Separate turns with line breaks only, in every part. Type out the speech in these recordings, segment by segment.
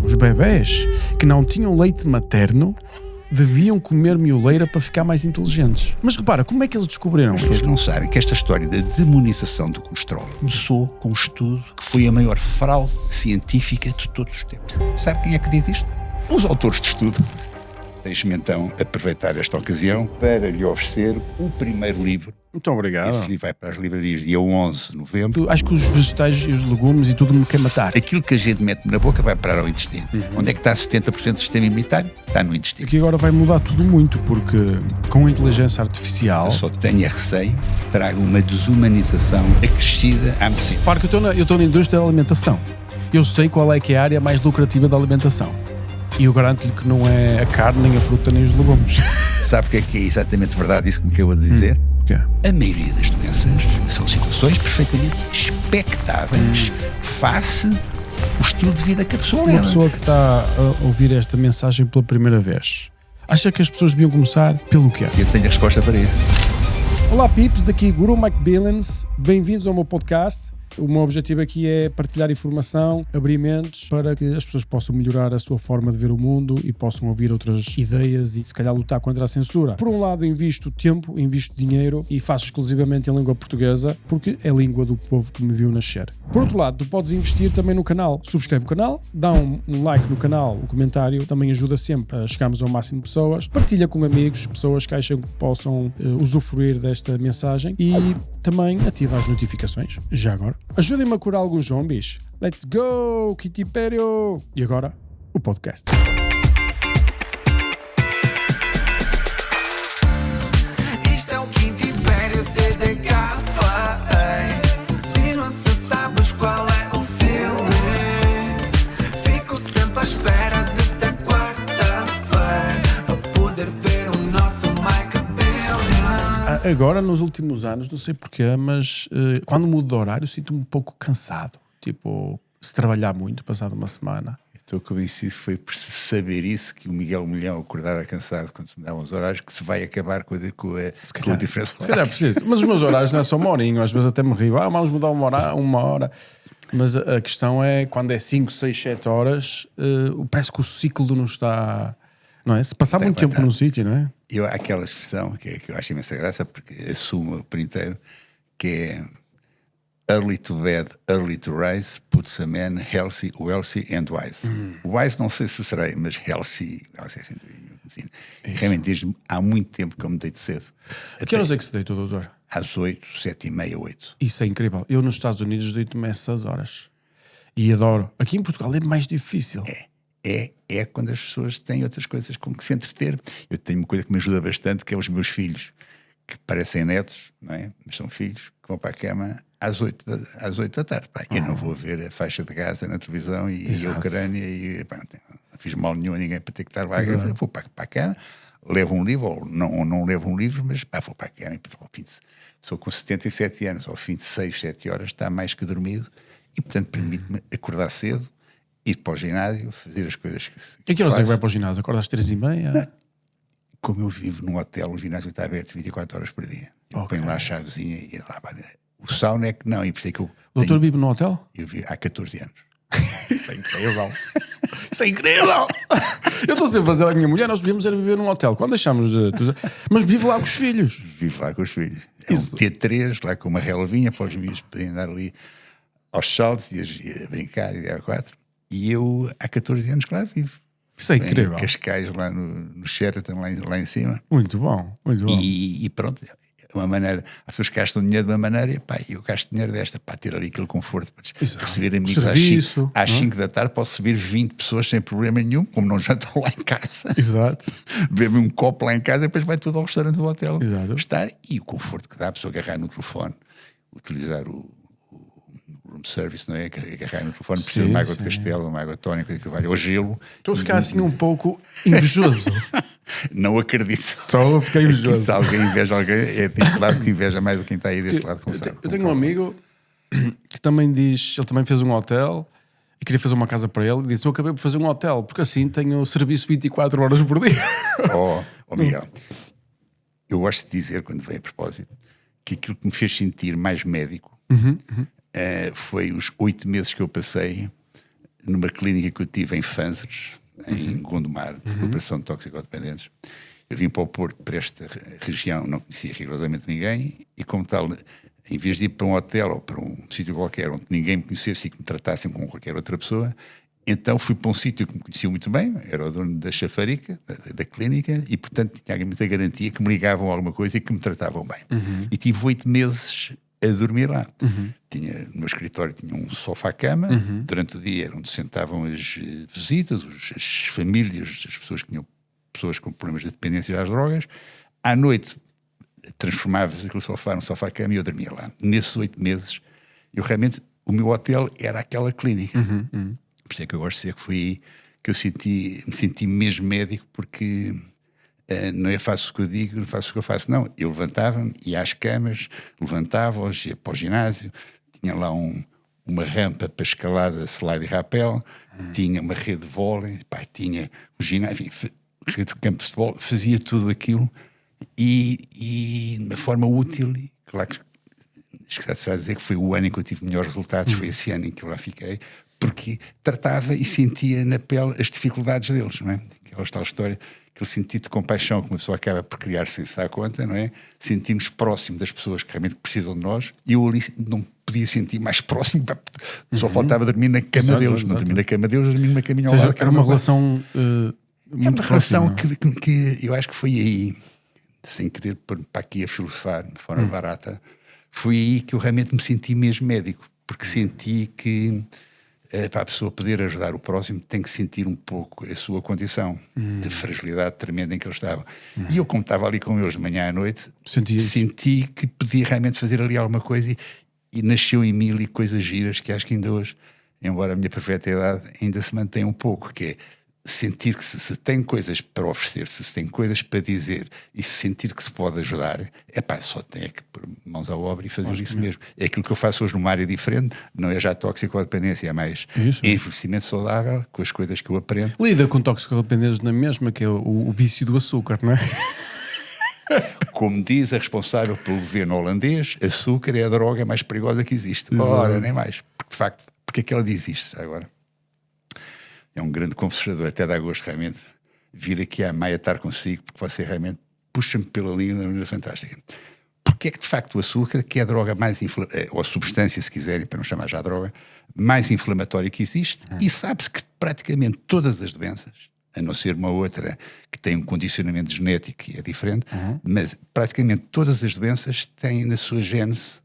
os bebés que não tinham leite materno deviam comer mioleira para ficar mais inteligentes. Mas repara, como é que eles descobriram
Eles
isto?
não sabem que esta história da demonização do colesterol começou com um estudo que foi a maior fraude científica de todos os tempos. Sabe quem é que diz isto? Os autores de estudo. Deixe-me então aproveitar esta ocasião para lhe oferecer o primeiro livro.
Muito obrigado.
Esse livro vai para as livrarias dia 11 de novembro.
Acho que os vegetais e os legumes e tudo me quer matar.
Aquilo que a gente mete na boca vai parar ao intestino. Onde é que está 70% do sistema imunitário? Está no intestino.
Aqui agora vai mudar tudo muito, porque com a inteligência artificial...
Eu só tenho a receio que traga uma desumanização acrescida à medicina.
Repara que eu estou na indústria da alimentação. Eu sei qual é que é a área mais lucrativa da alimentação. E eu garanto-lhe que não é a carne, nem a fruta, nem os legumes.
Sabe o que é exatamente verdade isso que me acabou de dizer?
Porquê?
A maioria das doenças são situações perfeitamente expectáveis face ao estilo de vida que a pessoa
Uma
leva.
pessoa que está a ouvir esta mensagem pela primeira vez, acha que as pessoas deviam começar pelo quê?
Eu tenho a resposta para isso.
Olá pips, daqui Guru McBillens, bem-vindos ao meu podcast. O meu objetivo aqui é partilhar informação, abrir mentes para que as pessoas possam melhorar a sua forma de ver o mundo e possam ouvir outras ideias e se calhar lutar contra a censura. Por um lado invisto tempo, invisto dinheiro e faço exclusivamente em língua portuguesa porque é a língua do povo que me viu nascer. Por outro lado, tu podes investir também no canal. Subscreve o canal, dá um like no canal, o comentário também ajuda sempre a chegarmos ao máximo de pessoas. Partilha com amigos, pessoas que acham que possam usufruir desta mensagem e também ativa as notificações, já agora. Ajudem-me a curar alguns zombies. Let's go, Kitty Pério! E agora, o podcast.
Isto é o Kitty Pério CDK. Diz-me se sabes qual é o filme. Fico sempre à espera de ser quarta-feira para poder ver o nosso Mike Billions.
Agora, nos últimos anos, não sei porquê, mas quando mudo de horário sinto-me um pouco cansado. Tipo, se trabalhar muito, passado uma semana.
Estou convencido que foi por saber isso que o Miguel Milhão acordava cansado quando se mudavam os horários, que se vai acabar com a diferença.
Se calhar preciso. Mas os meus horários não é só uma horinha, às vezes até me rio. Vamos mudar uma hora. Mas a questão é, quando é 5, 6, 7 horas, parece que o ciclo não está... Não é? Se passar muito tempo num sítio, não é?
Há aquela expressão que eu acho imensa graça, porque assumo por inteiro, que é early to bed, early to rise, puts a man healthy, wealthy and wise. Wise não sei se serei, mas healthy assim, realmente desde há muito tempo que eu me deito cedo.
A que horas é que se deita, doutor?
Às 8, 7h30, 8.
Isso é incrível. Eu nos Estados Unidos deito-me essas horas. E adoro. Aqui em Portugal é mais difícil.
É quando as pessoas têm outras coisas com que se entreter. Eu tenho uma coisa que me ajuda bastante, que é os meus filhos, que parecem netos, não é? Mas são filhos que vão para a cama às 8 da tarde. Pá. Eu não vou ver a faixa de Gaza na televisão e a Ucrânia e pá, não fiz mal nenhum a ninguém para ter que estar lá. Eu vou para a cama, levo um livro, ou não levo um livro, mas pá, vou para a cama. Sou com 77 anos, ao fim de 6, 7 horas está mais que dormido e, portanto, permite-me acordar cedo, ir para o ginásio, fazer as coisas que
E que horas é que
faço.
vai para o ginásio? Acorda às 3h30?
Não. Como eu vivo num hotel, o ginásio está aberto 24 horas por dia. Eu ponho lá a chavezinha e lá. O sauna é que não, e por isso é que
O doutor vive no hotel?
eu vivo há 14 anos.
Isso é incrível. Isso é incrível. Eu estou sempre a dizer à minha mulher, nós devíamos era viver num hotel. Quando deixámos de... Mas vivo lá com os filhos.
Vivo lá com os filhos. É
Isso.
um T3, lá com uma relvinha, para os miúdos poderem andar ali aos saltos e a brincar e a 4. E eu há 14 anos que lá vivo.
Isso é incrível.
Em Cascais, lá no Sheraton, lá em cima.
Muito bom, muito bom.
E pronto, uma maneira, as pessoas gastam dinheiro de uma maneira e pá, eu gasto dinheiro desta para ter ali aquele conforto, para receber amigos
Serviço,
às 5 da tarde, posso receber 20 pessoas sem problema nenhum, como não jantam lá em casa.
Exato.
Bebem um copo lá em casa e depois vai tudo ao restaurante do hotel.
Exato.
Estar, e o conforto que dá a pessoa agarrar no telefone, utilizar o room service, não é? Agarrar no telefone, precisa de uma água de castelo, uma água tónica, de carvalho, ou gelo.
Estou a ficar assim um pouco invejoso.
Não acredito.
Estou a ficar invejoso.
Se alguém inveja alguém, é deste lado que inveja mais do que quem está aí deste lado. Como sabe.
Eu tenho um amigo que também diz, ele também fez um hotel e queria fazer uma casa para ele e disse, eu acabei por fazer um hotel, porque assim tenho serviço 24 horas por dia.
Oh, Miguel, eu gosto de dizer, quando vem a propósito, que aquilo que me fez sentir mais médico foi os 8 meses que eu passei numa clínica que eu tive em Fanzres, em Gondomar, de recuperação de toxicodependentes. Eu vim para o Porto, para esta região, não conhecia rigorosamente ninguém, e como tal, em vez de ir para um hotel ou para um sítio qualquer onde ninguém me conhecesse e que me tratassem como qualquer outra pessoa, então fui para um sítio que me conhecia muito bem, era o dono da chafarica, da clínica, e portanto tinha muita garantia que me ligavam alguma coisa e que me tratavam bem. E tive 8 meses a dormir lá. Tinha, no meu escritório tinha um sofá-cama, durante o dia era onde sentavam as visitas, as famílias, as pessoas que tinham pessoas com problemas de dependência às drogas. À noite transformava-se aquele sofá num sofá-cama e eu dormia lá. Nesses 8 meses, eu realmente, o meu hotel era aquela clínica. Por isso é que eu gosto de dizer que foi aí que me senti mesmo médico, porque não é fácil o que eu digo, não faço o que eu faço, não. Eu levantava-me, ia às camas, levantava-os, ia para o ginásio, tinha lá uma rampa para escalada, slide e rappel, tinha uma rede de vôlei, tinha um ginásio, enfim, rede de campo de futebol, fazia tudo aquilo e de uma forma útil. E claro que esqueci de dizer que foi o ano em que eu tive melhores resultados, foi esse ano em que eu lá fiquei, porque tratava e sentia na pele as dificuldades deles, não é? Aquela tal história, aquele sentido de compaixão que uma pessoa acaba por criar sem se dar conta, não é? Sentimos próximo das pessoas que realmente precisam de nós, e eu ali não podia sentir mais próximo, só faltava dormir na cama deles, não dormir na cama deles, dormir numa caminha ao lado.
Era uma relação
é uma relação que eu acho que foi aí, sem querer pôr-me para aqui a filosofar de forma barata, foi aí que eu realmente me senti mesmo médico, porque senti que para a pessoa poder ajudar o próximo tem que sentir um pouco a sua condição de fragilidade tremenda em que eles estavam. E eu, como estava ali com eles de manhã à noite, senti que podia realmente fazer ali alguma coisa, e nasceu em mim ali coisas giras que acho que ainda hoje, embora a minha perfeita idade, ainda se mantém um pouco, que é sentir que se tem coisas para oferecer, se tem coisas para dizer e se sentir que se pode ajudar, só tem que pôr mãos à obra e fazer isso mesmo. É aquilo que eu faço hoje numa área diferente, não é já toxicodependência, é mais envelhecimento saudável, com as coisas que eu aprendo.
Lida com toxicodependentes na mesma, que é o vício do açúcar, não é?
Como diz a responsável pelo governo holandês, açúcar é a droga mais perigosa que existe. Ora, nem mais. Porque, de facto, porque é que ela diz isto agora? É um grande conversador, até dá gosto realmente vir aqui à Maia estar consigo, porque você realmente puxa-me pela linha de uma maneira fantástica. Porque é que de facto o açúcar, que é a droga mais ou a substância, se quiserem, para não chamar já droga, mais inflamatória que existe, e sabe-se que praticamente todas as doenças, a não ser uma outra que tem um condicionamento genético e é diferente, mas praticamente todas as doenças têm na sua gênese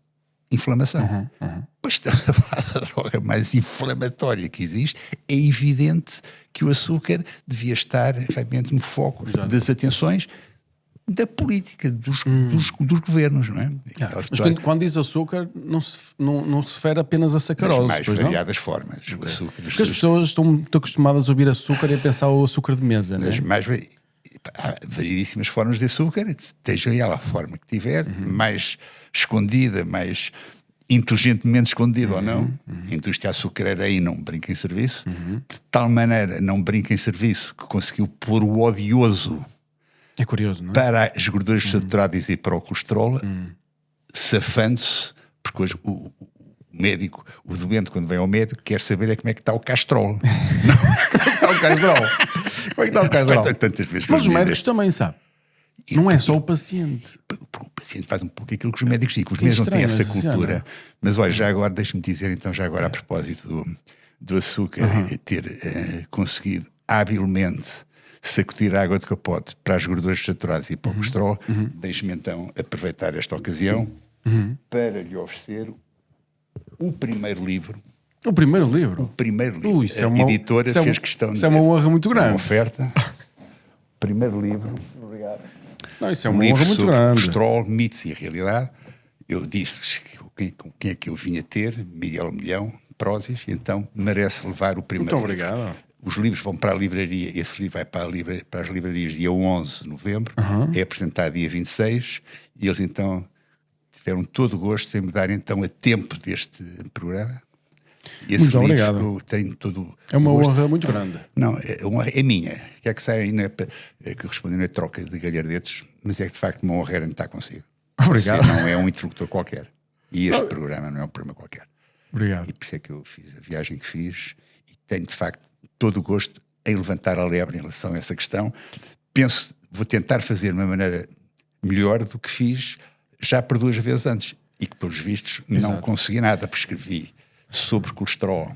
inflamação. Pois estamos a falar da droga mais inflamatória que existe. É evidente que o açúcar devia estar realmente no foco das atenções da política, dos governos, não é?
Mas quando diz açúcar, não se refere apenas a sacarose.
Nas mais variadas formas. O açúcar,
porque as pessoas estão muito acostumadas a ouvir açúcar e a pensar o açúcar de mesa, não é?
Há variedíssimas formas de açúcar, esteja ela a forma que tiver, mais escondida, mais inteligentemente escondida ou não. A indústria açucareira aí não brinca em serviço, de tal maneira não brinca em serviço que conseguiu pôr o odioso,
é curioso, não é?
para as gorduras saturadas e para o colesterol, safando-se, porque hoje o médico, o doente, quando vem ao médico, quer saber é como é que está o castrol. Como é que está o castrol? Como é que está o castrol? Tantas vezes.
Mas os médicos também sabem. Não é só o paciente.
O paciente faz um pouco aquilo que os médicos dizem, que os médicos não têm essa cultura. Mas olha, já agora, deixa-me dizer, então, já agora a propósito do açúcar, ter conseguido habilmente sacudir a água de capote para as gorduras saturadas e para o colesterol, deixe-me então aproveitar esta ocasião para lhe oferecer o primeiro livro.
O primeiro livro?
O primeiro livro. A editora fez questão de...
Isso é uma honra muito grande.
Uma oferta. Primeiro livro.
Obrigado. Não, isso é uma honra muito grande.
Colesterol, mitos e realidade. Eu disse-lhes com quem é que eu vinha ter, Miguel Milhão, Prozis, então merece levar o primeiro
livro. Muito obrigado.
Os livros vão para a livraria, esse livro vai para as livrarias dia 11 de novembro, é apresentado dia 26, e eles então tiveram todo o gosto em me dar então a tempo deste programa. Esse
muito
livro
obrigado.
Eu tenho todo
é uma honra muito grande.
Não, é minha. Que é que sai, não é, que respondi, não é troca de galhardetes, mas é que de facto uma honra era estar consigo.
Obrigado.
Você não é um interlocutor qualquer. E este programa não é um programa qualquer.
Obrigado.
E por isso é que eu fiz a viagem que fiz E tenho, de facto, todo o gosto em levantar a lebre em relação a essa questão. Vou tentar fazer de uma maneira melhor do que fiz já por 2 vezes antes. E que, pelos vistos, não consegui nada, porque escrevi sobre colesterol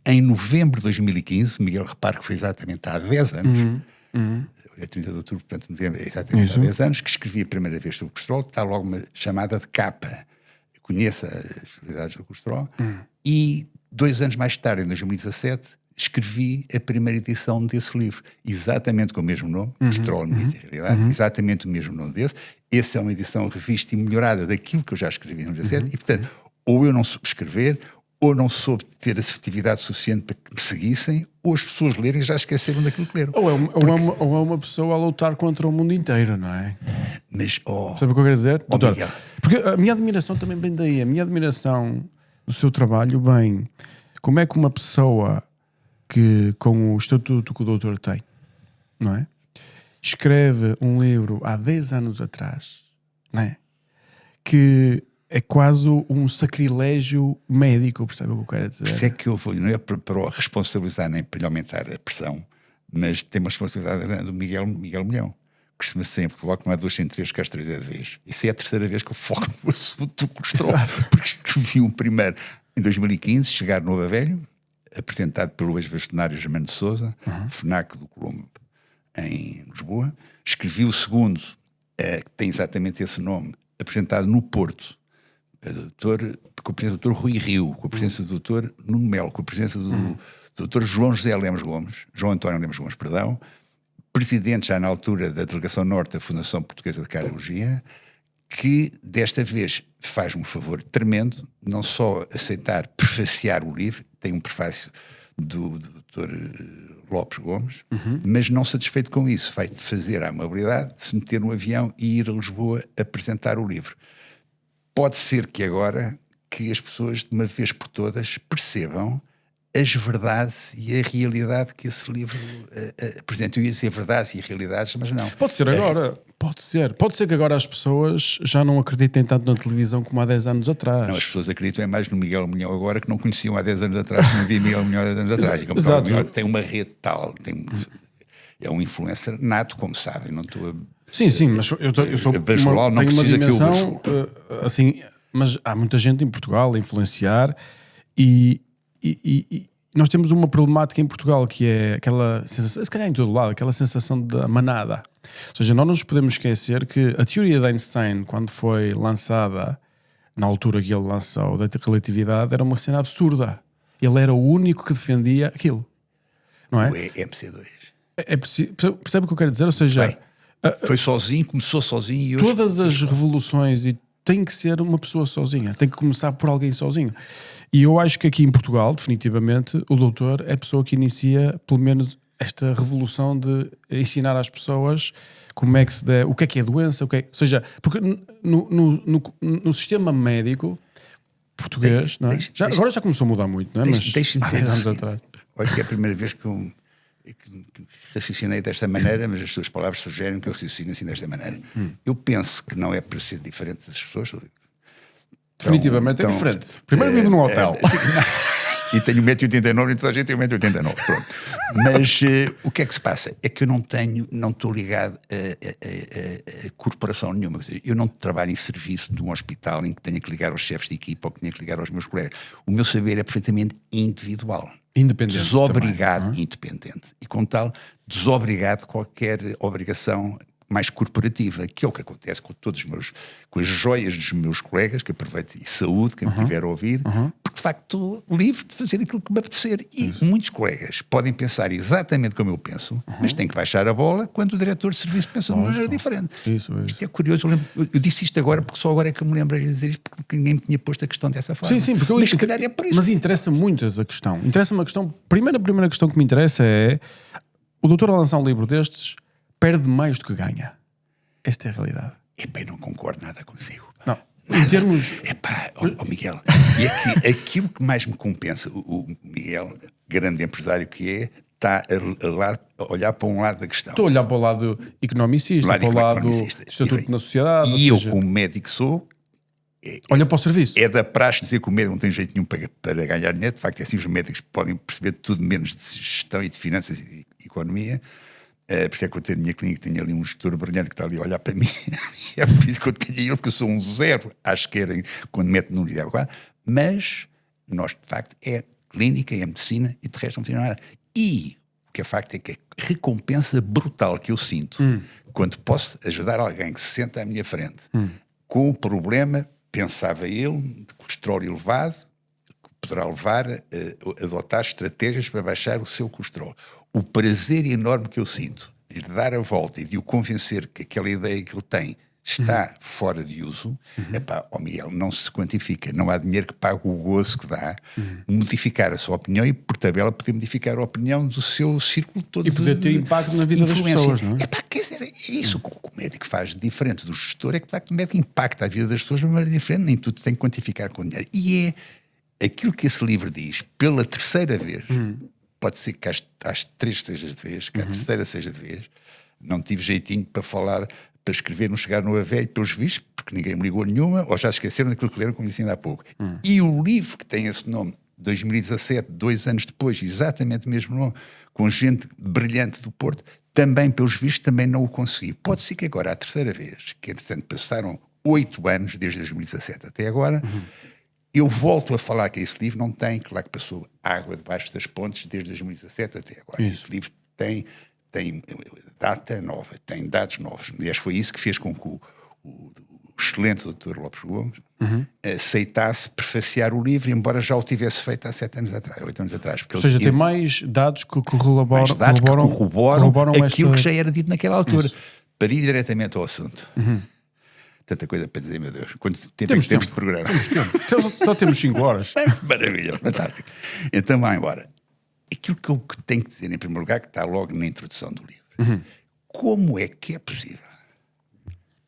em novembro de 2015. Miguel, repare que foi exatamente há 10 anos. É 30 de outubro, portanto, novembro, é exatamente há 10 anos que escrevi a primeira vez sobre colesterol, que está logo uma chamada de capa. Conheça as realidades do colesterol. E 2 anos mais tarde, em 2017, escrevi a primeira edição desse livro, exatamente com o mesmo nome, Colesterol, Mito e Realidade, exatamente o mesmo nome desse. Essa é uma edição revista e melhorada daquilo que eu já escrevi em 2017, e, portanto, ou eu não soube escrever, ou não soube ter assertividade suficiente para que me seguissem, ou as pessoas lerem e já esqueceram daquilo que leram.
Ou é uma pessoa a lutar contra o mundo inteiro, não é?
Mas,
sabe o que eu quero dizer? Doutor,
Miguel.
porque a minha admiração também vem daí. A minha admiração do seu trabalho vem como é que uma pessoa que, com o estatuto que o doutor tem, não é? Escreve um livro há 10 anos atrás, não é? Que é quase um sacrilégio médico, percebe o que eu quero dizer?
Isso é que eu vou, não é para o responsabilizar nem para lhe aumentar a pressão, mas tem uma responsabilidade grande do Miguel Milhão. Costuma sempre que não há 2 sem 3, que às 3 é de vez. Isso é a 3ª vez que eu foco no assunto do colesterol. Porque escrevi um primeiro em 2015, Chegar Novo a Velho, apresentado pelo ex-bastonário Germano de Sousa, FNAC do Colombo, em Lisboa. Escrevi o segundo, que tem exatamente esse nome, apresentado no Porto, com a presença do Dr. Rui Rio, com a presença do Dr. Nuno Melo, com a presença do Dr. João António Lemos Gomes, perdão, presidente já na altura da Delegação Norte da Fundação Portuguesa de Cardiologia, que desta vez faz-me um favor tremendo, não só aceitar prefaciar o livro, tem um prefácio do Dr. Lopes Gomes, mas não satisfeito com isso, vai fazer a amabilidade de se meter no avião e ir a Lisboa apresentar o livro. Pode ser que agora que as pessoas, de uma vez por todas, percebam as verdades e a realidade que esse livro apresenta. Eu ia dizer verdades e realidades, mas não.
Pode ser agora. Pode ser que agora as pessoas já não acreditem tanto na televisão como há 10 anos atrás.
Não, as pessoas acreditam mais no Miguel Milhão agora, que não conheciam há 10 anos atrás, que não via Miguel Milhão há 10 anos atrás. E como
Exato.
Miguel tem uma rede tal, é um influencer nato, como sabem, não estou a...
Sim, mas eu sou tenho uma dimensão assim, mas há muita gente em Portugal a influenciar e nós temos uma problemática em Portugal que é aquela sensação, se calhar em todo lado, aquela sensação da manada. Ou seja, não nos podemos esquecer que a teoria de Einstein, quando foi lançada, na altura que ele lançou da relatividade, era uma cena absurda. Ele era o único que defendia aquilo. Não é?
O MC2.
Percebe o que eu quero dizer? Ou seja...
Bem, foi sozinho, começou sozinho e hoje...
Todas as revoluções tem que ser uma pessoa sozinha, tem que começar por alguém sozinho. E eu acho que aqui em Portugal, definitivamente, o doutor é a pessoa que inicia, pelo menos, esta revolução de ensinar às pessoas como é que se dá, o que é a doença, ou seja, porque no sistema médico português, não é? Agora já começou a mudar muito, não é? Mas
deixe-me
há
dizer
10 anos atrás.
Olha que é a primeira vez que raciocinei desta maneira, mas as suas palavras sugerem que eu raciocino assim desta maneira. Eu penso que não é para ser diferente das pessoas.
Definitivamente é diferente. Primeiro vivo num hotel.
E tenho 1,89m e toda a gente tem 1,89m. Pronto. Mas o que é que se passa? É que eu não estou ligado a corporação nenhuma. Quer dizer, eu não trabalho em serviço de um hospital em que tenha que ligar aos chefes de equipa ou que tenha que ligar aos meus colegas. O meu saber é perfeitamente individual.
Independente.
Desobrigado,
também,
independente. E com tal, desobrigado de qualquer obrigação mais corporativa, que é o que acontece com as joias dos meus colegas, que aproveito e saúde, quem me estiver a ouvir, porque de facto estou livre de fazer aquilo que me apetecer. E muitos colegas podem pensar exatamente como eu penso, mas têm que baixar a bola quando o diretor de serviço pensa de uma maneira diferente.
Isso.
Isto é curioso, eu disse isto agora porque só agora é que eu me lembrei de dizer isto, porque ninguém me tinha posto a questão dessa forma.
Sim, porque
mas se calhar é por isso.
Mas interessa muito essa questão. Interessa-me a questão. A primeira questão que me interessa é: o doutor a lançar um livro destes perde mais do que ganha. Esta é a realidade.
Epá, eu não concordo nada consigo.
Não.
Nada.
Em termos...
Epá, Miguel, e aquilo que mais me compensa, o Miguel, grande empresário que é, está a olhar para um lado da questão.
Estou a olhar para o lado economicista, para o lado do estatuto na sociedade.
E eu, como médico sou,
Olha para o serviço.
É da praxe dizer que o médico não tem jeito nenhum para ganhar dinheiro. De facto, é assim, os médicos podem perceber tudo menos de gestão e de finanças e de economia. Por isso é que eu tenho a minha clínica, tenho ali um gestor brilhante que está ali a olhar para mim. É por isso que eu tenho ele, porque eu sou um zero à esquerda quando mete no líder. Mas nós, de facto, é clínica, é medicina e de resto não precisa nada. E o que é facto é que a recompensa brutal que eu sinto quando posso ajudar alguém que se senta à minha frente com o problema, pensava ele, de colesterol elevado, que poderá levar a adotar estratégias para baixar o seu colesterol. O prazer enorme que eu sinto de lhe dar a volta e de o convencer que aquela ideia que ele tem está fora de uso, Miguel, não se quantifica. Não há dinheiro que pague o gozo que dá modificar a sua opinião e, por tabela, poder modificar a opinião do seu círculo todo.
E poder ter impacto na vida das pessoas, não é?
Quer dizer, é isso que o médico faz diferente do gestor, é que, de facto, o médico impacta a vida das pessoas de uma maneira diferente, nem tudo tem que quantificar com dinheiro. E é aquilo que esse livro diz, pela terceira vez, pode ser que às três seja de vez, que à terceira seja de vez, não tive jeitinho para falar, para escrever, não chegar no velho pelos vistos, porque ninguém me ligou nenhuma, ou já esqueceram daquilo que leram, como disse ainda há pouco. E o livro que tem esse nome, 2017, 2 anos depois, exatamente o mesmo nome, com gente brilhante do Porto, também, pelos vistos, também não o consegui. Pode ser que agora, à terceira vez, que entretanto passaram 8 anos, desde 2017 até agora, eu volto a falar que esse livro não tem, claro que passou água debaixo das pontes desde 2017 até agora. Esse livro tem data nova, tem dados novos. Aliás, foi isso que fez com que o excelente Dr. Lopes Gomes aceitasse prefaciar o livro, embora já o tivesse feito há 7 anos atrás, 8 anos atrás.
Ou seja, tem mais dados que corroboram
aquilo que já era dito naquela altura. Isso. Para ir diretamente ao assunto. Tanta coisa para dizer, meu Deus. Quanto tempo temos de programa?
Só temos 5 horas.
Maravilha, fantástico. Então, vai embora. Aquilo que eu tenho que dizer, em primeiro lugar, que está logo na introdução do livro. Como é que é possível?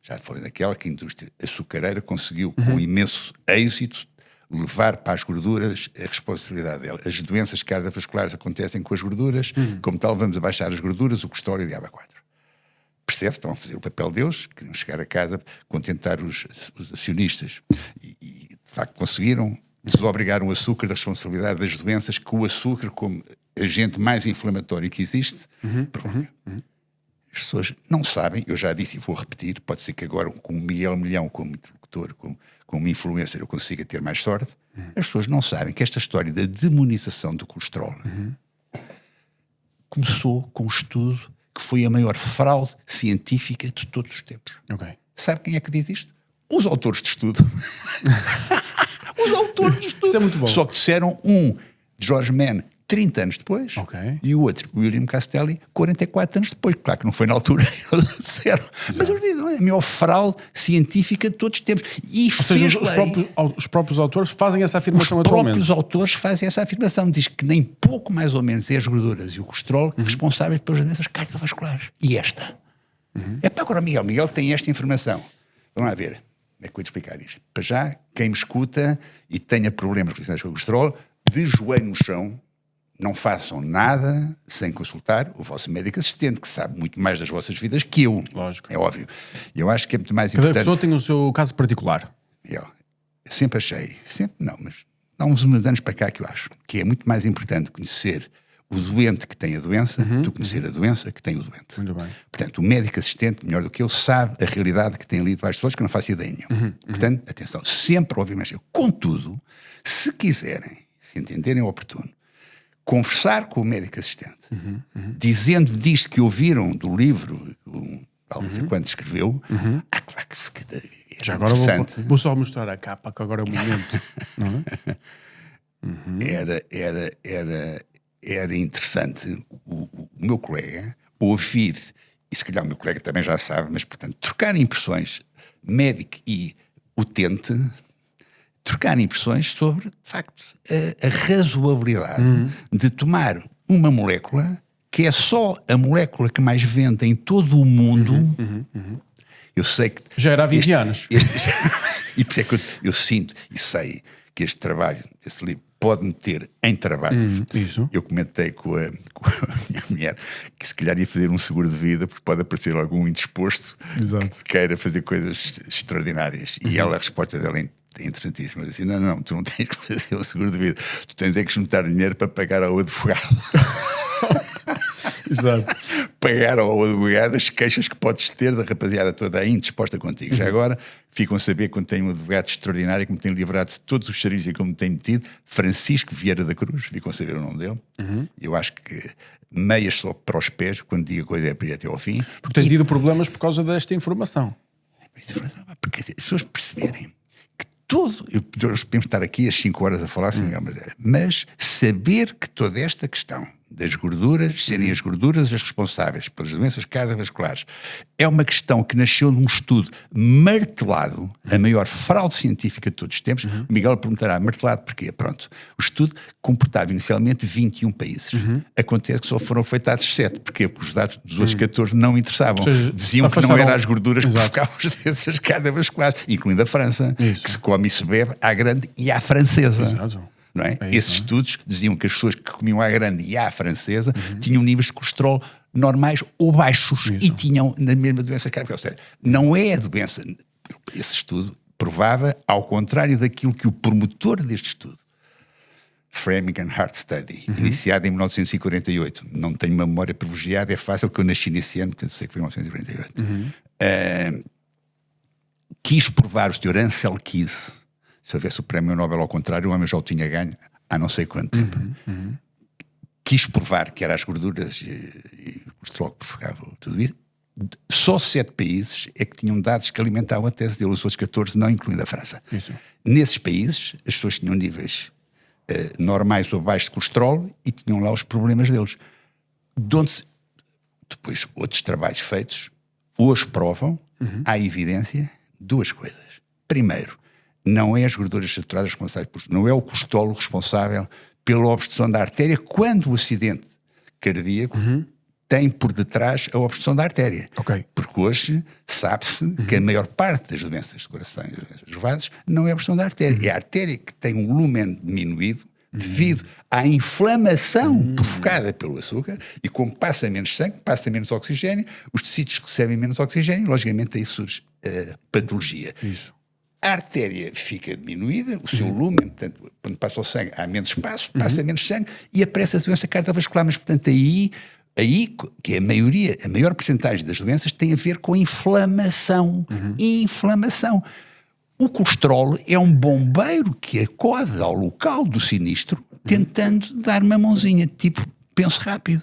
Já falei daquela que a indústria açucareira conseguiu, com imenso êxito, levar para as gorduras a responsabilidade dela. As doenças cardiovasculares acontecem com as gorduras, como tal, vamos abaixar as gorduras, o colesterol e o diabo 4. Percebe? Estão a fazer o papel deles, queriam chegar a casa, contentar os acionistas e, de facto, conseguiram. Desobrigaram o açúcar da responsabilidade das doenças que o açúcar, como agente mais inflamatório que existe, provoca. As pessoas não sabem, eu já disse e vou repetir, pode ser que agora com o Miguel Milhão como interlocutor, como influencer, eu consiga ter mais sorte. As pessoas não sabem que esta história da demonização do colesterol começou com um estudo que foi a maior fraude científica de todos os tempos. Sabe quem é que diz isto? Os autores de estudo. Os autores de estudo.
Isso é muito bom.
Só que disseram George Mann, 30 anos depois, e o outro, William Castelli, 44 anos depois. Claro que não foi na altura que eles disseram. Mas eles dizem, é a maior fraude científica de todos os tempos. E
ou seja, os próprios autores fazem essa afirmação atualmente.
Os próprios autores fazem essa afirmação. Diz que nem pouco mais ou menos é as gorduras e o colesterol responsáveis pelas doenças cardiovasculares. E esta? É para agora Miguel tem esta informação. Vamos lá ver. Como é que eu vou te explicar isto? Para já, quem me escuta e tenha problemas relacionados com o colesterol, de joelho no chão, não façam nada sem consultar o vosso médico assistente, que sabe muito mais das vossas vidas que eu.
Lógico.
É óbvio. E eu acho que é muito mais importante.
Cada pessoa tem o seu caso particular.
Eu sempre achei, mas há uns anos para cá que eu acho que é muito mais importante conhecer o doente que tem a doença do que conhecer a doença que tem o doente.
Muito bem.
Portanto, o médico assistente, melhor do que eu, sabe a realidade que tem ali debaixo de pessoas que eu não faço ideia nenhuma. Portanto, atenção, sempre obviamente. Contudo, se quiserem, se entenderem oportuno, conversar com o médico assistente, dizendo disto que ouviram do livro, não sei quando escreveu, claro que
já agora vou só mostrar a capa, que agora é o momento. Não é?
Era interessante o meu colega ouvir, e se calhar o meu colega também já sabe, mas portanto, trocar impressões, médico e utente, trocar impressões sobre, de facto, a razoabilidade de tomar uma molécula que é só a molécula que mais vende em todo o mundo. Eu sei que...
Já era há 20 anos.
E por isso é que eu sinto e sei que este trabalho, este livro, pode meter em trabalhos.
Isso.
Eu comentei com a minha mulher que se calhar ia fazer um seguro de vida porque pode aparecer algum indisposto que queira fazer coisas extraordinárias. E ela, a resposta dela é é interessantíssimo. Eu disse, não, tu não tens que fazer o seguro de vida. Tu tens é que juntar dinheiro para pagar ao advogado.
Exato.
Pagar ao advogado as queixas que podes ter da rapaziada toda aí indisposta contigo. Já agora ficam a saber quando tenho um advogado extraordinário que me tem livrado de todos os serviços em que eu me tenho metido, Francisco Vieira da Cruz, ficam a saber o nome dele. Eu acho que meias só para os pés, quando digo a coisa é para ir até ao fim.
Porque tens tido problemas por causa desta informação.
Porque as pessoas perceberem que todo, nós podemos estar aqui às 5 horas a falar, mas saber que toda esta questão das gorduras, serem as gorduras as responsáveis pelas doenças cardiovasculares, é uma questão que nasceu num estudo martelado, a maior fraude científica de todos os tempos. O Miguel perguntará, martelado porquê? Pronto, o estudo comportava inicialmente 21 países. Acontece que só foram feitados 7, porque os dados dos outros 14 não interessavam.
Seja,
diziam que não eram as gorduras que provocavam as doenças cardiovasculares, incluindo a França, que se come e se bebe à grande e à francesa.
Exato.
Não é? Esses estudos diziam que as pessoas que comiam à grande e à francesa tinham níveis de colesterol normais ou baixos e tinham na mesma doença cardiovascular. Ou seja, não é a doença. Esse estudo provava, ao contrário daquilo que o promotor deste estudo, Framingham Heart Study, iniciado em 1948, não tenho uma memória privilegiada, é fácil que eu nasci nesse ano, portanto sei que foi em 1948, quis provar, o Sr. Ansel Keys, se houvesse o prémio Nobel ao contrário, o homem já o tinha ganho há não sei quanto tempo. Quis provar que eram as gorduras e o colesterol que provocavam tudo isso. Só 7 países é que tinham dados que alimentavam a tese dele, os outros 14 não, incluindo a França. Isso. Nesses países, as pessoas tinham níveis normais ou baixos de colesterol e tinham lá os problemas deles. Depois, outros trabalhos feitos hoje provam, há evidência, 2 coisas. Primeiro, não é as gorduras saturadas responsáveis, não é o colesterol responsável pela obstrução da artéria quando o acidente cardíaco tem por detrás a obstrução da artéria. Porque hoje sabe-se que a maior parte das doenças de coração e das doenças vasos não é a obstrução da artéria. É a artéria que tem um lumen diminuído devido à inflamação provocada pelo açúcar, e como passa menos sangue, passa menos oxigênio, os tecidos recebem menos oxigênio, logicamente aí surge a patologia. A artéria fica diminuída, o seu lumen, portanto, quando passa o sangue há menos espaço, passa menos sangue e aparece a doença cardiovascular. Mas, portanto, aí que é a maior percentagem das doenças tem a ver com inflamação. Inflamação. O colesterol é um bombeiro que acode ao local do sinistro tentando dar uma mãozinha, tipo, penso rápido.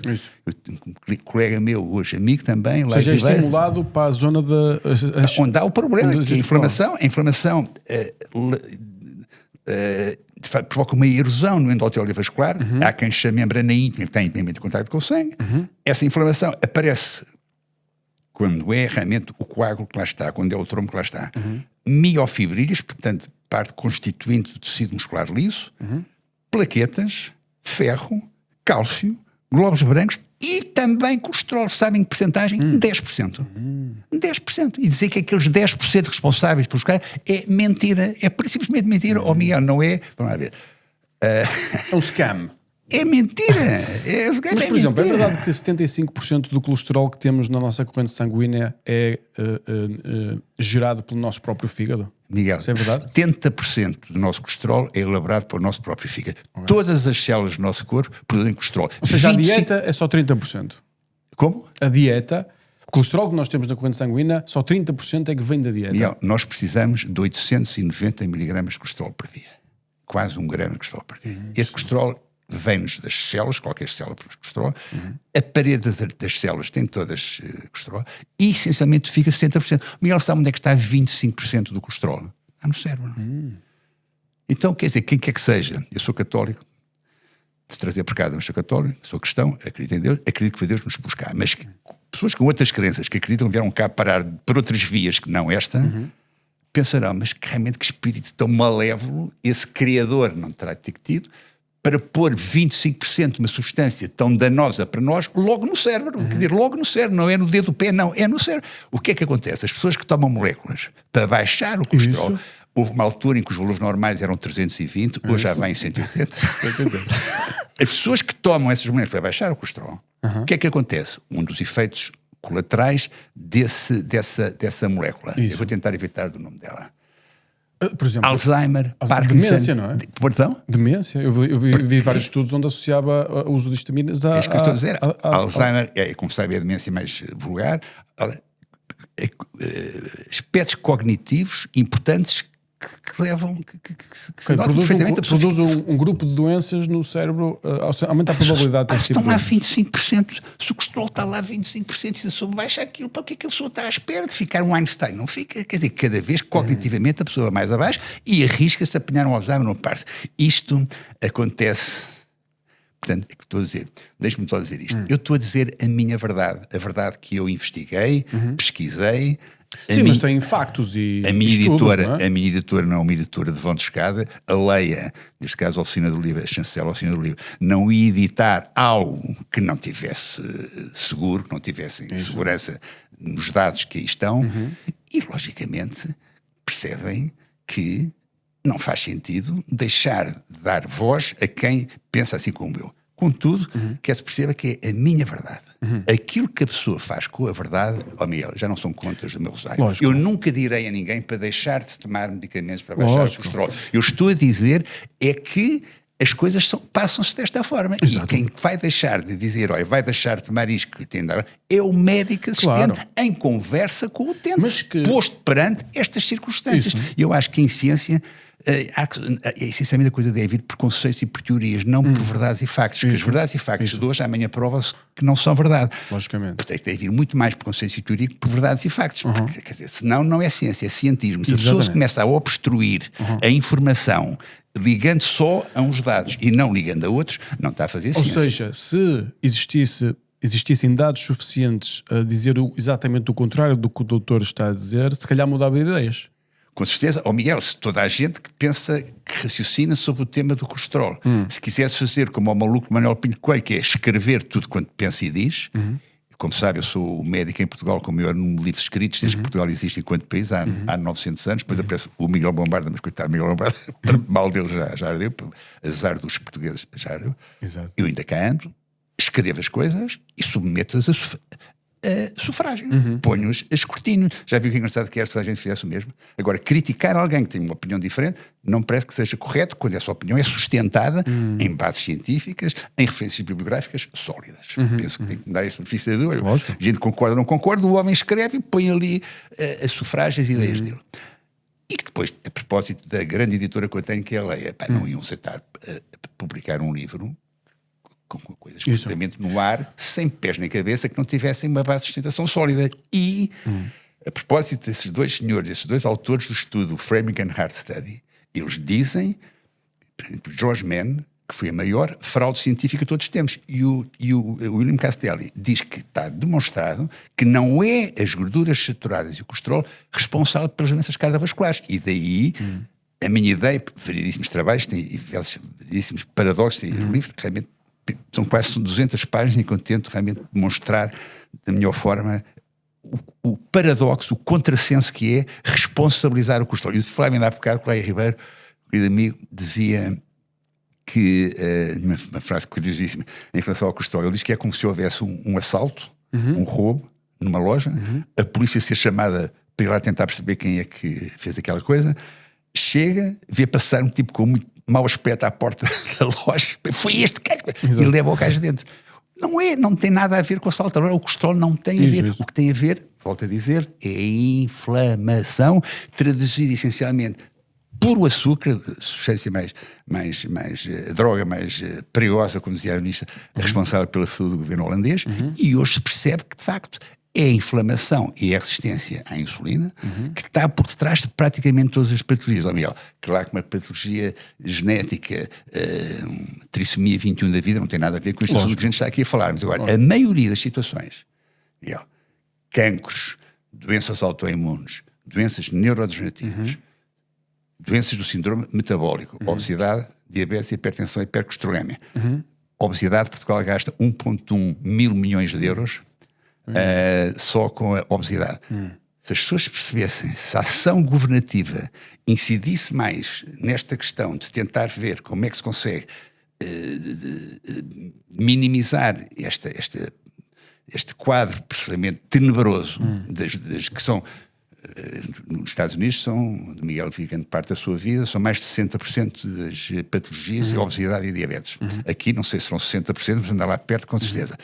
Um colega meu, hoje amigo também,
ou seja, é estimulado para a zona
onde há o problema, que a inflamação provoca uma erosão no endotélio vascular. Há quem chame a membrana íntima, que tem intimamente contato com o sangue. Essa inflamação aparece quando é realmente o coágulo que lá está, quando é o trombo que lá está. Miofibrilhas, portanto, parte constituinte do tecido muscular liso, plaquetas, ferro, cálcio, glóbulos brancos e também colesterol. Sabem que porcentagem? 10%. 10%. E dizer que aqueles 10% responsáveis pelos casos é mentira. É simplesmente mentira. Oh, Miguel, não é? Vamos lá ver.
É um scam.
É mentira.
Mas, por exemplo, é verdade que 75% do colesterol que temos na nossa corrente sanguínea é gerado pelo nosso próprio fígado?
Miguel,
isso é verdade?
70% do nosso colesterol é elaborado pelo nosso próprio fígado. Todas as células do nosso corpo produzem colesterol.
Ou seja, a dieta é só 30%.
Como?
A dieta, o colesterol que nós temos na corrente sanguínea, só 30% é que vem da dieta.
Miguel, nós precisamos de 890 mg de colesterol por dia. Quase 1 grama de colesterol por dia. Esse colesterol vem-nos das células, qualquer célula produz colesterol, a parede das células tem todas colesterol e essencialmente fica 60%. Miguel, sabe onde é que está 25% do colesterol? Está no cérebro. Então, quer dizer, quem quer que seja, eu sou católico, de trazer por casa, mas sou católico, sou cristão, acredito em Deus, acredito que foi Deus nos buscar, mas pessoas com outras crenças que acreditam vieram cá parar por outras vias que não esta, pensarão, mas realmente que espírito tão malévolo esse criador não terá tido para pôr 25% de uma substância tão danosa para nós logo no cérebro. Quer dizer, logo no cérebro, não é no dedo do pé, não, é no cérebro. O que é que acontece? As pessoas que tomam moléculas para baixar o colesterol, houve uma altura em que os valores normais eram 320, hoje já vai em 180. As pessoas que tomam essas moléculas para baixar o colesterol, o que é que acontece? Um dos efeitos colaterais dessa molécula. Eu vou tentar evitar do nome dela.
Por exemplo,
Alzheimer, Parkinson.
demência, não é?
Perdão?
Demência. Eu vi vários estudos onde associava o uso de histaminas a...
É isso que eu estou a dizer. Alzheimer, como sabe, é a demência mais vulgar. Aspectos cognitivos importantes que levam... que se notam perfeitamente.
Produz um grupo de doenças no cérebro, aumenta a probabilidade de ter
estão lá 25%. Se o colesterol está lá 25% e se a pessoa baixa aquilo, para o que é que a pessoa está à espera de ficar um Einstein? Não fica. Quer dizer, cada vez cognitivamente a pessoa vai mais abaixo e arrisca-se a apanhar um Alzheimer numa parte. Isto acontece... Portanto, é que estou a dizer, deixe-me só dizer isto. Eu estou a dizer a minha verdade, a verdade que eu investiguei, pesquisei.
Sim, mas tem factos e
a minha
estudo,
editora,
não é?
A minha editora não é uma editora de vão de escada. A Leia, neste caso a Oficina do Livro, a chancela da Oficina do Livro, não ia editar algo que não tivesse seguro, que não tivesse segurança nos dados que aí estão. E, logicamente, percebem que não faz sentido deixar de dar voz a quem pensa assim como eu. Contudo, quer se perceba que é a minha verdade. Aquilo que a pessoa faz com a verdade, Miguel, já não são contas do meu rosário.
Lógico.
Eu nunca direi a ninguém para deixar de tomar medicamentos para baixar o colesterol. Eu estou a dizer é que as coisas passam-se desta forma.
Exato.
E quem vai deixar de dizer, olha, vai deixar de tomar isto que lhe tem de dar, é o médico assistente em conversa com o utente, posto perante estas circunstâncias. E eu acho que em ciência... essencialmente a coisa deve vir por conceitos e por teorias, não por verdades e factos. Porque as verdades e factos de hoje, amanhã prova-se que não são verdade.
Logicamente.
Portanto, deve vir muito mais por conceitos e teoria que por verdades e factos. Porque, quer dizer, senão não é ciência, é cientismo. Se a pessoa começa a obstruir a informação ligando só a uns dados e não ligando a outros, não está a fazer ciência.
Ou seja, se existissem dados suficientes a dizer exatamente o contrário do que o doutor está a dizer, se calhar mudava ideias.
Com certeza, Miguel, se toda a gente que pensa, que raciocina sobre o tema do colesterol, se quisesse fazer como o maluco Manuel Pinto Coelho, que é escrever tudo quanto pensa e diz, como sabe, eu sou o médico em Portugal com o maior número de livros escritos, desde que Portugal existe enquanto país, há 900 anos, depois aparece o Miguel Bombarda, mas coitado, Miguel Bombarda, mal dele já ardeu, azar dos portugueses já ardeu.
Exato.
Eu ainda cá ando, escrevo as coisas e submeto-as a sufrágio. Ponho-os a escrutínio. Já viu que é engraçado que esta gente fizesse o mesmo? Agora, criticar alguém que tem uma opinião diferente não parece que seja correto quando essa opinião é sustentada em bases científicas, em referências bibliográficas sólidas. Penso que tem que me dar esse benefício da dúvida. A gente concorda ou não concorda, o homem escreve e põe ali a sufrágio as ideias dele. E que depois, a propósito da grande editora que eu tenho, que é a Leia, não iam aceitar publicar um livro com coisas completamente no ar, sem pés nem cabeça, que não tivessem uma base de sustentação sólida. E, a propósito desses dois senhores, esses dois autores do estudo, Framing and Hard Study, eles dizem, por exemplo, George Mann, que foi a maior fraude científica de todos os tempos, e o William Castelli diz que está demonstrado que não é as gorduras saturadas e o colesterol responsável pelas doenças cardiovasculares. E daí... A minha ideia, variedíssimos trabalhos, tem variedíssimos paradoxos, tem um livro que realmente são quase 200 páginas em que eu tento realmente demonstrar da melhor forma o paradoxo, o contrassenso que é responsabilizar o colesterol. E eu falava ainda há bocado com o Leia Ribeiro, um querido amigo, dizia que, uma frase curiosíssima em relação ao colesterol, ele diz que é como se houvesse um assalto, um roubo numa loja, a polícia ser chamada para ir lá tentar perceber quem é que fez aquela coisa, chega, vê passar um tipo com muito mau aspecto à porta da loja, foi este gajo, e leva o gajo dentro. Não tem nada a ver com a assalto. Agora, o colesterol não tem a ver. O que tem a ver, volto a dizer, é a inflamação, traduzida essencialmente por o açúcar, substância mais droga mais perigosa, como dizia a ministra, responsável pela saúde do governo holandês, e hoje se percebe que, de facto, é a inflamação e a resistência à insulina que está por detrás de praticamente todas as patologias. Miguel, claro que uma patologia genética, trissomia 21 da vida, não tem nada a ver com isto que a gente está aqui a falar. Mas agora, a maioria das situações, Miguel, cancros, doenças autoimunes, doenças neurodegenerativas, doenças do síndrome metabólico, obesidade, diabetes, hipertensão e hipercolesterolemia. Obesidade, Portugal gasta 1,1 mil milhões de euros só com a obesidade. Se as pessoas percebessem, se a ação governativa incidisse mais nesta questão de tentar ver como é que se consegue minimizar este quadro absolutamente tenebroso das que são nos Estados Unidos do Miguel vive grande parte da sua vida, são mais de 60% das patologias, obesidade e diabetes. Aqui não sei se serão 60%, mas andar lá perto com certeza.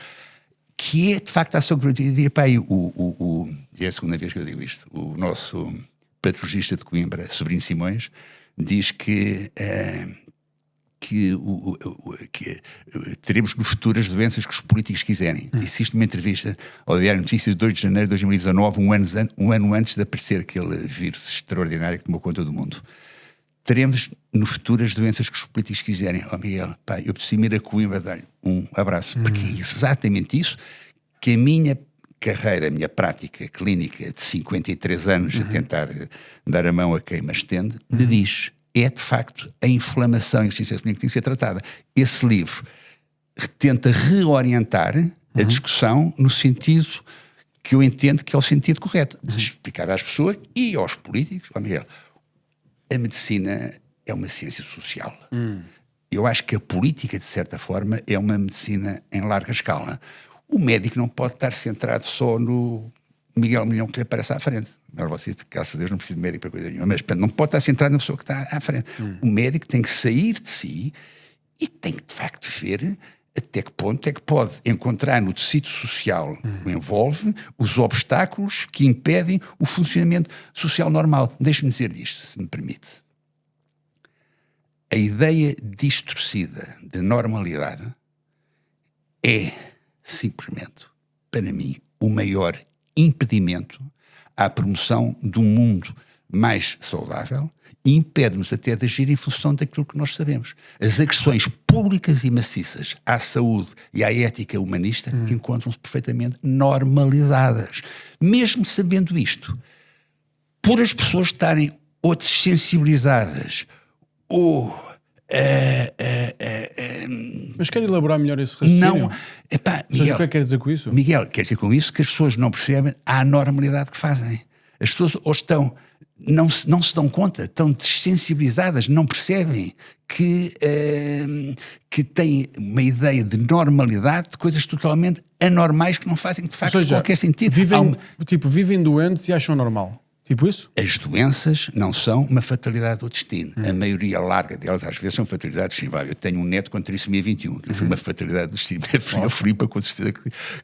Que é de facto a ação cognitiva. Pá, é a segunda vez que eu digo isto. O nosso patologista de Coimbra, Sobrinho Simões, diz que teremos no futuro as doenças que os políticos quiserem. Disse isto numa entrevista ao Diário de Notícias de 2 de janeiro de 2019, um ano antes de aparecer aquele vírus extraordinário que tomou conta do mundo. Teremos no futuro as doenças que os políticos quiserem. Miguel, pá, eu preciso ir a Coimbra dar-lhe um abraço, porque é exatamente isso que a minha carreira, a minha prática clínica de 53 anos a tentar dar a mão a quem me estende, me diz. É, de facto, a inflamação e a existência clínica que tem que ser tratada. Esse livro tenta reorientar a discussão no sentido que eu entendo que é o sentido correto. De explicar às pessoas e aos políticos, Miguel, a medicina é uma ciência social. Eu acho que a política, de certa forma, é uma medicina em larga escala. O médico não pode estar centrado só no Miguel Milhão que lhe aparece à frente. Você, graças a Deus, não precisa de médico para coisa nenhuma, mas não pode estar centrado na pessoa que está à frente. O médico tem que sair de si e tem que, de facto, ver até que ponto é que pode encontrar no tecido social que o envolve os obstáculos que impedem o funcionamento social normal. Deixe-me dizer isto, se me permite. A ideia distorcida de normalidade é, simplesmente, para mim, o maior impedimento à promoção de um mundo mais saudável e impede-nos até de agir em função daquilo que nós sabemos. As agressões públicas e maciças à saúde e à ética humanista encontram-se perfeitamente normalizadas. Mesmo sabendo isto, por as pessoas estarem ou desensibilizadas ou...
Mas quer elaborar melhor esse raciocínio?
Não. Epá, Miguel,
o que é que quer dizer com isso?
Miguel, quer dizer com isso que as pessoas não percebem a anormalidade que fazem. As pessoas ou estão... Não se dão conta, estão desensibilizadas, não percebem que têm uma ideia de normalidade de coisas totalmente anormais que não fazem de facto qualquer sentido.
Vivem doentes e acham normal. Tipo isso?
As doenças não são uma fatalidade do destino. A maioria larga delas, às vezes, são fatalidades do destino. Eu tenho um neto com trissomia 21, que foi uma fatalidade do destino. A Filipa, com certeza,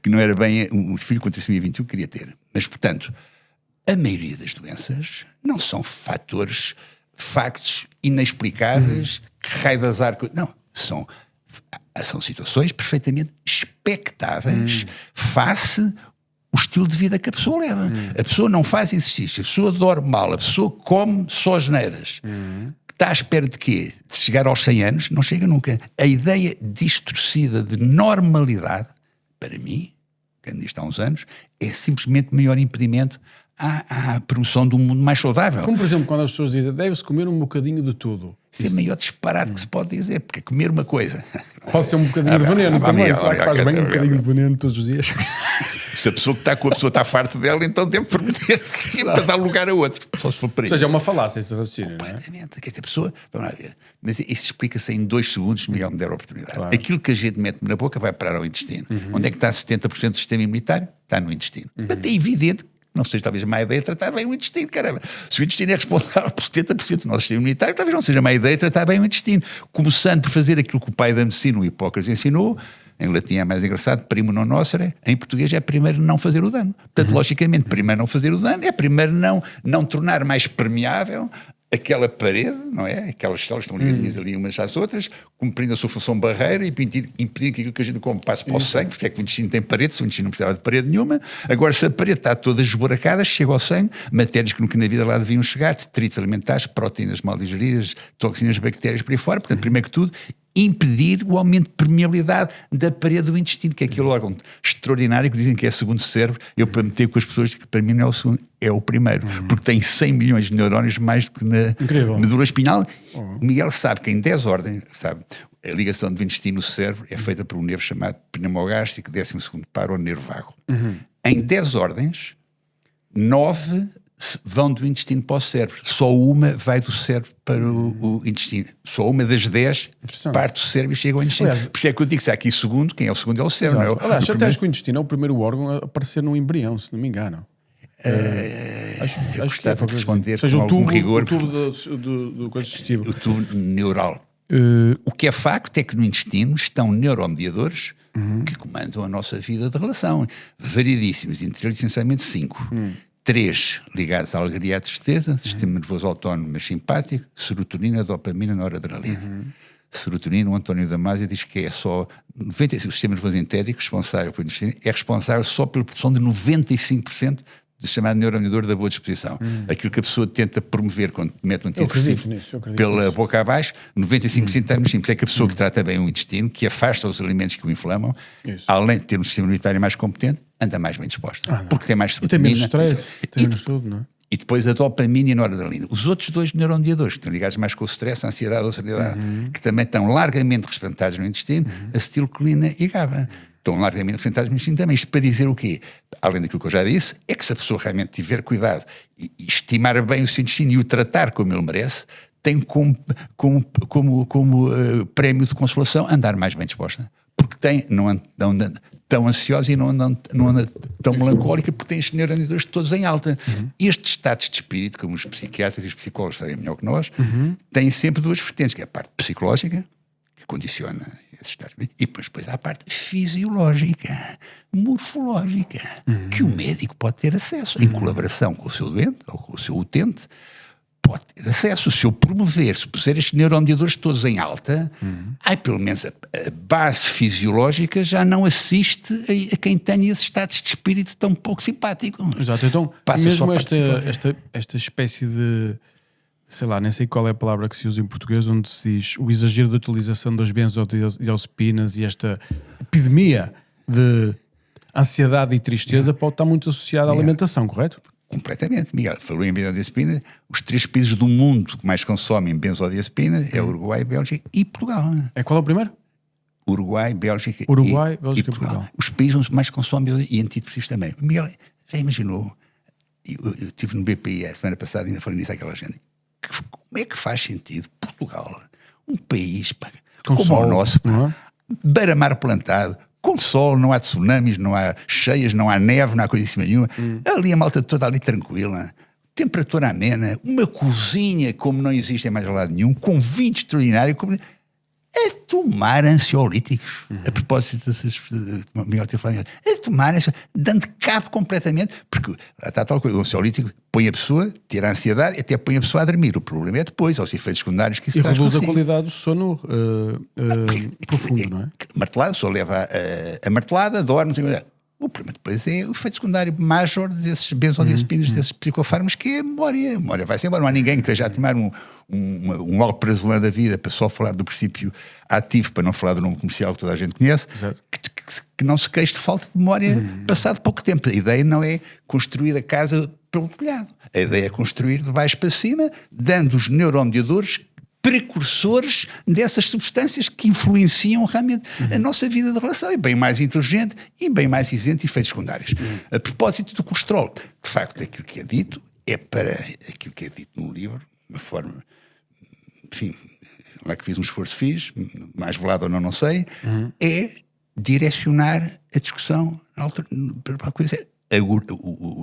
que não era bem um filho com trissomia 21 que queria ter. Mas, portanto, a maioria das doenças não são factos inexplicáveis, que raio de azar... Não, são situações perfeitamente expectáveis face o estilo de vida que a pessoa leva. A pessoa não faz exercício, a pessoa dorme mal, a pessoa come só asneiras. Está à espera de quê? De chegar aos 100 anos? Não chega nunca. A ideia distorcida de normalidade, para mim, que ando isto há uns anos, é simplesmente o maior impedimento à promoção de um mundo mais saudável.
Como, por exemplo, quando as pessoas dizem deve-se comer um bocadinho de tudo.
Isso é o maior disparate que se pode dizer, porque comer uma coisa...
Pode ser um bocadinho de veneno também, será que faz bem um bocadinho de veneno todos os dias?
Se a pessoa que está com a pessoa está farta dela, então deve prometer para dar lugar a outro. Só se for para
Ou seja, é uma falácia esse raciocínio, não é?
Completamente. Que esta pessoa, vamos lá ver, mas isso explica-se em 2 segundos, Miguel me der a oportunidade.
Claro.
Aquilo que a gente mete na boca vai parar ao intestino. Onde é que está 70% do sistema imunitário? Está no intestino. Portanto, é evidente que não seja talvez má ideia tratar bem o intestino, caramba. Se o intestino é responsável por 70% do nosso sistema imunitário, talvez não seja má ideia tratar bem o intestino. Começando por fazer aquilo que o pai da medicina, o Hipócrates, ensinou, em latim é mais engraçado, primo non nocere, em português é primeiro não fazer o dano. Portanto, logicamente, primeiro não fazer o dano é primeiro não tornar mais permeável aquela parede, não é? Aquelas células estão ligadinhas ali umas às outras, cumprindo a sua função barreira e impedindo que aquilo que a gente come passe para o sangue, porque é que o intestino tem parede, se o intestino não precisava de parede nenhuma. Agora, se a parede está toda esburacada, chega ao sangue, matérias que nunca na vida lá deviam chegar, detritos alimentares, proteínas mal digeridas, toxinas, bactérias por aí fora. Portanto, primeiro que tudo, impedir o aumento de permeabilidade da parede do intestino, que é aquele órgão extraordinário que dizem que é o segundo cérebro. Eu, para meter com as pessoas, que para mim não é o segundo, é o primeiro, porque tem 100 milhões de neurónios mais do que na medula espinhal. O Miguel sabe que em 10 ordens, sabe, a ligação do intestino no cérebro é feita por um nervo chamado pneumogástrico, 12º par, ou nervo vago. Em 10 ordens, 9 vão do intestino para o cérebro. Só uma vai do cérebro para o intestino. Só uma das 10 parte do cérebro e chega ao intestino. Aliás, por isso é que eu digo que se há aqui segundo, quem é o segundo é o cérebro. Não é?
Aliás, até acho que o intestino é o primeiro órgão a aparecer num embrião, se não me engano. Acho que
gostava de responder
ou seja,
com algum rigor.
O tubo do coisa digestivo.
O tubo neural. O que é facto é que no intestino estão neuromediadores que comandam a nossa vida de relação. Variedíssimos, entre eles essencialmente 5. 3 ligados à alegria e à tristeza, sistema nervoso autónomo mas simpático, serotonina, dopamina, noradrenalina. Serotonina, o António Damasio diz que é só 95%, o sistema nervoso entérico responsável pelo intestino, é responsável só pela produção de 95% do chamado neuromediador da boa disposição. Aquilo que a pessoa tenta promover quando mete um antidepressivo pela boca abaixo, 95% está no intestino. Por isso é que a pessoa que trata bem o intestino, que afasta os alimentos que o inflamam, além de ter um sistema imunitário mais competente, anda mais bem disposta. Porque tem mais serotonina.
E tem menos stress, tem menos tudo, não é?
E depois a dopamina e a noradrenalina. Os outros 2 neuromediadores, que estão ligados mais com o stress, a ansiedade ou a serenidade, que também estão largamente representados no intestino, acetilcolina e GABA. Estão largamente representados no intestino também. Isto para dizer o quê? Além daquilo que eu já disse, é que se a pessoa realmente tiver cuidado e estimar bem o seu intestino e o tratar como ele merece, tem como prémio de consolação andar mais bem disposta. Porque não anda tão ansiosa e não anda tão melancólica, porque tem estes neuromediadores todos em alta. Estes estados de espírito, como os psiquiatras e os psicólogos sabem melhor que nós, têm sempre 2 vertentes, que é a parte psicológica, que condiciona esses estados, e depois há a parte fisiológica, morfológica, que o médico pode ter acesso, em colaboração com o seu doente ou com o seu utente, pode ter acesso. Se eu promover, se puser estes neuromediadores todos em alta, pelo menos a base fisiológica já não assiste a quem tenha esses estados de espírito tão pouco simpáticos.
Exato, então mesmo esta espécie de, sei lá, nem sei qual é a palavra que se usa em português, onde se diz o exagero da utilização das benzodiazepinas e esta epidemia de ansiedade e tristeza pode estar muito associada à alimentação, correto?
Completamente. Miguel falou em benzodiazepinas. Os 3 países do mundo que mais consomem benzodiazepinas é Uruguai, Bélgica e Portugal.
Qual é o primeiro?
Uruguai, Bélgica e
Portugal.
Os países onde mais consomem e antidepressivos também. Miguel, já imaginou? Eu estive no BPI a semana passada e ainda falei nisso àquela gente. Como é que faz sentido Portugal, um país como o nosso, beira-mar plantado, com sol, não há tsunamis, não há cheias, não há neve, não há coisa em cima nenhuma. Ali a malta toda ali tranquila, temperatura amena, uma cozinha como não existe em mais lado nenhum, com vinho extraordinário, a tomar ansiolíticos. A propósito dessas, Miguel ter falado, a tomar, dando cabo completamente, porque está tal coisa, o ansiolítico põe a pessoa, tira a ansiedade, até põe a pessoa a dormir. O problema é depois, aos efeitos secundários que isso traz
reduz
consigo.
A qualidade do sono profundo, não é?
Martelada, a pessoa leva a martelada, dorme, não sei o que. O problema depois é o efeito secundário major desses benzodiazepinas, desses psicofármacos, que é a memória. A memória vai-se embora. Não há ninguém que esteja a tomar um alprazolam da vida para só falar do princípio ativo, para não falar do nome comercial que toda a gente conhece, que não se queixe de falta de memória passado pouco tempo. A ideia não é construir a casa pelo telhado. A ideia é construir de baixo para cima, dando os neuromediadores precursores dessas substâncias que influenciam realmente a nossa vida de relação. É bem mais inteligente e bem mais isento de efeitos secundários. A propósito do colesterol, de facto, aquilo que é dito é para aquilo que é dito no livro, de uma forma, enfim, lá que fiz um esforço, mais velado ou não sei, é direcionar a discussão para a coisa.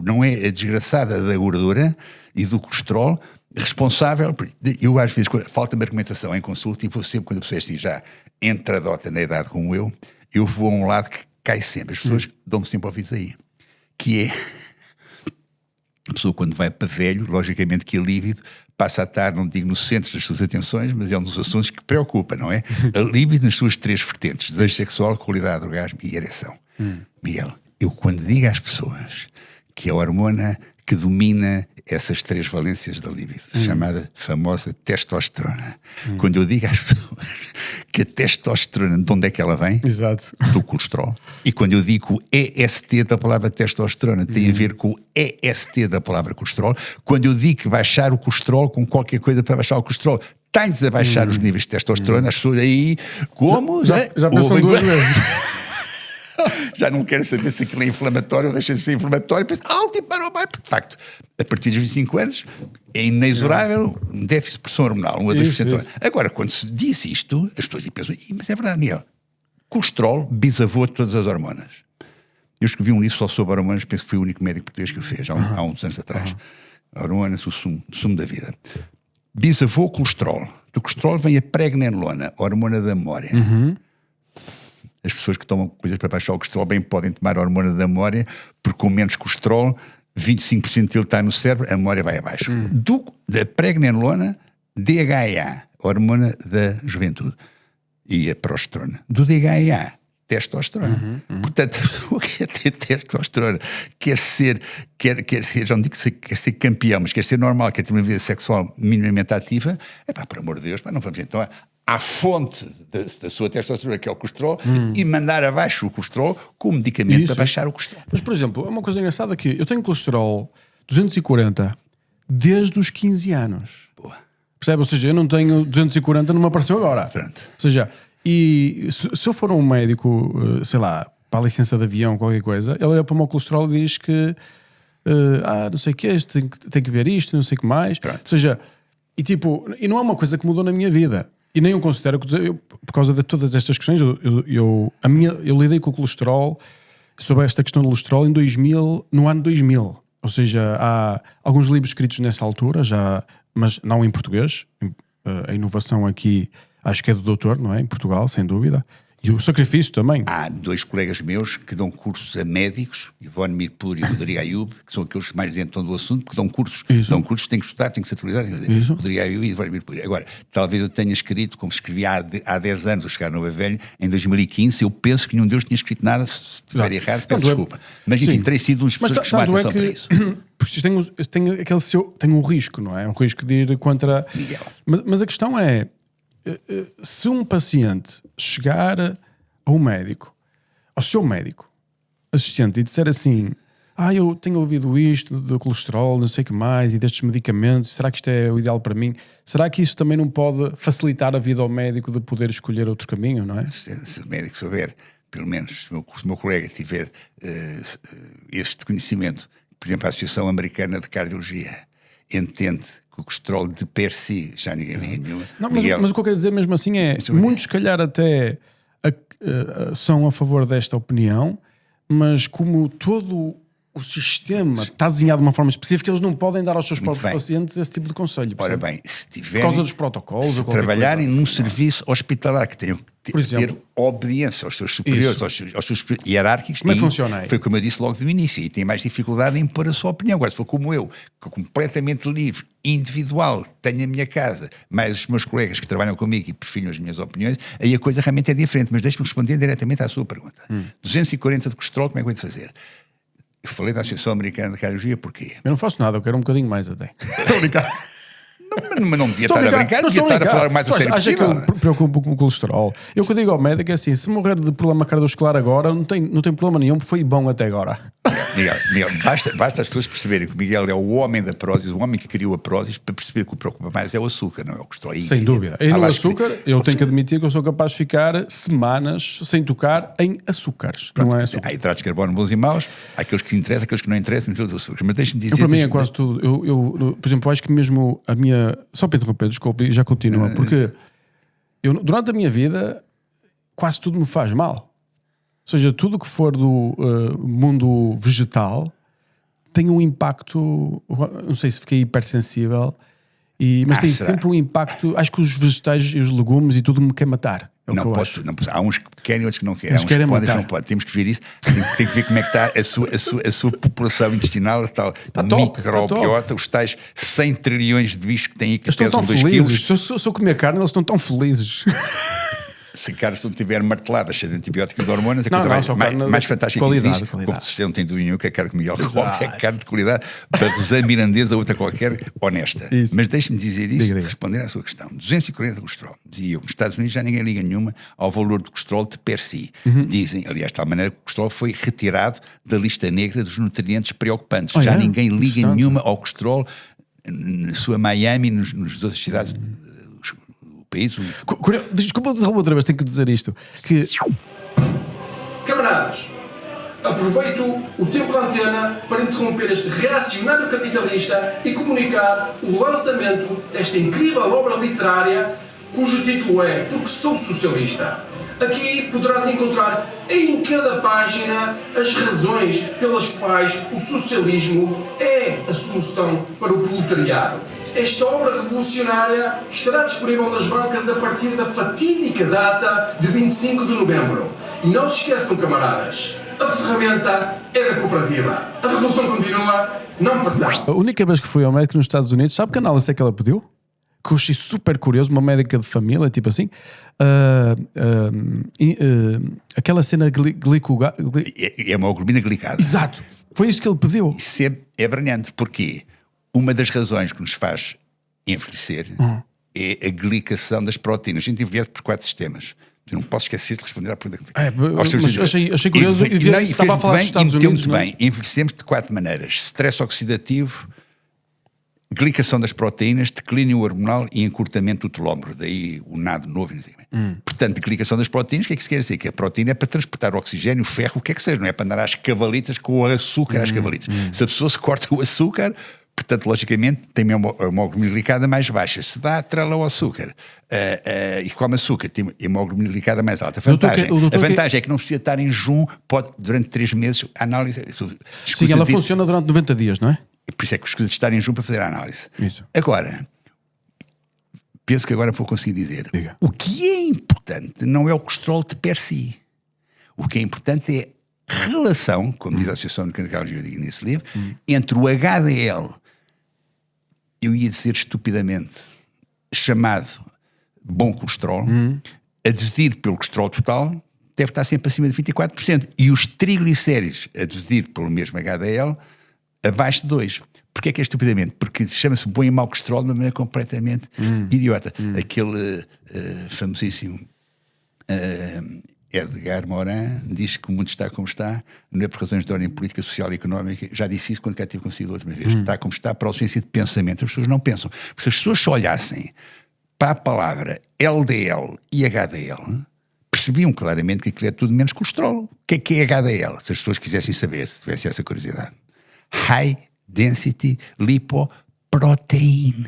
Não é a desgraçada da gordura e do colesterol responsável. Eu às vezes falta-me argumentação em consulta e vou sempre, quando a pessoa é assim já entradota na idade como eu vou a um lado que cai sempre, as pessoas dão-me sempre ouvidos aí, que é a pessoa quando vai para velho, logicamente que a libido passa a estar, não digo no centro das suas atenções, mas é um dos assuntos que preocupa, não é? A libido nas suas 3 vertentes: desejo sexual, qualidade, orgasmo e ereção. Miguel, eu quando digo às pessoas que a hormona que domina essas 3 valências da libido, chamada famosa testosterona. Quando eu digo às pessoas que a testosterona, de onde é que ela vem?
Exato.
Do colesterol. E quando eu digo o EST da palavra testosterona tem a ver com o EST da palavra colesterol, quando eu digo que baixar o colesterol com qualquer coisa para baixar o colesterol, tem-se a baixar os níveis de testosterona, as pessoas aí, como?
Já pensam 2 vezes.
Já não quero saber se aquilo é inflamatório ou deixa de ser inflamatório, penso, alto e parou mais. De facto, a partir dos 25 anos é inexorável um déficit de pressão hormonal, 1 a 2%. Agora, quando se diz isto, as pessoas pensam, mas é verdade, Miguel, colesterol, bisavô de todas as hormonas. Eu escrevi um livro só sobre hormonas, penso que foi o único médico português que o fez, há uns anos atrás. Hormonas, o sumo da vida. Bisavô, colesterol. Do colesterol vem a pregnenolona, a hormona da memória. As pessoas que tomam coisas para baixar o colesterol bem podem tomar a hormona da memória, porque com menos colesterol, 25% dele está no cérebro, a memória vai abaixo. Da pregnenolona, DHEA, hormona da juventude. E a progesterona. Do DHEA, testosterona. Portanto, o que é ter testosterona? Quer ser, já não digo que quer ser campeão, mas quer ser normal, quer ter uma vida sexual minimamente ativa, por amor de Deus, não vamos então à fonte da sua testosterona, que é o colesterol, e mandar abaixo o colesterol com um medicamento para baixar o colesterol.
Mas, por exemplo, uma coisa engraçada que eu tenho colesterol 240 desde os 15 anos.
Boa.
Percebe? Ou seja, eu não tenho 240, não me apareceu agora.
Pronto.
Ou seja, e se eu for um médico, sei lá, para a licença de avião, qualquer coisa, ele olha para o meu colesterol e diz que não sei o que é, tem que ver isto, não sei o que mais.
Pronto.
Ou seja, e não é uma coisa que mudou na minha vida. E nem eu considero que, por causa de todas estas questões, eu lidei com o colesterol, sobre esta questão do colesterol, no ano 2000. Ou seja, há alguns livros escritos nessa altura, mas não em português. A inovação aqui, acho que é do doutor, não é? Em Portugal, sem dúvida. E o sacrifício também.
Há 2 colegas meus que dão cursos a médicos, Ivone Mirpur e Rodrigo Ayub, que são aqueles que mais dentro do assunto, que dão cursos, têm que estudar, têm que ser atualizados. Rodrigo Ayub e Ivone Mirpur. Agora, talvez eu tenha escrito, como escrevi há 10 anos, o Chegar Novo é Velho, em 2015, eu penso que nenhum deles tinha escrito nada, se estiver errado, peço desculpa. Mas enfim, terei sido um dos pessoas que chamam a atenção para isso.
Tem um risco, não é? Um risco de ir contra...
Miguel.
Mas a questão é, se um paciente chegar a um médico, ao seu médico assistente, e disser assim: eu tenho ouvido isto do colesterol, não sei o que mais, e destes medicamentos, será que isto é o ideal para mim? Será que isso também não pode facilitar a vida ao médico de poder escolher outro caminho, não é?
Se o médico souber, pelo menos se o meu colega tiver este conhecimento, por exemplo, a Associação Americana de Cardiologia entende que o colesterol de per si já ninguém liga nenhuma.
Não, mas o que eu quero dizer mesmo assim é, muitos se calhar até são a favor desta opinião, mas como todo o sistema está desenhado de uma forma específica, eles não podem dar aos seus próprios pacientes esse tipo de conselho.
Ora bem, se tiverem,
por causa dos protocolos,
se trabalharem num serviço hospitalar que tenham que ter obediência aos seus superiores, aos seus hierárquicos,
como é que funciona aí?
Foi como eu disse logo no início, e tem mais dificuldade em pôr a sua opinião. Agora, se for como eu, que completamente livre, individual, tenho a minha casa, mais os meus colegas que trabalham comigo e prefiro as minhas opiniões, aí a coisa realmente é diferente. Mas deixe-me responder diretamente à sua pergunta. 240 de colesterol, como é que eu vou fazer? Eu falei da Associação Americana de Cardiologia, porquê?
Eu não faço nada, eu quero um bocadinho mais até. Estou a brincar.
Mas não devia estar a brincar, devia estar a falar o mais a sério possível.
Acha que eu preocupo com o colesterol? Eu que digo ao médico é assim: se morrer de problema cardiovascular agora, não tem problema nenhum, porque foi bom até agora.
Miguel, basta as pessoas perceberem que o Miguel é o homem da prósis, o homem que criou a prósis, para perceber que o preocupa mais é o açúcar, não é o colesterol.
Sem dúvida. E no açúcar, eu tenho que admitir que eu sou capaz de ficar semanas sem tocar em açúcares.
Pronto,
não é açúcar.
Há hidratos de carbono bons e maus, há aqueles que interessam, aqueles que não interessam, todos os açúcares. Mas deixe-me dizer...
Para mim é quase tudo. Eu, por exemplo, acho que mesmo a minha... Só para interromper, desculpe, já continua. Porque durante a minha vida, quase tudo me faz mal. Ou seja, tudo que for do mundo vegetal tem um impacto, não sei se fiquei hipersensível, mas tem sempre um impacto. Acho que os vegetais e os legumes e tudo me quer matar.
Não pode. Há uns que querem e outros que não querem.
Uns querem
podem,
matar.
não podem. Temos que ver isso. Tem que ver como é que está a sua população intestinal, tal microbiota, os tais 100 trilhões de bichos que têm aí que
eles
pesam
estão tão
2
felizes.
quilos.
Se eu comer carne, eles estão tão felizes.
Se a carne não estiver martelada, cheia de antibióticos e de hormonas, a
Não,
coisa mais fantástica que existe.
Qualidade.
Como se não tem dúvida nenhuma que a carne que Miguel come é carne de qualidade, para José Mirandesa, outra qualquer, honesta.
Isso.
Mas deixe-me dizer isso,
Diga.
responder à sua questão. 240 de colesterol. Dizia eu, nos Estados Unidos já ninguém liga nenhuma ao valor do colesterol de per si. Dizem, aliás, de tal maneira que o colesterol foi retirado da lista negra dos nutrientes preocupantes. Já ninguém liga nenhuma ao colesterol na sua Miami, nas outras cidades... país.
Desculpa, outra vez tenho que dizer isto. Que...
Camaradas, aproveito o tempo da antena para interromper este reacionário capitalista e comunicar o lançamento desta incrível obra literária cujo título é Porque Sou Socialista. Aqui poderás encontrar em cada página as razões pelas quais o socialismo é a solução para o proletariado. Esta obra revolucionária estará disponível nas bancas a partir da fatídica data de 25 de novembro. E não se esqueçam, camaradas, a ferramenta é da cooperativa. A revolução continua, não passamos.
A única vez que fui ao médico nos Estados Unidos, sabe que análise é que ela pediu? Que eu achei super curioso, uma médica de família, tipo assim, aquela cena
É hemoglobina glicada.
Exato, foi isso que ele pediu.
Isso é brilhante, porque uma das razões que nos faz envelhecer é a glicação das proteínas. A gente envelhece por 4 sistemas. Eu não posso esquecer de responder à pergunta que
mas achei curioso e estava a falar dos Estados Unidos.
Bem, envelhecemos de 4 maneiras: stress oxidativo, glicação das proteínas, declínio hormonal e encurtamento do telómero. Daí o nado novo. Portanto, glicação das proteínas, o que é que se quer dizer? Que a proteína é para transportar o oxigênio, o ferro, o que é que seja, não é para andar às cavalitas com o açúcar às cavalitas. Se a pessoa se corta o açúcar, portanto, logicamente, tem uma hemoglobina glicada mais baixa. Se dá trela ao açúcar e come açúcar, tem hemoglobina glicada mais alta. A vantagem é que não precisa estar em jejum, pode, durante 3 meses, a análise...
Sim, ela funciona durante 90 dias, não é?
Por isso é que escusa de estar em jejum para fazer a análise.
Isso.
Agora, penso que agora vou conseguir dizer.
Diga.
O que é importante não é o colesterol de per si. O que é importante é a relação, como diz a Associação de Cardiologia, eu digo nesse livro, entre o HDL, eu ia dizer estupidamente, chamado bom colesterol, a dividir pelo colesterol total, deve estar sempre acima de 24%. E os triglicéridos, a dividir pelo mesmo HDL, abaixo de 2. Porquê é que é estupidamente? Porque chama-se bom e mau colesterol de uma maneira completamente idiota. Aquele famosíssimo Edgar Morin diz que o mundo está como está, não é por razões de ordem política, social e económica. Já disse isso quando cá tive consigo outra vez. Está como está por ausência de pensamento. As pessoas não pensam. Porque se as pessoas só olhassem para a palavra LDL e HDL, percebiam claramente que aquilo é tudo menos colesterol. O que é HDL? Se as pessoas quisessem saber, se tivessem essa curiosidade. High Density Lipoprotein.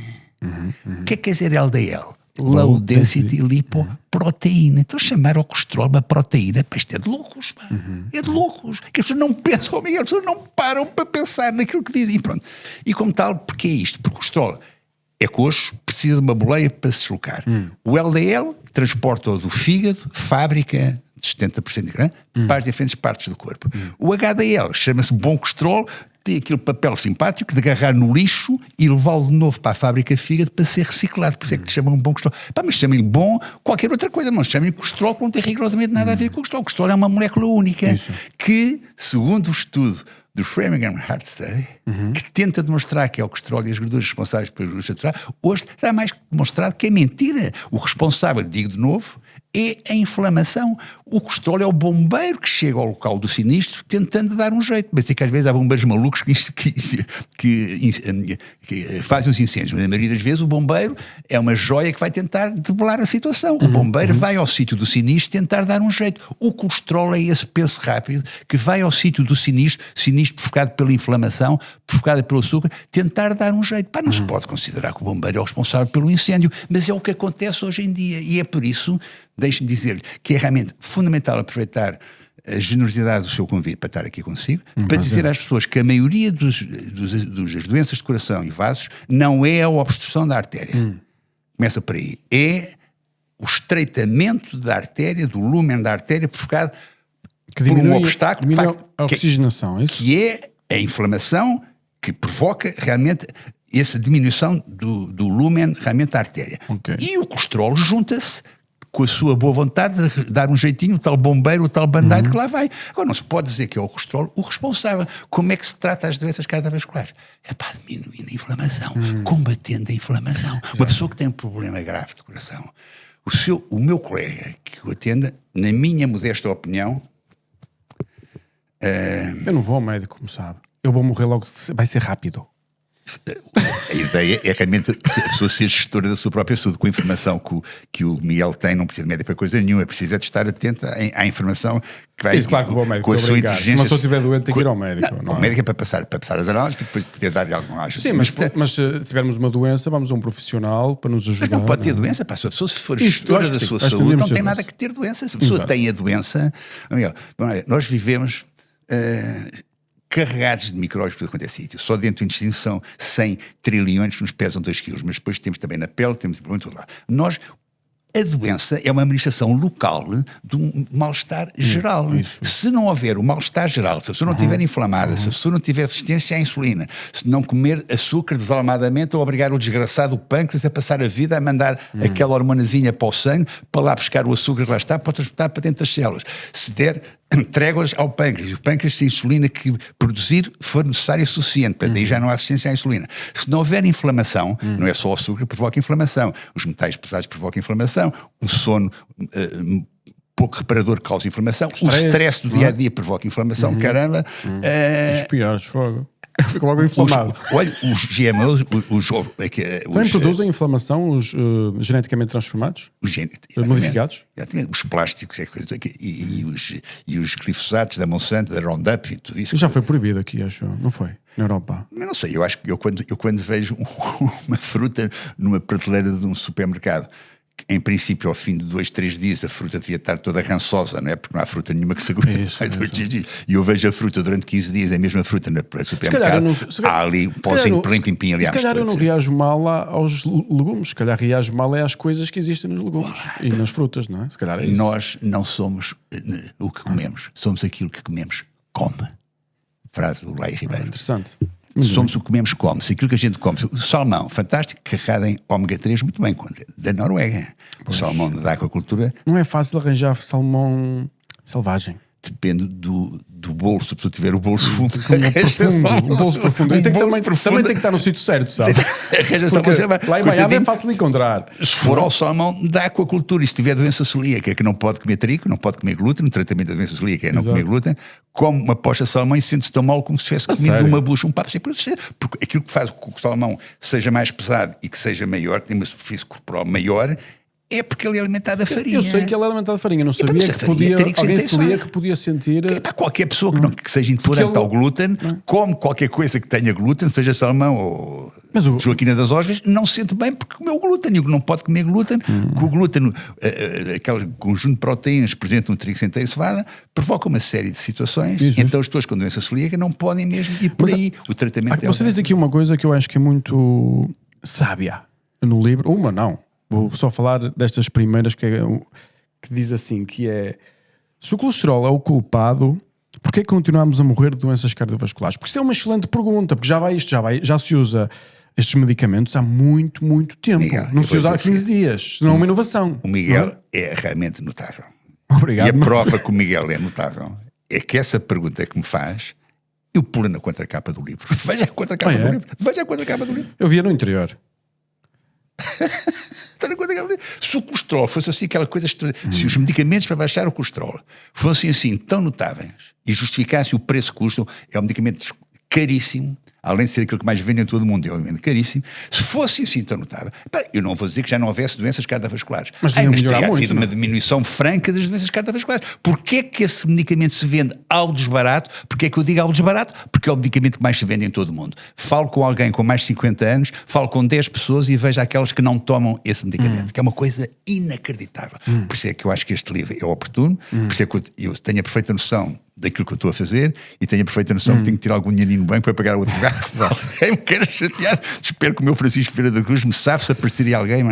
O que é que quer dizer LDL? Low Density Lipoprotein. Então chamar ao colesterol uma proteína, pá, isto é de loucos, pá. É de loucos. Que as pessoas não pensam, as pessoas não param para pensar naquilo que dizem. E pronto. E como tal, porquê isto? Porque o colesterol é coxo, precisa de uma boleia para se deslocar. O LDL transporta-o do fígado, fábrica de 70% de grã, para as diferentes partes do corpo. O HDL chama-se bom colesterol, tem aquele papel simpático de agarrar no lixo e levá-lo de novo para a fábrica de fígado para ser reciclado. Por isso é que te chamam bom colesterol. Pá, mas chamem-lhe bom qualquer outra coisa, mas chamem-lhe colesterol que não tem rigorosamente nada a ver com o colesterol. O colesterol é uma molécula única que, segundo o estudo do Framingham Heart Study, que tenta demonstrar que é o colesterol e as gorduras responsáveis pelas gorduras saturadas, hoje está mais demonstrado que é mentira. O responsável, digo de novo, é a inflamação. O colesterol é o bombeiro que chega ao local do sinistro tentando dar um jeito. Mas é que às vezes há bombeiros malucos que fazem os incêndios. Mas na maioria das vezes o bombeiro é uma joia que vai tentar debelar a situação. O bombeiro vai ao sítio do sinistro tentar dar um jeito. O colesterol é esse peso rápido que vai ao sítio do sinistro provocado pela inflamação, provocado pelo açúcar, tentar dar um jeito. Pá, não se pode considerar que o bombeiro é o responsável pelo incêndio, mas é o que acontece hoje em dia. E é por isso, deixe-me dizer que é realmente fundamental aproveitar a generosidade do seu convite para estar aqui consigo, para dizer às pessoas que a maioria das doenças de coração e vasos não é a obstrução da artéria. Começa por aí. É o estreitamento da artéria, do lúmen da artéria, provocado por um obstáculo.
A oxigenação, é isso?
Que é a inflamação que provoca realmente essa diminuição do lúmen realmente da artéria. E o colesterol junta-se com a sua boa vontade de dar um jeitinho, o tal bombeiro, o tal band-aid que lá vai. Agora, não se pode dizer que é o colesterol o responsável. Como é que se trata as doenças cardiovasculares? É para diminuindo a inflamação, combatendo a inflamação. Uma pessoa que tem um problema grave de coração, o meu colega que o atenda, na minha modesta opinião...
Eu não vou ao médico, como sabe. Eu vou morrer logo, vai ser rápido.
A ideia é realmente a pessoa ser gestora da sua própria saúde, com a informação que o Miguel tem, não precisa de médico para coisa nenhuma, precisa de estar atento à informação que vai...
Isso, claro que vou ao médico,
com a sua inteligência.
Se uma pessoa estiver doente, tem que ir ao médico.
Não, o médico é para passar as análises, para depois poder dar-lhe alguma ajuda.
Sim, mas se tivermos uma doença, vamos a um profissional para nos ajudar.
Mas não pode ter doença, pá. Se a pessoa for
Isto,
gestora da sua saúde, não tem nada
doença.
que ter doença. Se a pessoa tem a doença... Miguel, nós vivemos... carregados de micróbios por qualquer sítio. Só dentro do intestino são 100 trilhões que nos pesam 2 quilos, mas depois temos também na pele, temos por tudo lá. A doença é uma manifestação local de um mal-estar geral. Se não houver o mal-estar geral, se a pessoa não estiver inflamada, se a pessoa não tiver resistência à insulina, se não comer açúcar desalmadamente ou obrigar o desgraçado, o pâncreas, a passar a vida a mandar aquela hormonazinha para o sangue, para lá buscar o açúcar que lá está, para transportar para dentro das células. Se der tréguas ao pâncreas, e o pâncreas, se a insulina que produzir for necessária e suficiente, para daí já não há resistência à insulina. Se não houver inflamação, não é só o açúcar que provoca inflamação, os metais pesados provocam inflamação, o sono pouco reparador causa inflamação, o stress do dia-a-dia provoca inflamação, caramba.
Os piores, fogo. Eu fico logo inflamado.
Olha, os GMOs,
também produzem inflamação os geneticamente transformados? Modificados?
Os plásticos e os glifosatos da Monsanto, da Roundup e tudo isso.
Já foi proibido aqui, acho, não foi? Na Europa.
Eu não sei, eu acho que eu quando vejo uma fruta numa prateleira de um supermercado, em princípio, ao fim de 2, 3 dias, a fruta devia estar toda rançosa, não é? Porque não há fruta nenhuma que se aguente mais 2, 3 dias. E eu vejo a fruta durante 15 dias, a mesma fruta no supermercado. Há ali um pozinho plim-pim ali.
Se calhar eu não reajo mal aos legumes, se calhar reajo mal às coisas que existem nos legumes e nas frutas, não é? Se calhar é isso.
Nós não somos o que comemos, somos aquilo que comemos come. Frase do Laí Ribeiro.
Interessante.
Somos o que comemos, come-se. Aquilo que a gente come. O salmão, fantástico, carregado em ômega 3, muito bem, da Noruega. Pois. O salmão da aquacultura.
Não é fácil arranjar salmão selvagem.
Depende do bolso, se a pessoa tiver o bolso fundo.
O bolso profundo. Também tem que estar no sítio certo, sabe? Lá em Miami é fácil de encontrar.
Se for ao salmão da aquacultura e se tiver doença celíaca, que não pode comer trigo, não pode comer glúten, o tratamento da doença celíaca é não comer glúten, come uma posta de salmão e sente-se tão mal como se tivesse comido uma bucha, um papo sem produzir. Porque aquilo que faz com que o salmão seja mais pesado e que seja maior, que tenha uma superfície corporal maior, é porque ele é alimentado a farinha.
Eu sei que ele é alimentado a farinha, não sabia que podia, alguém celíaco podia sentir...
Para qualquer pessoa que seja intolerante ao glúten, come qualquer coisa que tenha glúten, seja salmão ou joaquina das osgas, não se sente bem porque comeu glúten, e o que não pode comer glúten, que o glúten, aquele conjunto de proteínas presente no trigo centeio cevada, provoca uma série de situações, então as pessoas com doença celíaca não podem mesmo ir por aí. O tratamento
você diz aqui uma coisa que eu acho que é muito sábia no livro, vou só falar destas primeiras que diz assim, que é: se o colesterol é o culpado, porquê é que continuamos a morrer de doenças cardiovasculares? Porque isso é uma excelente pergunta, porque já se usa estes medicamentos há muito, muito tempo.
Miguel,
não se usa há 15 dias, não é uma inovação.
O Miguel é realmente notável.
Obrigado.
E a prova que o Miguel é notável é que essa pergunta que me faz, eu pulo na contracapa do livro. Veja a contracapa do livro. Veja a contracapa do livro.
Eu via no interior.
Se o colesterol fosse assim aquela coisa, se os medicamentos para baixar o colesterol fossem assim tão notáveis e justificassem o preço que custam, é um medicamento caríssimo, além de ser aquilo que mais vende em todo o mundo, é um medicamento caríssimo. Se fosse assim tão notável, eu não vou dizer que já não houvesse doenças cardiovasculares, mas teria havido uma diminuição franca das doenças cardiovasculares. Porquê é que esse medicamento se vende ao desbarato? Porquê é que eu digo ao desbarato? Porque é o medicamento que mais se vende em todo o mundo. Falo com alguém com mais de 50 anos, falo com 10 pessoas e vejo aquelas que não tomam esse medicamento, que é uma coisa inacreditável. Por isso é que eu acho que este livro é oportuno, por isso é que eu tenho a perfeita noção daquilo que eu estou a fazer e tenho a perfeita noção que tenho que tirar algum dinheirinho no banco para pagar o advogado. Quem me quer chatear, espero que o meu Francisco Vieira da Cruz me sabe se apareceria alguém,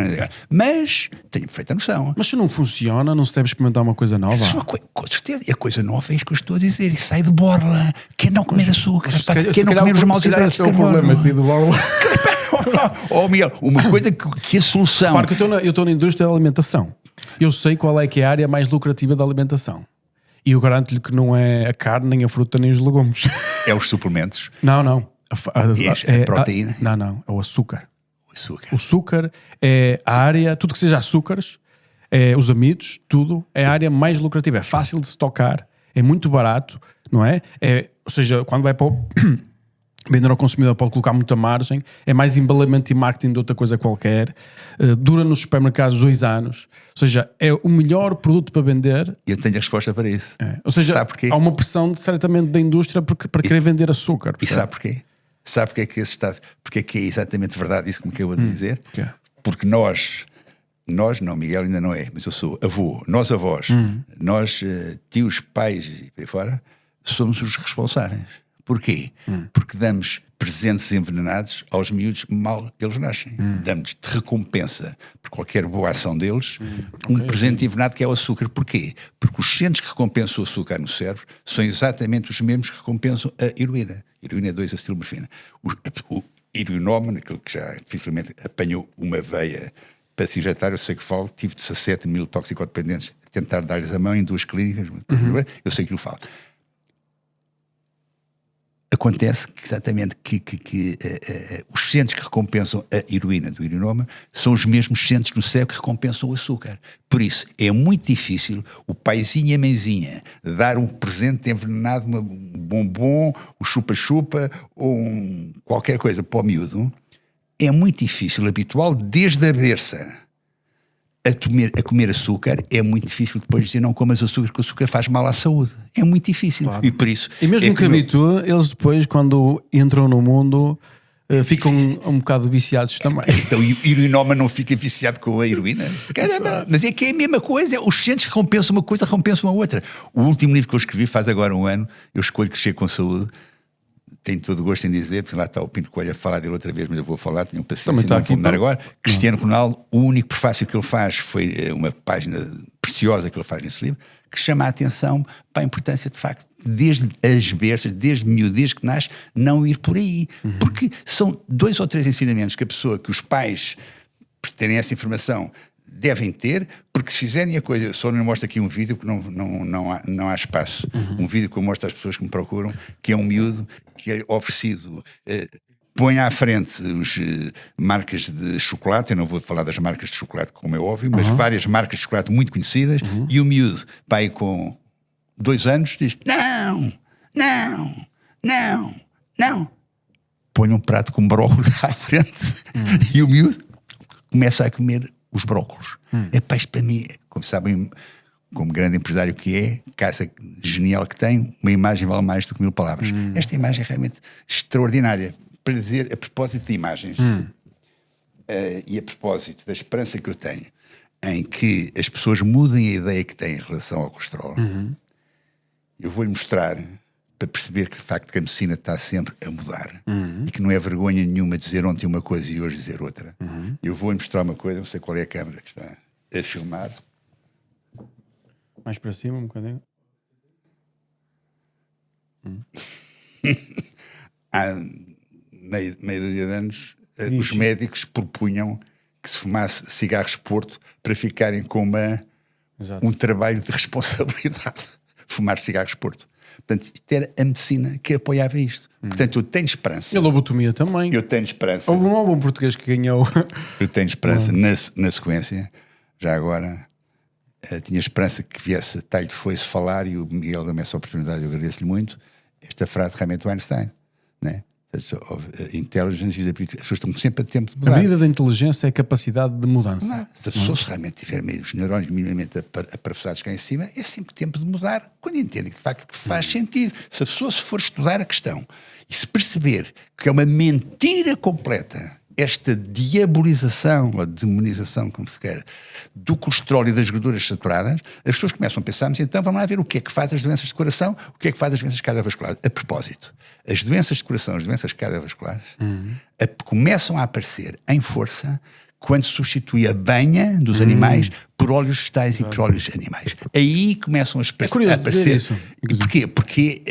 mas tenho a perfeita noção.
Mas se não funciona, não se deve experimentar uma coisa nova?
Com certeza, e a coisa nova é isso que eu estou a dizer, e sai de borla, quer não comer açúcar, quer não comer os maus hidratos de carbono.
Problema, sair de borla.
Miguel, uma coisa que a solução...
Repara que eu estou na indústria da alimentação, eu sei qual é que é a área mais lucrativa da alimentação. E eu garanto-lhe que não é a carne, nem a fruta, nem os legumes.
É os suplementos?
Não.
A proteína?
Não. É o açúcar. O açúcar é a área, tudo que seja açúcares, os amidos, tudo, é a área mais lucrativa. É fácil de estocar, é muito barato, não é? Ou seja, quando vai para vender ao consumidor pode colocar muita margem, é mais embalamento e marketing de outra coisa qualquer, dura nos supermercados 2 anos, ou seja, é o melhor produto para vender.
Eu tenho a resposta para isso.
Ou seja,
sabe porquê?
há uma pressão certamente da indústria para querer vender açúcar.
E
Percebe?
sabe porquê? Sabe porque é que esse Estado, porque é que é exatamente verdade isso que me acabou de dizer?
Porquê?
Porque nós não, Miguel ainda não é, mas eu sou avô, nós avós, nós tios, pais e por aí fora, somos os responsáveis. Porquê? Porque damos presentes envenenados aos miúdos mal que eles nascem. Damos de recompensa por qualquer boa ação deles presente envenenado que é o açúcar. Porquê? Porque os centros que recompensam o açúcar no cérebro são exatamente os mesmos que recompensam a heroína. Heroína 2-acetilmorfina. O heroinómano, aquele que já dificilmente apanhou uma veia para se injetar, eu sei que falo, tive 17 mil toxicodependentes a tentar dar-lhes a mão em 2 clínicas, eu sei que o falo. Acontece que exatamente que os centros que recompensam a heroína do heroinoma são os mesmos centros no cérebro que recompensam o açúcar. Por isso, é muito difícil o paizinho e a mãezinha dar um presente envenenado, um bombom, um chupa-chupa ou qualquer coisa para o miúdo. É muito difícil, habitual, desde a berça a comer açúcar, é muito difícil depois dizer não comas açúcar, porque o açúcar faz mal à saúde. É muito difícil.
Claro.
E por isso...
E mesmo que habitua, eles depois, quando entram no mundo, ficam um bocado viciados também.
Então o heroinoma não fica viciado com a heroína? Caramba, mas é que é a mesma coisa. Os centros que recompensam uma coisa, recompensam a outra. O último livro que eu escrevi, faz agora 1 ano, Eu Escolho Crescer com Saúde. Tenho todo o gosto em dizer, porque lá está o Pinto Coelho a falar dele outra vez, mas eu vou falar, tenho um paciência, não vou mudar agora. Cristiano Ronaldo, o único prefácio que ele faz foi uma página preciosa que ele faz nesse livro, que chama a atenção para a importância, de facto, desde as berças, desde miúdo, desde que nasce, não ir por aí. Porque são 2 ou 3 ensinamentos que os pais, por terem essa informação, devem ter, porque se fizerem a coisa, só não mostro aqui um vídeo que não há espaço. Um vídeo que eu mostro às pessoas que me procuram, que é um miúdo que é oferecido, põe à frente as marcas de chocolate, eu não vou falar das marcas de chocolate como é óbvio, mas várias marcas de chocolate muito conhecidas, e o miúdo, pai com 2 anos, diz, não, põe um prato com brócolis à frente, e o miúdo começa a comer os brócolos. Isto para mim, como sabem, como grande empresário que é, casa genial que tem, uma imagem vale mais do que 1000 palavras. Esta imagem é realmente extraordinária. Para dizer, a propósito de imagens e a propósito da esperança que eu tenho em que as pessoas mudem a ideia que têm em relação ao colesterol, eu vou-lhe mostrar, para perceber que de facto a medicina está sempre a mudar e que não é vergonha nenhuma dizer ontem uma coisa e hoje dizer outra. Eu vou-lhe mostrar uma coisa, não sei qual é a câmera que está a filmar.
Mais para cima, um bocadinho.
Há meia dúzia de anos, os médicos propunham que se fumasse cigarros Porto para ficarem com um trabalho de responsabilidade. Fumar cigarros Porto. Portanto, isto era a medicina que apoiava isto. Portanto, eu tenho esperança.
E a lobotomia também.
Eu tenho esperança.
Houve um bom português que ganhou.
Eu tenho esperança na sequência. Já agora, tinha esperança que viesse a talho de foice falar, e o Miguel deu-me essa oportunidade, eu agradeço-lhe muito. Esta frase realmente do Einstein, né? Intelligence is a as pessoas estão sempre a tempo de mudar.
A medida da inteligência é a capacidade de mudança.
Se a pessoa realmente tiver meio os neurónios minimamente aparafussados cá em cima, é sempre tempo de mudar, quando entende que de facto que faz sentido. Se a pessoa se for estudar a questão e se perceber que é uma mentira completa esta diabolização ou demonização, como se quer, do colesterol e das gorduras saturadas, as pessoas começam a pensar, mas então vamos lá ver o que é que faz as doenças de coração, o que é que faz as doenças cardiovasculares. A propósito, as doenças de coração, as doenças cardiovasculares, começam a aparecer em força quando se substitui a banha dos animais por óleos vegetais e por óleos animais. Aí começam a aparecer.
Isso.
Porquê? Porque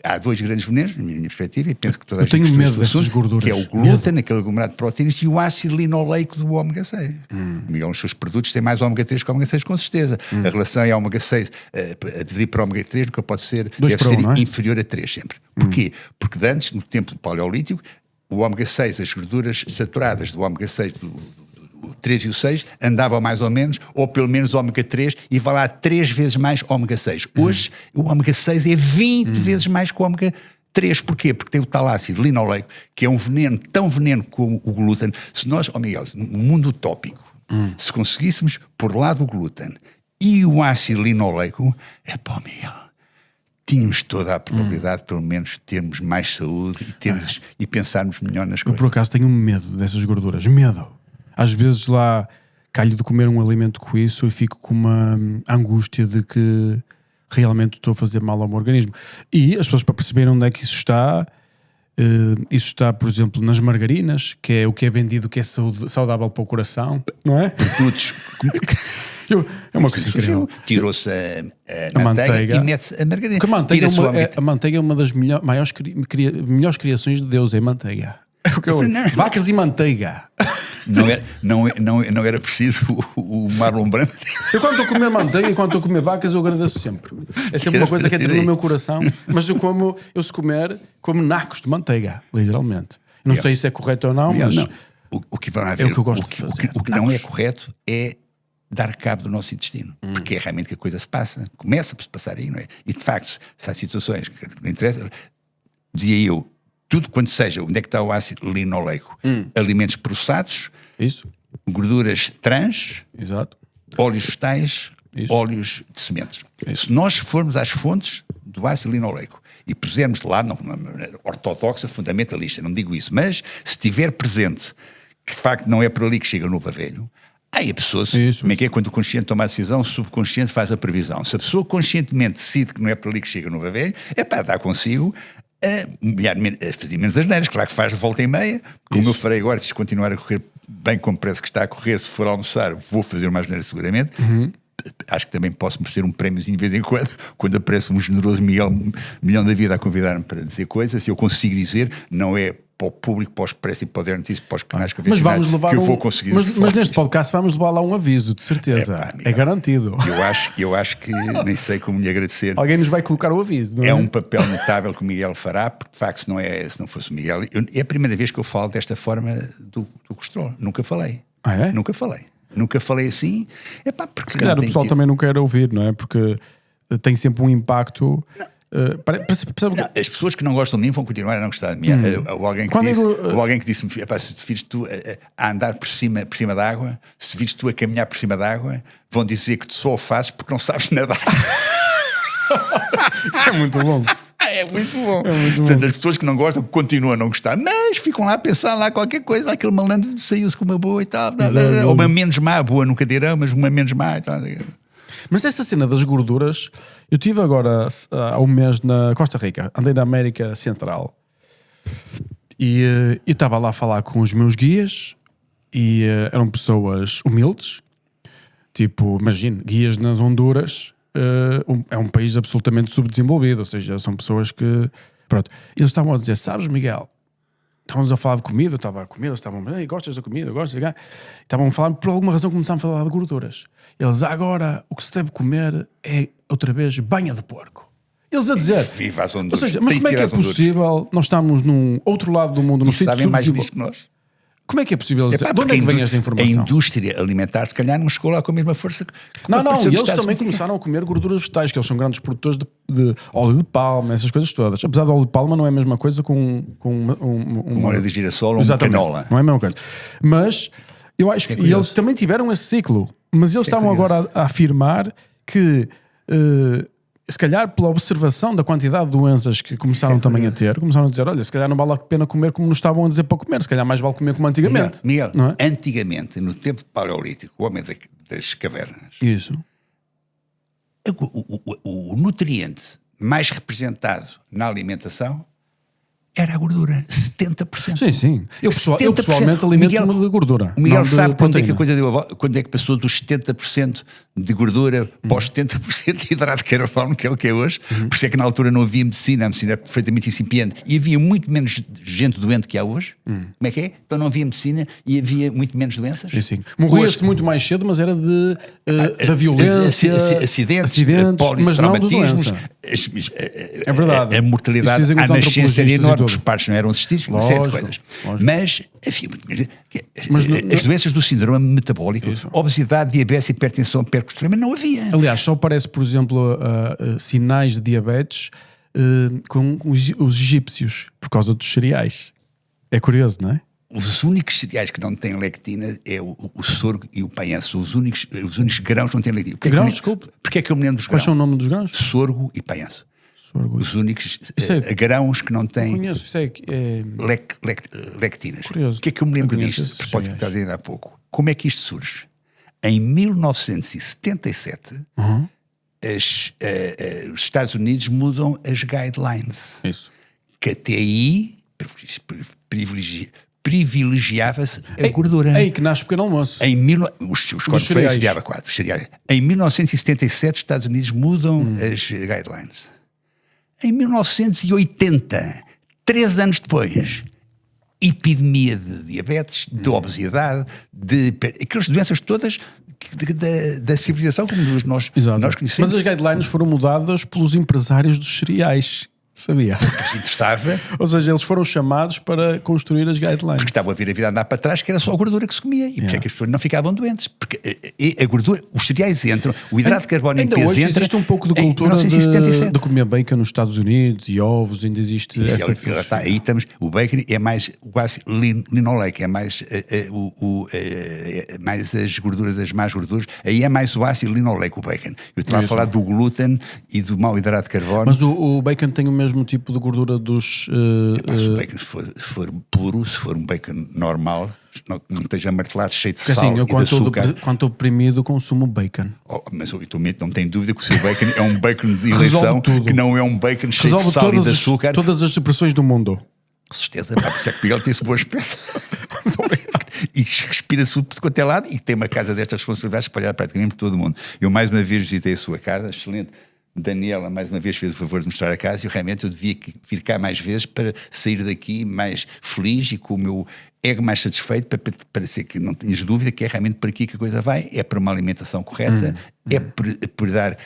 há 2 grandes venenos, na minha perspectiva, e penso que toda a gente
tenho medo dessas gorduras.
que é o glúten, aquele aglomerado de proteínas, e o ácido linoleico do ômega 6. Os seus produtos têm mais ômega 3 que ômega 6, com certeza. A relação é ômega 6 a dividir para ômega 3 nunca pode ser, deve ser inferior a 3 sempre. Porquê? Porque de antes, no tempo do paleolítico, o ômega 6, as gorduras saturadas do ômega 6, o 3 e o 6 andavam mais ou menos, ou pelo menos o ômega 3, e vai lá 3 vezes mais ômega 6. Hoje o ômega 6 é 20 vezes mais que o ômega 3, porquê? Porque tem o tal ácido linoleico, que é um veneno, tão veneno como o glúten. Se nós, Miguel, no mundo utópico, se conseguíssemos pôr lá do glúten e o ácido linoleico, Miguel, tínhamos toda a probabilidade, pelo menos, de termos mais saúde e pensarmos melhor nas coisas.
Eu, por acaso, tenho medo dessas gorduras. Medo. Às vezes lá calho de comer um alimento com isso e fico com uma angústia de que realmente estou a fazer mal ao meu organismo. E as pessoas, para perceberem onde é que isso está, por exemplo, nas margarinas, que é o que é vendido, que é saudável para o coração, não é?
Produtos.
É uma coisa incrível.
Tirou-se a manteiga e mete-se a margarina.
A manteiga é uma das melhores criações de Deus, é manteiga. Vacas e manteiga.
Não era preciso o Marlon Brando.
Eu quando estou a comer manteiga e quando estou a comer vacas eu agradeço sempre. É sempre uma coisa que entra no meu coração. Mas eu se comer, como nacos de manteiga, literalmente. Não sei se é correto ou não, mas
o que vão haver,
é o que eu gosto de fazer.
O que não é correto é dar cabo do nosso intestino, porque é realmente que a coisa se passa, começa por se passar aí, não é? E de facto, se há situações que não interessa, dizia eu, tudo quanto seja, onde é que está o ácido linoleico, alimentos processados,
isso,
gorduras trans,
exato,
óleos vegetais, óleos de sementes. Isso. Se nós formos às fontes do ácido linoleico e pusermos de lado, não de uma maneira ortodoxa, fundamentalista, não digo isso, mas se estiver presente que de facto não é por ali que chega o novo a velho, aí a pessoa, como é que é quando o consciente toma a decisão, o subconsciente faz a previsão. Se a pessoa conscientemente decide que não é por ali que chega o novo a velho, é para dar consigo a fazer menos asneiras. Claro que faz de volta e meia, como eu farei agora, se continuar a correr bem como parece que está a correr, se for almoçar vou fazer uma asneira seguramente. Acho que também posso merecer um prémiozinho de vez em quando aparece um generoso milhão da vida a convidar-me para dizer coisas, e eu consigo dizer, não é para o público, para o Expresso e para o Diário Notícias, para os canais convencionais, que eu vou conseguir.
Mas neste podcast vamos levar lá um aviso, de certeza. É garantido.
Eu acho que nem sei como lhe agradecer.
Alguém nos vai colocar o aviso, não é?
É um papel notável que o Miguel fará, porque de facto se não fosse o Miguel, é a primeira vez que eu falo desta forma do colesterol. Nunca falei.
É?
Nunca falei assim. Porque
se calhar o pessoal também não quer ouvir, não é? Porque tem sempre um impacto.
Não, as pessoas que não gostam de mim vão continuar a não gostar de mim. Ou alguém que disse-me, se vires tu a andar por cima da água, se vires tu a caminhar por cima da água, vão dizer que tu só o fazes porque não sabes nadar.
Isso é muito bom.
É muito bom. Portanto, as pessoas que não gostam continuam a não gostar, mas ficam lá a pensar lá qualquer coisa. Aquele malandro saiu-se com uma boa e tal. Ou uma menos má, boa nunca dirão, mas uma menos má e tal.
Mas essa cena das gorduras, eu estive agora há um mês na Costa Rica, andei na América Central e estava lá a falar com os meus guias e eram pessoas humildes, tipo, imagine, guias nas Honduras, é um país absolutamente subdesenvolvido, ou seja, são pessoas que, pronto, eles estavam a dizer, sabes, Miguel, estávamos a falar de comida, eu estava a comer, eles estavam, gostas da comida, estavam a falar, por alguma razão começaram a falar de gorduras. Eles, agora, o que se deve comer é, outra vez, banha de porco. Eles a dizer,
viva as Honduras.
Ou seja, mas como é que é possível, nós estamos num outro lado do mundo, no sítio
sabem mais disso que nós.
Como é que é possível dizer? De onde é que vem esta informação?
A indústria alimentar, se calhar, não chegou lá com a mesma força que
não, e eles também começaram a comer gorduras vegetais, que eles são grandes produtores de óleo de palma, essas coisas todas. Apesar do óleo de palma, não é a mesma coisa com
um óleo de girassol ou uma canola.
Não é a mesma coisa. Mas eu acho que eles também tiveram esse ciclo. Mas eles estavam agora a afirmar que, se calhar, pela observação da quantidade de doenças que começaram também a ter, começaram a dizer, olha, se calhar não vale a pena comer como nos estavam a dizer para comer, se calhar mais vale comer como antigamente.
Miguel,
não é?
Antigamente, no tempo paleolítico, o homem das cavernas,
isso,
o nutriente mais representado na alimentação era a gordura, 70%.
Sim. Eu pessoalmente alimento-me de gordura.
O Miguel sabe quando é que a coisa quando é que passou dos 70% de gordura para os 70% de hidrato de carbono, que é o que é hoje. Por isso é que na altura não havia medicina, a medicina era perfeitamente incipiente e havia muito menos gente doente que há hoje. Como é que é? Então não havia medicina e havia muito menos doenças.
Sim. Morria-se muito mais cedo, mas era da violência,
acidentes
politraumatismos. É verdade.
A mortalidade à nascença era enorme. Os partos não eram assistidos, uma série de coisas. Mas, enfim, as doenças do síndrome metabólico, obesidade, diabetes, hipertensão, hipercolesterolemia, não havia.
Aliás, só aparece, por exemplo, sinais de diabetes com os egípcios por causa dos cereais. É curioso, não é?
Os únicos cereais que não têm lectina é o sorgo e o paianço. Os únicos grãos que não têm lectina.
Grãos, desculpe?
Porque é que eu me lembro dos
Quais
grãos?
são o nome dos grãos?
Sorgo e paianço.
Sorgo.
Os únicos
é-
grãos que não têm
Conheço, isso é
lectinas.
Curioso.
O que é que eu me lembro
Eu conheço
disto?
esses
Pode estar dizendo há pouco. Como é que isto surge? Em 1977, os Estados Unidos mudam as guidelines.
Isso.
Que até aí privilegiava-se a gordura.
Aí que nasce o pequeno almoço.
Os cornflakes de 4, cereais. Em 1977, os Estados Unidos mudam as guidelines. Em 1980, 3 anos depois, epidemia de diabetes, de obesidade, de aquelas doenças todas da civilização como nós conhecemos.
Mas as guidelines foram mudadas pelos empresários dos cereais. Sabia?
Que se interessava.
Ou seja, eles foram chamados para construir as guidelines.
Porque estavam a ver a vida andar para trás, que era só a gordura que se comia. E por isso é que as pessoas não ficavam doentes. Porque a gordura, os cereais entram, o hidrato de carbono em peso
hoje
entra.
existe um pouco de cultura de comer bacon nos Estados Unidos e ovos, ainda existe essa filosofia.
Aí estamos, o bacon é mais o ácido linoleico, é mais, mais as gorduras, as más gorduras. Aí é mais o ácido linoleico, o bacon. Eu estava a falar do glúten e do mau hidrato de carbono.
Mas o bacon tem o mesmo tipo de gordura dos...
Se o bacon for puro, se for um bacon normal, não esteja martelado, cheio de sal
assim, eu,
e de açúcar.
quando estou oprimido, consumo bacon.
Mas o Tomito não tem dúvida que o seu bacon é um bacon de eleição, que não é um bacon cheio de sal e de açúcar.
Todas as depressões do mundo.
Com certeza, por isso é que Miguel tem-se bom aspecto. E respira-se tudo quanto é lado e tem uma casa destas responsabilidades espalhada praticamente por todo o mundo. Eu mais uma vez visitei a sua casa, excelente. Daniela mais uma vez fez o favor de mostrar a casa e realmente eu devia vir cá mais vezes para sair daqui mais feliz e com o meu ego mais satisfeito, para parecer que não tenhas dúvida que é realmente por aqui que a coisa vai, é para uma alimentação correta, é por dar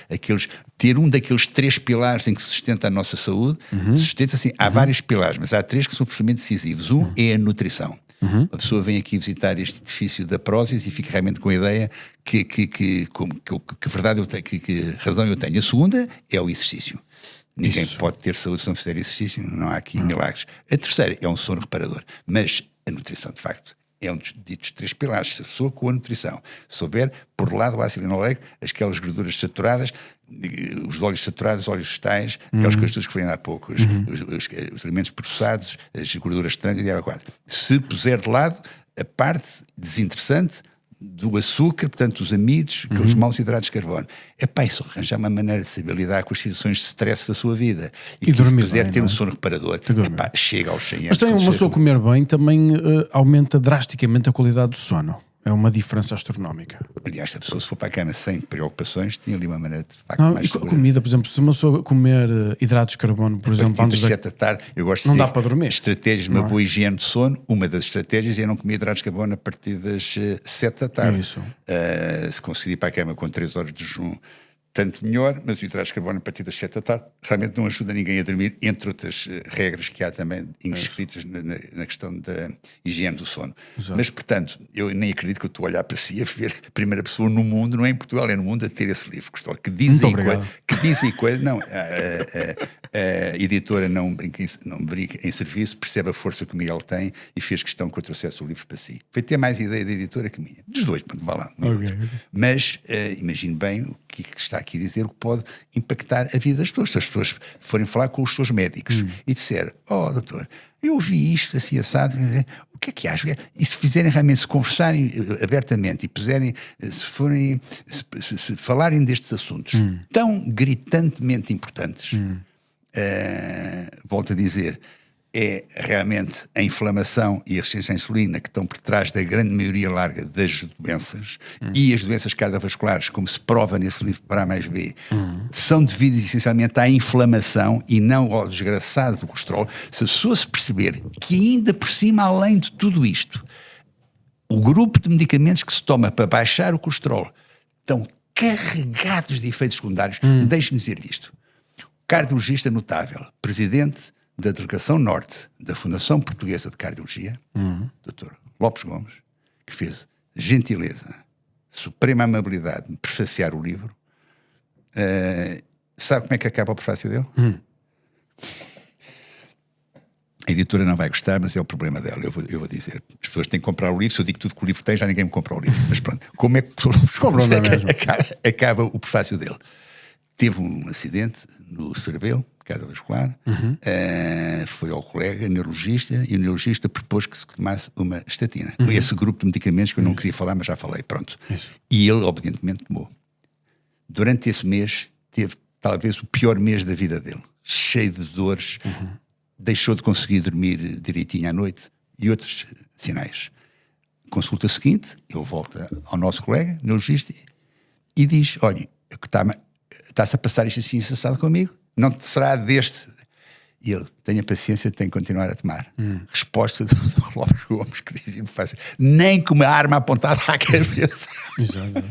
ter um daqueles 3 pilares em que se sustenta a nossa saúde. Sustenta assim, há vários pilares, mas há 3 que são absolutamente decisivos. Um é a nutrição. A pessoa vem aqui visitar este edifício da Prozis e fica realmente com a ideia que verdade eu tenho, que razão eu tenho. A segunda é o exercício. Ninguém pode ter saúde se não fizer exercício, não há aqui milagres. A terceira é um sono reparador. Mas a nutrição, de facto, é um dos ditos 3 pilares. Se a pessoa com a nutrição souber, por lado o ácido linoleico, aquelas gorduras saturadas, os óleos saturados, óleos vegetais, aquelas coisas que falei há pouco, os alimentos processados, as gorduras trans e de 4. Se puser de lado a parte desinteressante do açúcar, portanto, os amidos, aqueles maus hidratos de carbono. Isso arranjar uma maneira de saber lidar com as situações de stress da sua vida. E que se puder ter um sono reparador, chega aos 100 anos.
Mas também uma pessoa comer bem também aumenta drasticamente a qualidade do sono. É uma diferença astronómica.
Aliás, se a pessoa se for para a cama sem preocupações, tinha ali uma maneira de facto
não,
mais
e comida, por exemplo, se uma pessoa comer hidratos de carbono, por exemplo,
antes das 7 da tarde, eu gosto
não
de
dá para dormir.
Estratégias de uma boa higiene de sono. Uma das estratégias é não comer hidratos de carbono a partir das 7 da tarde.
Isso.
Se conseguir ir para a cama com 3 horas de jejum, tanto melhor, mas os hidratos de carbono a partir das 7 da tarde realmente não ajuda ninguém a dormir, entre outras regras que há também inscritas na questão da higiene do sono. Exato. Mas, portanto, eu nem acredito que eu estou a olhar para si a ver a primeira pessoa no mundo, não é em Portugal, é no mundo, a ter esse livro, que dizem coisas. Não, a editora não brinca em serviço, percebe a força que o Miguel tem e fez questão que eu trouxesse o livro para si. Foi ter mais ideia da editora que minha. Dos dois, vá lá. Okay. Mas imagine bem o que está aqui a dizer, o que pode impactar a vida das pessoas. Se as pessoas forem falar com os seus médicos e disser, doutor, eu ouvi isto assim assado, o que é que acha? E se fizerem realmente, se conversarem abertamente e puserem, se falarem destes assuntos tão gritantemente importantes, volto a dizer, é realmente a inflamação e a resistência à insulina que estão por trás da grande maioria larga das doenças, e as doenças cardiovasculares, como se prova nesse livro para A mais B, são devidas essencialmente à inflamação e não ao desgraçado do colesterol. Se a pessoa se perceber que ainda por cima, além de tudo isto, o grupo de medicamentos que se toma para baixar o colesterol estão carregados de efeitos secundários, deixe-me dizer isto. Cardiologista notável, presidente da Delegação Norte da Fundação Portuguesa de Cardiologia, Dr. Lopes Gomes, que fez gentileza, suprema amabilidade de prefaciar o livro. Sabe como é que acaba o prefácio dele? A editora não vai gostar, mas é o problema dela. Eu vou dizer. As pessoas têm que comprar o livro. Se eu digo tudo que o livro tem, já ninguém me compra o livro. Mas pronto, como é que acaba o prefácio dele? Teve um acidente no cerebelo, cardiovascular, foi ao colega neurologista e o neurologista propôs que se tomasse uma estatina. Esse grupo de medicamentos que eu não queria falar, mas já falei, pronto. Isso. E ele, obedientemente, tomou. Durante esse mês, teve talvez o pior mês da vida dele. Cheio de dores, deixou de conseguir dormir direitinho à noite e outros sinais. Consulta seguinte, ele volta ao nosso colega neurologista e diz, olha, está-se a passar isto assim assado comigo, não será deste. E ele, tenha paciência, tem que continuar a tomar. Resposta do Lopes Gomes, que dizia-me fácil, nem com uma arma apontada à cabeça.
Exato.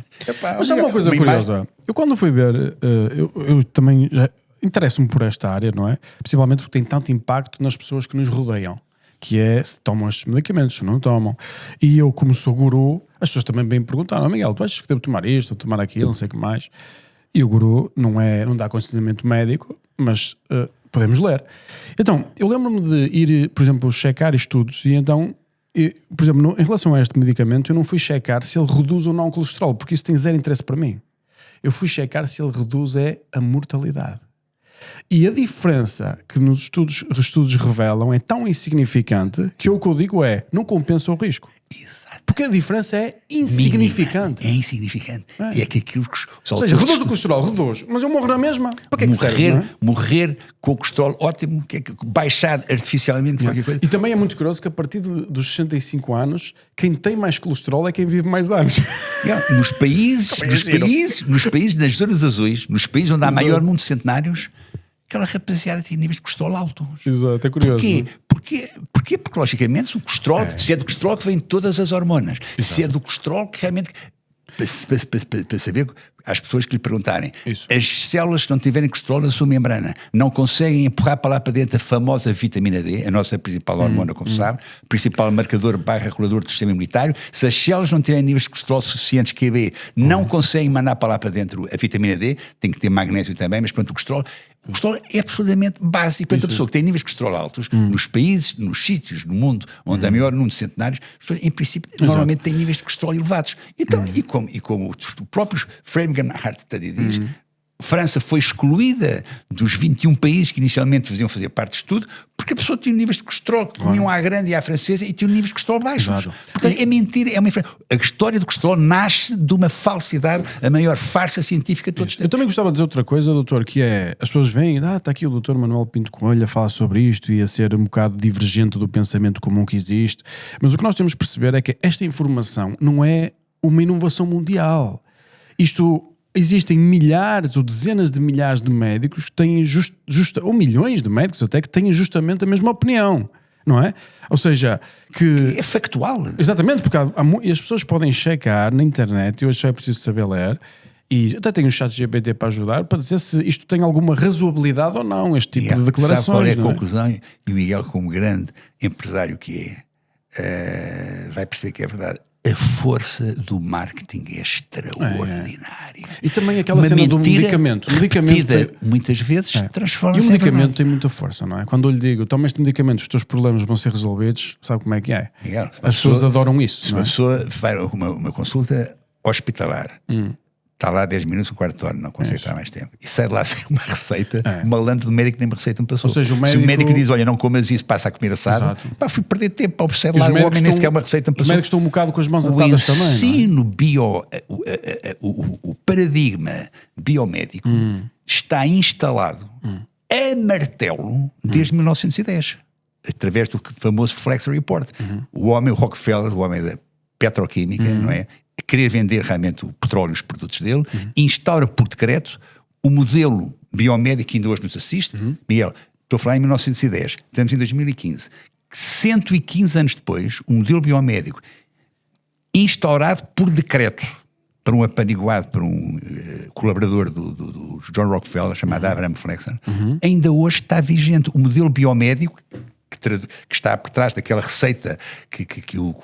Mas é uma coisa curiosa. Eu quando fui ver, eu também já interesso-me por esta área, não é? Principalmente porque tem tanto impacto nas pessoas que nos rodeiam, que é se tomam estes medicamentos, se não tomam. E eu, como sou guru, as pessoas também bem me perguntaram, Miguel, tu achas que devo tomar isto, ou tomar aquilo, não sei o que mais? E o guru não dá aconselhamento médico, mas podemos ler. Então, eu lembro-me de ir, por exemplo, checar estudos e então, por exemplo, em relação a este medicamento, eu não fui checar se ele reduz ou não o colesterol, porque isso tem zero interesse para mim. Eu fui checar se ele reduz a mortalidade. E a diferença que nos estudos revelam é tão insignificante que o que eu digo não compensa o risco.
Exato.
Porque a diferença é insignificante.
Mínima. É insignificante. É que aquilo que
ou seja, reduz o colesterol, reduz, mas eu morro na mesma. Para que é que serve?
Morrer com o colesterol ótimo, que é baixado artificialmente, qualquer coisa.
E também é muito curioso que a partir dos 65 anos, quem tem mais colesterol é quem vive mais anos.
Nos países, nas zonas azuis, nos países onde há maior número de centenários, aquela rapaziada tinha níveis de colesterol altos.
Exato, é curioso.
Porquê? Porque logicamente o colesterol, se é do colesterol que vem todas as hormonas, se é do colesterol que realmente, para saber, às pessoas que lhe perguntarem, as células que não tiverem colesterol na sua membrana não conseguem empurrar para lá para dentro a famosa vitamina D, a nossa principal hormona, como sabe, principal marcador / regulador do sistema imunitário. Se as células não tiverem níveis de colesterol suficientes, QB, não conseguem mandar para lá para dentro a vitamina D, tem que ter magnésio também, mas pronto, o colesterol é absolutamente básico. Portanto, a pessoa que tem níveis de colesterol altos, nos países, nos sítios do mundo onde há maior número de centenários, em princípio, normalmente têm níveis de colesterol elevados. Então, e como o próprio Framingham Heart Study diz, França foi excluída dos 21 países que inicialmente faziam fazer parte do estudo, porque a pessoa tinha níveis de colesterol que comiam à grande e à francesa e tinha níveis de colesterol baixos. Portanto, é mentira, a história do colesterol nasce de uma falsidade, a maior farsa científica de todos os tempos.
Eu também gostava de dizer outra coisa, doutor, que é, as pessoas vêm, está aqui o doutor Manuel Pinto Coelho a falar sobre isto e a ser um bocado divergente do pensamento comum que existe, mas o que nós temos de perceber é que esta informação não é uma inovação mundial. Existem milhares ou dezenas de milhares de médicos que têm ou milhões de médicos até que têm justamente a mesma opinião, não é? Ou seja, que...
É factual.
Exatamente, porque e as pessoas podem checar na internet, e hoje só é preciso saber ler, e até tem um chat GPT para ajudar, para dizer se isto tem alguma razoabilidade ou não, este tipo de declarações.
Sabe qual é a conclusão? E o Miguel, como grande empresário que vai perceber que é verdade. A força do marketing é extraordinária.
E também aquela cena do medicamento.
Muitas vezes transforma-se.
E o medicamento tem muita força, não é? Quando eu lhe digo, toma este medicamento, os teus problemas vão ser resolvidos, sabe como é que é? As pessoas adoram isso.
Se uma pessoa vai a uma consulta hospitalar, está lá 10 minutos, um quarto de hora, não consegue estar mais tempo. E sai de lá sem uma receita, um malandro do médico nem me receita me passou.
Ou seja,
se o médico diz, olha, não comas isso, passa a comer assado, fui perder tempo, para oferecer lá, o homem nem sequer uma receita me passou.
Os médicos estão um bocado com as mãos atadas também.
O ensino o paradigma biomédico está instalado a martelo desde 1910, através do famoso Flex Report. O Rockefeller, o homem da petroquímica, não é? Querer vender realmente o petróleo e os produtos dele, instaura por decreto o modelo biomédico que ainda hoje nos assiste. Miguel, estou a falar em 1910, estamos em 2015. 115 anos depois, um modelo biomédico instaurado por decreto para um apaniguado, para um colaborador do John Rockefeller, chamado Abraham Flexner, ainda hoje está vigente. O modelo biomédico que está por trás daquela receita que o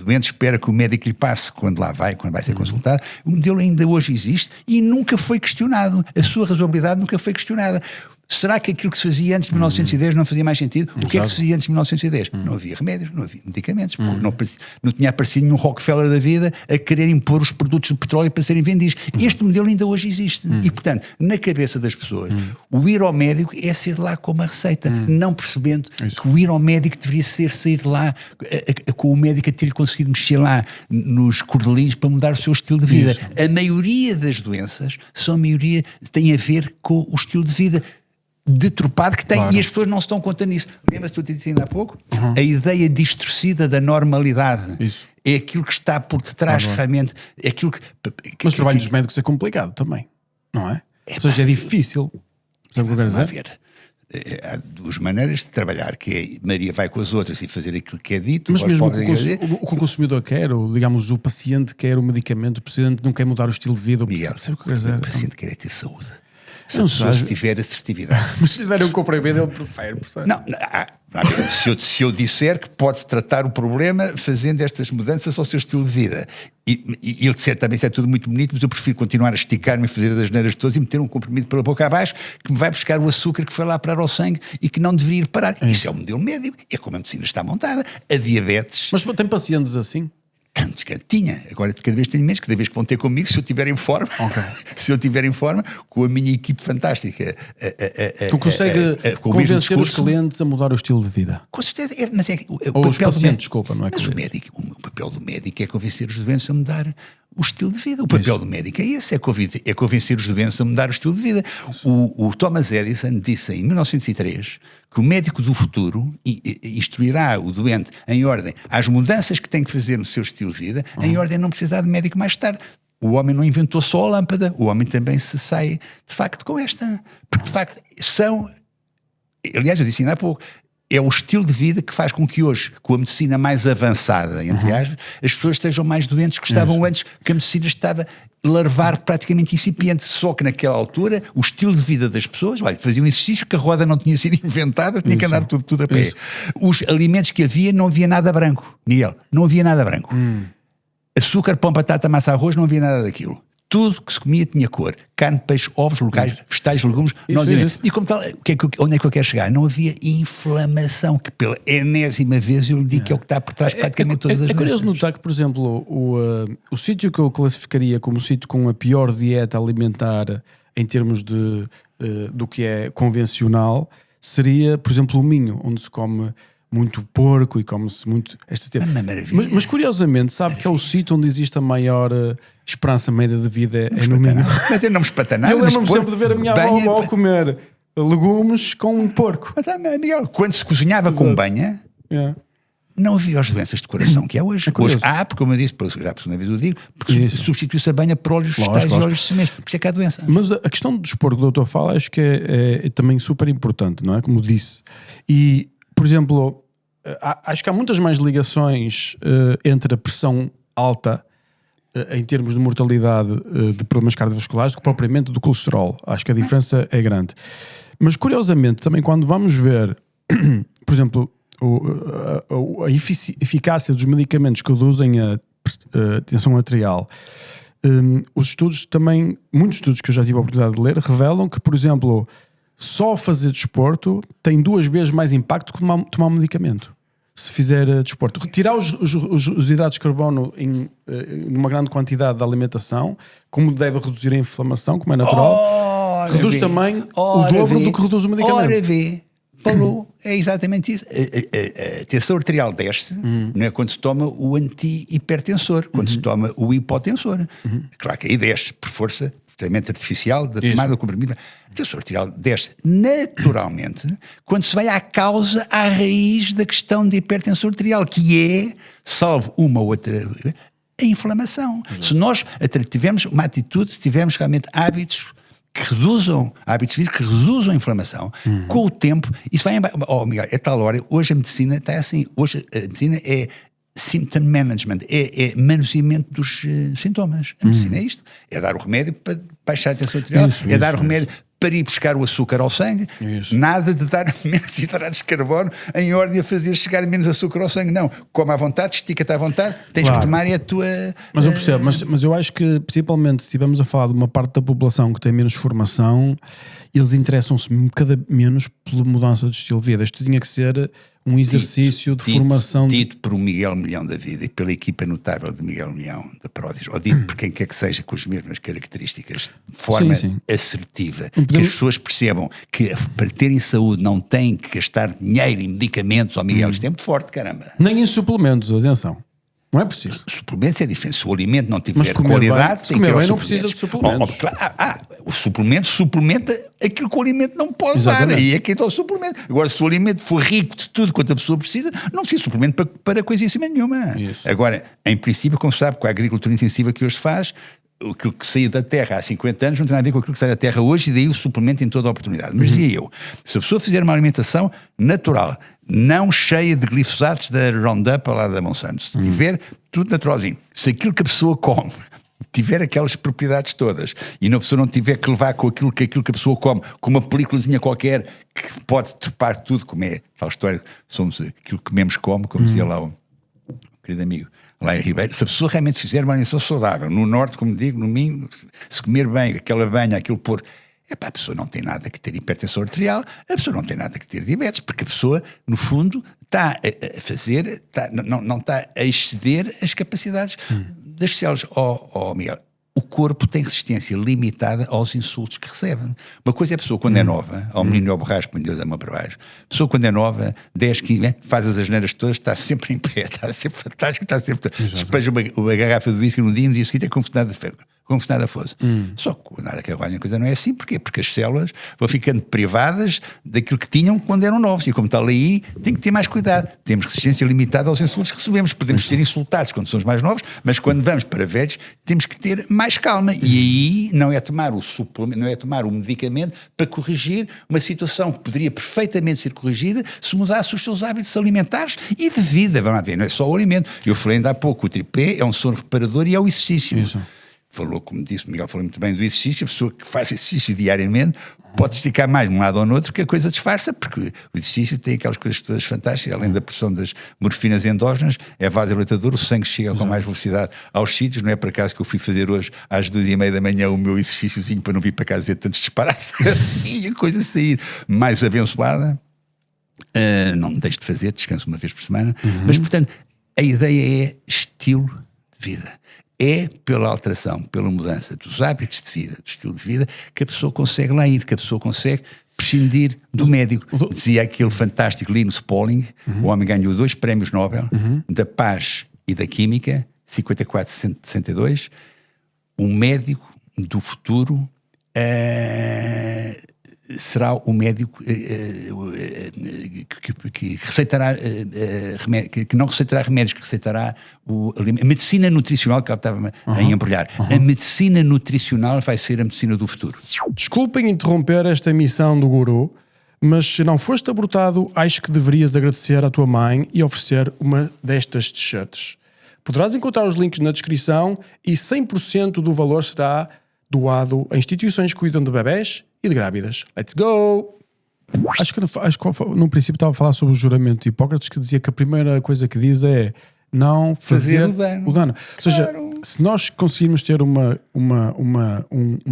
doente espera que o médico lhe passe quando vai ser consultado, o modelo ainda hoje existe e nunca foi questionado. A sua razoabilidade nunca foi questionada. Será que aquilo que se fazia antes de 1910 não fazia mais sentido? O que é que se fazia antes de 1910? Não havia remédios, não havia medicamentos, não tinha aparecido nenhum Rockefeller da vida a querer impor os produtos de petróleo para serem vendidos. Este modelo ainda hoje existe. E, portanto, na cabeça das pessoas, o ir ao médico é sair de lá com uma receita, não percebendo que o ir ao médico deveria ser sair de lá com o médico a ter conseguido mexer lá nos cordelinhos para mudar o seu estilo de vida. A maioria das doenças tem a ver com o estilo de vida deturpado que tem, e as pessoas não se dão conta nisso. Lembra-se, tu disse ainda há pouco? A ideia distorcida da normalidade é aquilo que está por detrás realmente. É aquilo que,
mas o trabalho dos médicos é complicado também, não é? Ou seja, é difícil. Sabe o que eu quero dizer?
Há duas maneiras de trabalhar, que é Maria vai com as outras e fazer aquilo que é dito.
Mas mesmo o que o consumidor quer, ou digamos o paciente quer o medicamento, o paciente não quer mudar o estilo de vida.
Miguel,
sabe o que eu quero dizer?
O paciente quer é ter saúde. Se tiver assertividade.
Mas se tiver um comprimido, ele prefere.
Se eu disser que pode tratar o problema fazendo estas mudanças ao seu estilo de vida, e ele disser também isso é tudo muito bonito, mas eu prefiro continuar a esticar-me e fazer as neiras todas e meter um comprimido pela boca abaixo que me vai buscar o açúcar que foi lá parar ao sangue e que não deveria ir parar. Isso é o modelo médico, é como a medicina está montada. A diabetes.
Mas tem pacientes assim?
Tantos que tinha, agora cada vez tenho menos, cada vez que vão ter comigo, se eu estiver em forma, se eu estiver em forma, com a minha equipe fantástica,
tu consegue convencer os clientes a mudar o estilo de vida?
Com certeza, mas
ou os pacientes, desculpa, não é?
Mas o papel do médico é convencer os doentes a mudar o estilo de vida. O papel do médico é esse, é convencer os doentes a mudar o estilo de vida. O Thomas Edison disse em 1903 que o médico do futuro instruirá o doente em ordem às mudanças que tem que fazer no seu estilo de vida, em ordem a não precisar de médico mais tarde. O homem não inventou só a lâmpada, o homem também se sai de facto com esta. Porque de facto aliás, eu disse ainda há pouco, é o estilo de vida que faz com que hoje, com a medicina mais avançada, entre aspas, as pessoas estejam mais doentes que estavam antes, que a medicina estava larvar praticamente incipiente. Só que naquela altura, o estilo de vida das pessoas, olha, faziam exercício que a roda não tinha sido inventada, tinha que andar tudo a pé. Os alimentos que havia, não havia nada branco, Miguel, não havia nada branco. Açúcar, pão, batata, massa, arroz, não havia nada daquilo. Tudo que se comia tinha cor. Carne, peixe, ovos, vegetais, legumes. E como tal, onde é que eu quero chegar? Não havia inflamação, que pela enésima vez eu lhe digo que é o que está por trás praticamente todas as vezes.
É curioso notar que, por exemplo, o sítio que eu classificaria como o sítio com a pior dieta alimentar em termos do que é convencional seria, por exemplo, o Minho, onde se come muito porco e come-se muito esta tempo. Mas curiosamente, sabe que é o sítio onde existe a maior esperança média de vida é no Minho.
Mas eu não me espata nada.
Eu lembro-me sempre de ver a minha avó comer legumes com um porco.
Miguel, quando se cozinhava com banha, não havia as doenças de coração que é hoje. Hoje há, porque como eu disse, já por segunda vez eu digo, porque substitui-se a banha por óleos vegetais e óleos de sementes, por isso é que há doença.
Mas a questão do desporto que o doutor fala, acho que é também super importante, não é? Como disse. E por exemplo, acho que há muitas mais ligações entre a pressão alta em termos de mortalidade de problemas cardiovasculares do que propriamente do colesterol. Acho que a diferença é grande. Mas curiosamente, também quando vamos ver, por exemplo, a eficácia dos medicamentos que reduzem a tensão arterial, os estudos também, muitos estudos que eu já tive a oportunidade de ler, revelam que, por exemplo, só fazer desporto tem 2 vezes mais impacto que tomar um medicamento. Se fizer desporto, retirar os hidratos de carbono em uma grande quantidade da alimentação, como deve reduzir a inflamação, como é natural, reduz também o dobro do que reduz o medicamento.
Ora vê, falou, é exatamente isso. A tensão arterial desce, não é quando se toma o anti-hipertensor, quando se toma o hipotensor. Claro que aí desce por força tratamento artificial da tomada do comprimido. A tensão arterial desce naturalmente quando se vai à causa, à raiz da questão da hipertensão arterial, que é, salvo uma ou outra, a inflamação. Se nós tivermos uma atitude, se tivermos realmente hábitos físicos que reduzam a inflamação, com o tempo, isso vai embora. Miguel, é tal hora, hoje a medicina está assim, hoje a medicina é symptom management, é manuseamento dos sintomas. A medicina é isto, é dar o remédio para baixar a tensão arterial, dar o remédio para ir buscar o açúcar ao sangue, nada de dar menos hidratos de carbono em ordem a fazer chegar menos açúcar ao sangue. Não, come à vontade, estica-te à vontade, tens que tomar a tua...
Mas eu percebo, mas eu acho que principalmente se estivermos a falar de uma parte da população que tem menos formação, eles interessam-se cada menos pela mudança de estilo de vida. Isto tinha que ser um exercício de formação.
Dito por um Miguel Milhão da vida e pela equipa notável de Miguel Milhão da Pródios, ou dito por quem quer que seja com as mesmas características, de forma assertiva, que as pessoas percebam que para terem saúde não têm que gastar dinheiro em medicamentos. Ao Miguel, isto é muito forte, caramba.
Nem em suplementos, atenção. Não é preciso.
Suplementos é diferente. Se o alimento não tiver qualidade, tem que ir aos
não precisa de suplementos.
O suplemento suplementa aquilo que o alimento não pode dar. Aí é que entra o suplemento. Agora, se o alimento for rico de tudo quanto a pessoa precisa, não precisa de suplemento para coisíssima nenhuma. Isso. Agora, em princípio, como se sabe, com a agricultura intensiva que hoje se faz, aquilo que saiu da terra há 50 anos não tem nada a ver com aquilo que sai da terra hoje, e daí o suplemento em toda a oportunidade. Mas dizia eu, se a pessoa fizer uma alimentação natural, não cheia de glifosatos da Roundup ou lá da Monsanto, se tiver tudo naturalzinho, se aquilo que a pessoa come tiver aquelas propriedades todas e a pessoa não tiver que levar com aquilo que a pessoa come, com uma películazinha qualquer que pode trepar tudo, como é tal história, somos aquilo que comemos como dizia lá o querido amigo lá em Ribeiro. Se a pessoa realmente fizer uma alimentação saudável, no norte, como digo, no Minho, se comer bem, aquela banha, aquilo pôr, a pessoa não tem nada que ter hipertensão arterial, a pessoa não tem nada que ter diabetes, porque a pessoa, no fundo, está a fazer, não está a exceder as capacidades das células. Miguel, o corpo tem resistência limitada aos insultos que recebe. Uma coisa é a pessoa quando é nova, ao menino e ao borrasco, quando Deus ama para baixo, a pessoa quando é nova, 10, 15, faz as asneiras todas, está sempre em pé, está sempre fantástica, está sempre... Despeja uma garrafa de whisky no dia seguinte é como se nada fosse. Só que quando a carruagem a coisa não é assim. Porquê? Porque as células vão ficando privadas daquilo que tinham quando eram novos, e como está aí, tem que ter mais cuidado. Temos resistência limitada aos insultos que recebemos, podemos ser insultados quando somos mais novos, mas quando vamos para velhos temos que ter mais calma, e aí não é tomar o suplemento, não é tomar o medicamento para corrigir uma situação que poderia perfeitamente ser corrigida se mudasse os seus hábitos alimentares e de vida. Vamos ver, não é só o alimento. Eu falei ainda há pouco, o tripé é um sono reparador e é o exercício. Isso. Falou, como disse o Miguel, falou muito bem do exercício. A pessoa que faz exercício diariamente pode esticar mais de um lado ou no outro, que a coisa disfarça, porque o exercício tem aquelas coisas todas fantásticas, além da pressão das morfinas endógenas, é vasodilatador, o sangue chega com mais velocidade aos sítios. Não é por acaso que eu fui fazer hoje às 2h30 da manhã o meu exercíciozinho para não vir para casa dizer tantos disparates e a coisa sair mais abençoada. Não me deixo de fazer, descanso uma vez por semana, mas portanto a ideia é estilo de vida. É pela alteração, pela mudança dos hábitos de vida, do estilo de vida, que a pessoa consegue lá ir, que a pessoa consegue prescindir do médico. Dizia aquele fantástico Linus Pauling, o homem ganhou 2 prémios Nobel, da paz e da química, 54 e 62, um médico do futuro será o médico que receitará que não receitará remédios, que receitará a medicina nutricional, que eu estava a embrulhar. A medicina nutricional vai ser a medicina do futuro.
Desculpem interromper esta missão do guru, mas se não foste abortado, acho que deverias agradecer à tua mãe e oferecer uma destas t-shirts. Poderás encontrar os links na descrição e 100% do valor será doado a instituições que cuidam de bebés e de grávidas. Let's go! Acho que no princípio estava a falar sobre o juramento de Hipócrates, que dizia que a primeira coisa que diz é não fazer o dano.
Claro.
Ou seja, se nós conseguirmos ter um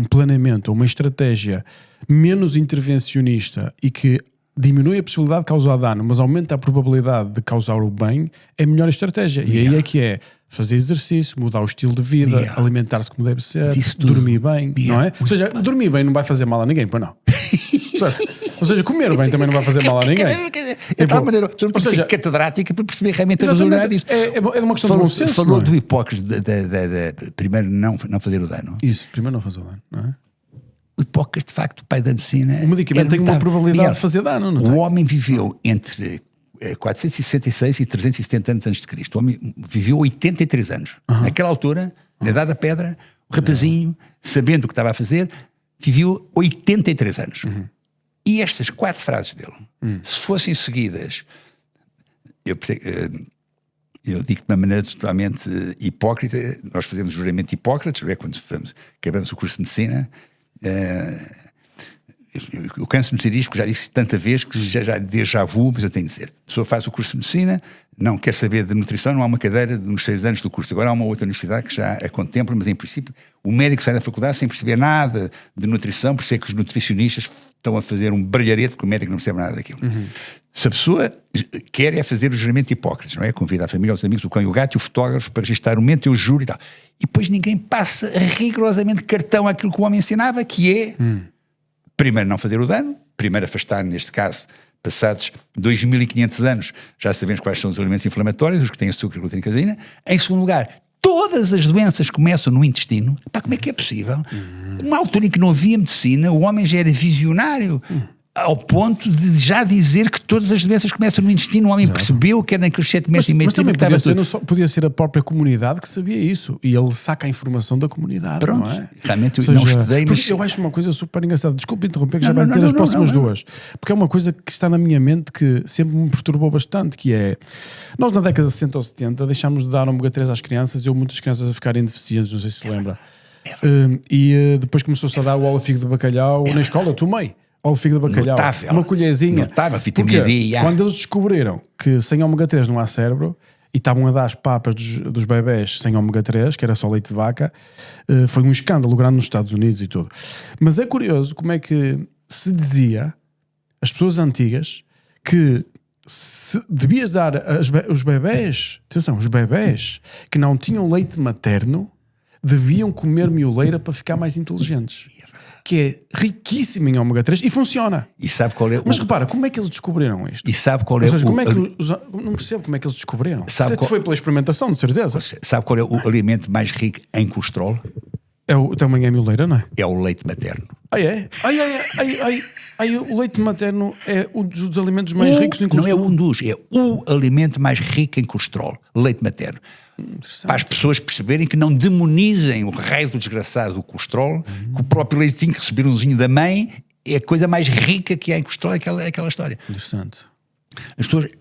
planeamento, uma estratégia menos intervencionista e que diminui a possibilidade de causar dano, mas aumenta a probabilidade de causar o bem, é a melhor estratégia. E aí é que é fazer exercício, mudar o estilo de vida, alimentar-se como deve ser, dormir bem, não é? Ou seja, dormir bem não vai fazer mal a ninguém, pois não. Ou seja, comer bem também não vai fazer mal a ninguém.
É de tal maneira, ou seja, catedrática para perceber realmente a realidade disso.
É uma questão de bom senso.
Falou do Hipócrates, primeiro não fazer o dano.
Isso, primeiro não fazer o dano, não é?
O Hipócrates, de facto, o pai da medicina...
O medicamento tem uma probabilidade de fazer dano, não tem?
O homem viveu entre 466 e 370 anos antes de Cristo. O homem viveu 83 anos. Naquela altura, na Idade da Pedra, o rapazinho, sabendo o que estava a fazer, viveu 83 anos. E estas 4 frases dele, se fossem seguidas... Eu digo de uma maneira totalmente hipócrita. Nós fazemos o juramento de Hipócrates, quando acabamos o curso de medicina... eu canso-me de dizer isto, porque já disse tanta vez que já déjà vu, mas eu tenho de dizer. A pessoa faz o curso de medicina, não quer saber de nutrição, não há uma cadeira nos 6 anos do curso. Agora há uma outra universidade que já a contempla, mas em princípio o médico sai da faculdade sem perceber nada de nutrição, por isso é que os nutricionistas estão a fazer um brilharete, porque o médico não percebe nada daquilo. Se a pessoa quer é fazer o juramento de Hipócrates, não é? Convida a família, os amigos, o cão e o gato e o fotógrafo para registrar o momento, eu juro e tal. E depois ninguém passa rigorosamente cartão àquilo que o homem ensinava, que é, primeiro, não fazer o dano, primeiro afastar, neste caso, passados 2500 anos, já sabemos quais são os alimentos inflamatórios, os que têm açúcar, glúten e caseína. Em segundo lugar, todas as doenças começam no intestino. Pá, como é que é possível? Uma altura em que não havia medicina, o homem já era visionário, ao ponto de já dizer que todas as doenças começam no intestino. O homem percebeu que era naqueles 7 meses e meio
mas também
que estava tudo.
podia ser a própria comunidade que sabia isso, e ele saca a informação da comunidade.
Pronto,
não é?
realmente
Ou
eu não
seja,
estudei, mas...
eu acho uma coisa super engraçada. Desculpe interromper, que já
Não,
vai
não,
dizer
não,
as
não,
próximas
não.
duas, porque é uma coisa que está na minha mente que sempre me perturbou bastante, que é, nós na década de 60 ou 70 deixámos de dar ômega 3 às crianças e houve muitas crianças a ficarem deficientes, não sei se se lembra. Depois começou-se a dar o óleo figo de bacalhau na escola, eu tomei óleo figo de bacalhau,
Notável.
uma colherzinha.
Notável, vitamina D.
Quando eles descobriram que sem ômega 3 não há cérebro e estavam a dar as papas dos bebés sem ômega 3, que era só leite de vaca, foi um escândalo grande nos Estados Unidos e tudo. Mas é curioso como é que se dizia, as pessoas antigas, que devias dar os bebés, atenção, os bebés que não tinham leite materno deviam comer mioleira para ficar mais inteligentes, que é riquíssimo em ômega 3 e funciona.
E sabe qual é
Mas repara, como é que eles descobriram isto?
E sabe qual
Ou
é
seja,
o...
como é que não percebo como é que eles descobriram.
Sabe qual...
Foi pela experimentação, de certeza.
Sabe qual é o alimento mais rico em colesterol?
Também é mioleira, não é?
É o leite materno.
É? O leite materno é um dos alimentos mais ricos em colesterol.
Não é um dos, é o alimento mais rico em colesterol. Leite materno. Para as pessoas perceberem que não demonizem o raio do desgraçado do colesterol, que o próprio leitinho que receberam da mãe é a coisa mais rica que há em colesterol, é aquela história.
Interessante.
As pessoas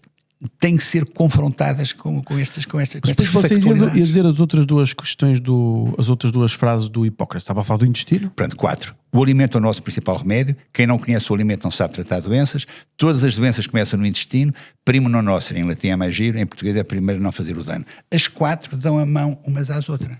têm que ser confrontadas com estas
Depois vocês iam
factualidades.
dizer as outras duas questões, as outras duas frases do Hipócrates. Estava a falar do intestino?
Pronto, 4. O alimento é o nosso principal remédio. Quem não conhece o alimento não sabe tratar doenças. Todas as doenças começam no intestino. Primo non nocere, em latim é mais giro, em português é primeiro não fazer o dano. As 4 dão a mão umas às outras.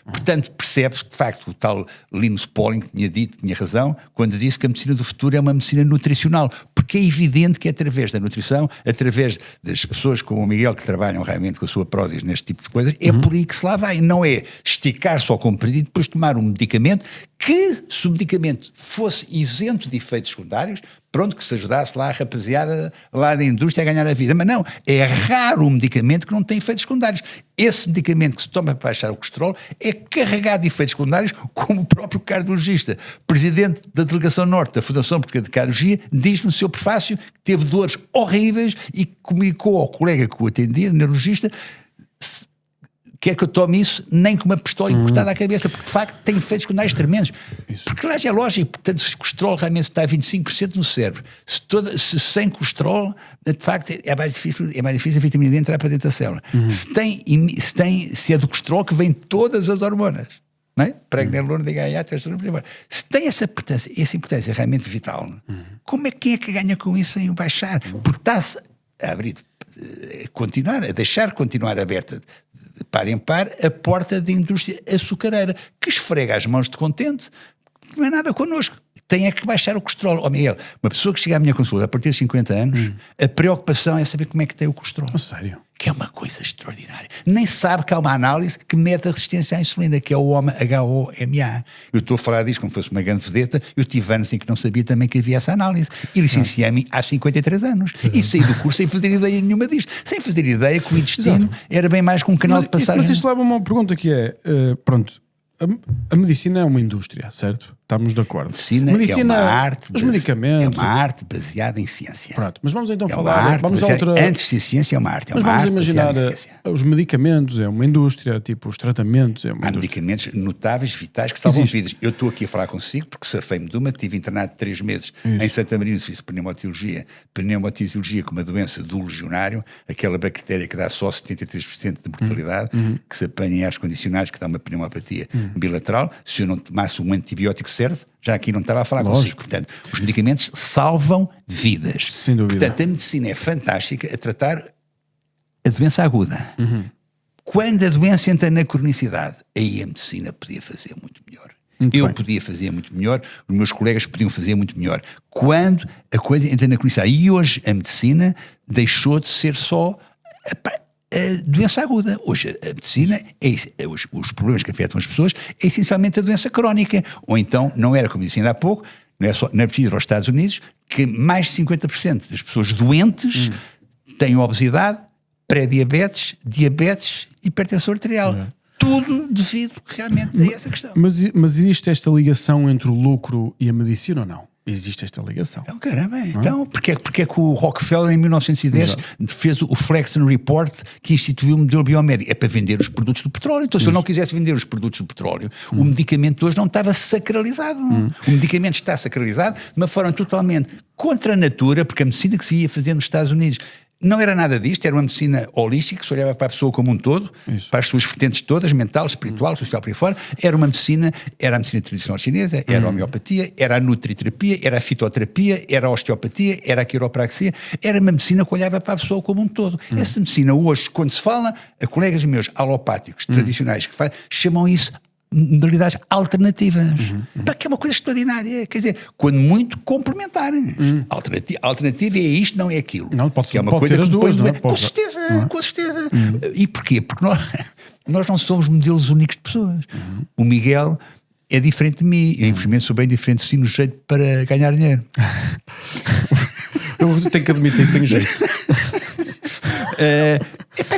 Portanto, percebe-se que, de facto, o tal Linus Pauling tinha razão quando disse que a medicina do futuro é uma medicina nutricional, porque é evidente que é através da nutrição, através das pessoas como o Miguel, que trabalham realmente com a sua pródise neste tipo de coisas, é por aí que se lá vai. Não é esticar só como comprimido, depois tomar um medicamento que, se o medicamento fosse isento de efeitos secundários, pronto, que se ajudasse lá a rapaziada lá da indústria a ganhar a vida. Mas não, é raro um medicamento que não tem efeitos secundários. Esse medicamento que se toma para baixar o colesterol é carregado de efeitos secundários, como o próprio cardiologista, presidente da Delegação Norte da Fundação Portuguesa de Cardiologia, diz no seu prefácio que teve dores horríveis e comunicou ao colega que o atendia, neurologista, quer que eu tome isso, nem com uma pistola encostada à cabeça, porque de facto tem efeitos secundários tremendos. Isso. Porque lá é lógico, portanto, se o colesterol realmente está a 25% no cérebro, se sem colesterol, de facto é mais difícil a vitamina D entrar para dentro da célula. Se é do colesterol que vem todas as hormonas, não é? Pregnenolona, DHA, testosterona, se tem essa importância realmente vital, quem é que ganha com isso sem o baixar? Porque está-se a abrir, a deixar continuar aberta de par em par a porta da indústria açucareira, que esfrega as mãos de contente, não é nada connosco. Tem é que baixar o colesterol. Oh, Miguel, uma pessoa que chega à minha consulta a partir de 50 anos, a preocupação é saber como é que tem o colesterol.
Sério?
Que é uma coisa extraordinária. Nem sabe que há uma análise que mede a resistência à insulina, que é o HOMA. Eu estou a falar disto como se fosse uma grande vedeta. Eu tive anos em que não sabia também que havia essa análise. E licenciei-me há 53 anos. E saí do curso sem fazer ideia nenhuma disto. Sem fazer ideia que o intestino era bem mais que um canal de passagem.
Mas isto leva a uma pergunta que é, pronto, a medicina é uma indústria, certo? Estamos de acordo.
Medicina é uma arte.
Os medicamentos.
É uma arte baseada em ciência.
Pronto, mas vamos então
Antes de ser ciência, é uma arte.
Mas vamos imaginar os medicamentos, é uma indústria, tipo os tratamentos, é uma indústria.
Há medicamentos notáveis, vitais, que salvam vidas. Eu estou aqui a falar consigo porque safei-me de uma, tive internado 3 meses em Santa Maria no serviço de pneumotisiologia com uma doença do legionário, aquela bactéria que dá só 73% de mortalidade, que se apanha em ares condicionados, que dá uma pneumopatia bilateral. Se eu não tomasse um antibiótico certo? Já aqui não estava a falar
Lógico.
consigo. Portanto, os medicamentos salvam vidas.
Sem dúvida.
Portanto, a medicina é fantástica a tratar a doença aguda. Quando a doença entra na cronicidade, aí a medicina podia fazer muito melhor. Eu podia fazer muito melhor, os meus colegas podiam fazer muito melhor. Quando a coisa entra na cronicidade. E hoje a medicina deixou de ser só a doença aguda. Hoje a medicina, os problemas que afetam as pessoas é essencialmente a doença crónica. Ou então, não era como disse ainda há pouco, não é preciso ir aos Estados Unidos, que mais de 50% das pessoas doentes têm obesidade, pré-diabetes, diabetes e hipertensão arterial. Tudo devido realmente a essa questão.
Mas existe esta ligação entre o lucro e a medicina ou não? Existe esta ligação.
Então, caramba, então, porque é que o Rockefeller em 1910 fez o Flexen Report que instituiu o modelo biomédico? É para vender os produtos do petróleo. Então, se eu não quisesse vender os produtos do petróleo, o medicamento hoje não estava sacralizado. O medicamento está sacralizado de uma forma totalmente contra a natura, porque a medicina que se ia fazer nos Estados Unidos não era nada disto, era uma medicina holística, que se olhava para a pessoa como um todo, para as suas vertentes todas, mental, espiritual, social, por aí fora. Era a medicina tradicional chinesa, era a homeopatia, era a nutriterapia, era a fitoterapia, era a osteopatia, era a quiropraxia, era uma medicina que olhava para a pessoa como um todo. Essa medicina hoje, quando se fala a colegas meus alopáticos, tradicionais, que chamam isso modalidades alternativas, que é uma coisa extraordinária, quer dizer, quando muito complementar. Alternativa é isto, não é aquilo.
Não, pode,
que é uma
pode
coisa
ter as duas, não é?
Com certeza, com certeza. E porquê? Porque nós não somos modelos únicos de pessoas. O Miguel é diferente de mim, eu infelizmente sou bem diferente de si no jeito para ganhar dinheiro.
Eu tenho que admitir que tenho jeito.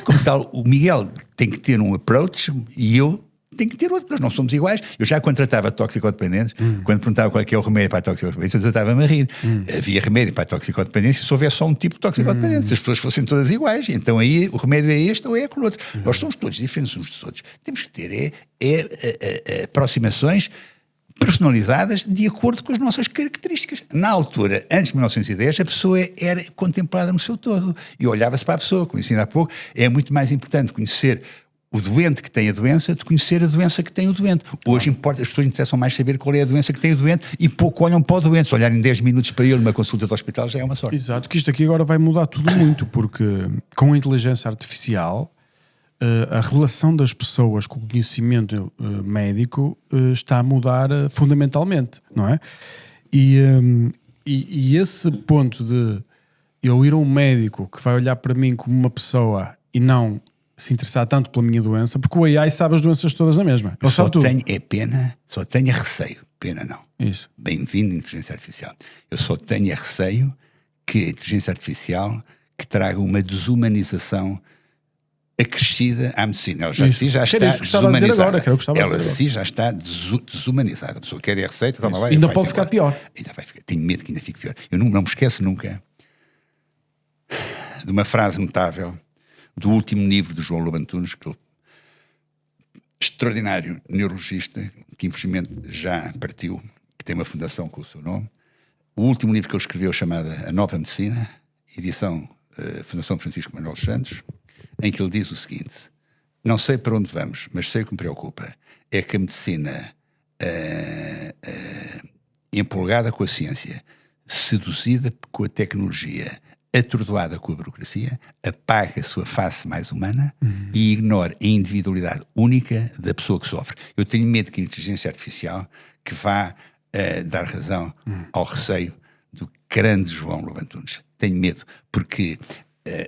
Como tal, o Miguel tem que ter um approach e eu tenho que ter outro, nós não somos iguais. Eu já quando tratava toxicodependentes, quando perguntava qual é que é o remédio para a toxicodependência, eu tratava-me a rir. Havia remédio para a toxicodependência se houvesse só um tipo de toxicodependência, se as pessoas fossem todas iguais, então aí o remédio é este ou é aquele outro. Nós somos todos diferentes uns dos outros. Temos que ter aproximações personalizadas de acordo com as nossas características. Na altura, antes de 1910, a pessoa era contemplada no seu todo e olhava-se para a pessoa, como disse ainda há pouco. É muito mais importante conhecer o doente que tem a doença de conhecer a doença que tem o doente. Hoje importa, as pessoas interessam mais saber qual é a doença que tem o doente e pouco olham para o doente. Se olharem 10 minutos para ele numa consulta do hospital já é uma sorte.
Exato, que isto aqui agora vai mudar tudo muito, porque com a inteligência artificial a relação das pessoas com o conhecimento médico está a mudar fundamentalmente, não é? E esse ponto de eu ir a um médico que vai olhar para mim como uma pessoa e não se interessar tanto pela minha doença, porque o AI sabe as doenças todas na mesma.
Eu só tenho pena, só tenho receio. Pena não.
Isso.
Bem-vindo à inteligência artificial. Eu só tenho receio que a inteligência artificial que traga uma desumanização acrescida à medicina. Ela já está desumanizada. Ela já está desumanizada. A pessoa quer a receita, toma lá,
ainda pode ficar pior.
Ainda vai ficar. Tenho medo que ainda fique pior. Eu não me esqueço nunca de uma frase notável do último livro de João Lobo Antunes, que extraordinário neurologista, que infelizmente já partiu, que tem uma fundação com o seu nome. O último livro que ele escreveu, chamada A Nova Medicina, edição Fundação Francisco Manuel Santos, em que ele diz o seguinte: não sei para onde vamos, mas sei o que me preocupa, é que a medicina empolgada com a ciência, seduzida com a tecnologia, atordoada com a burocracia, apaga a sua face mais humana e ignora a individualidade única da pessoa que sofre. Eu tenho medo que a inteligência artificial que vá dar razão ao receio do grande João Lobo Antunes. Tenho medo, porque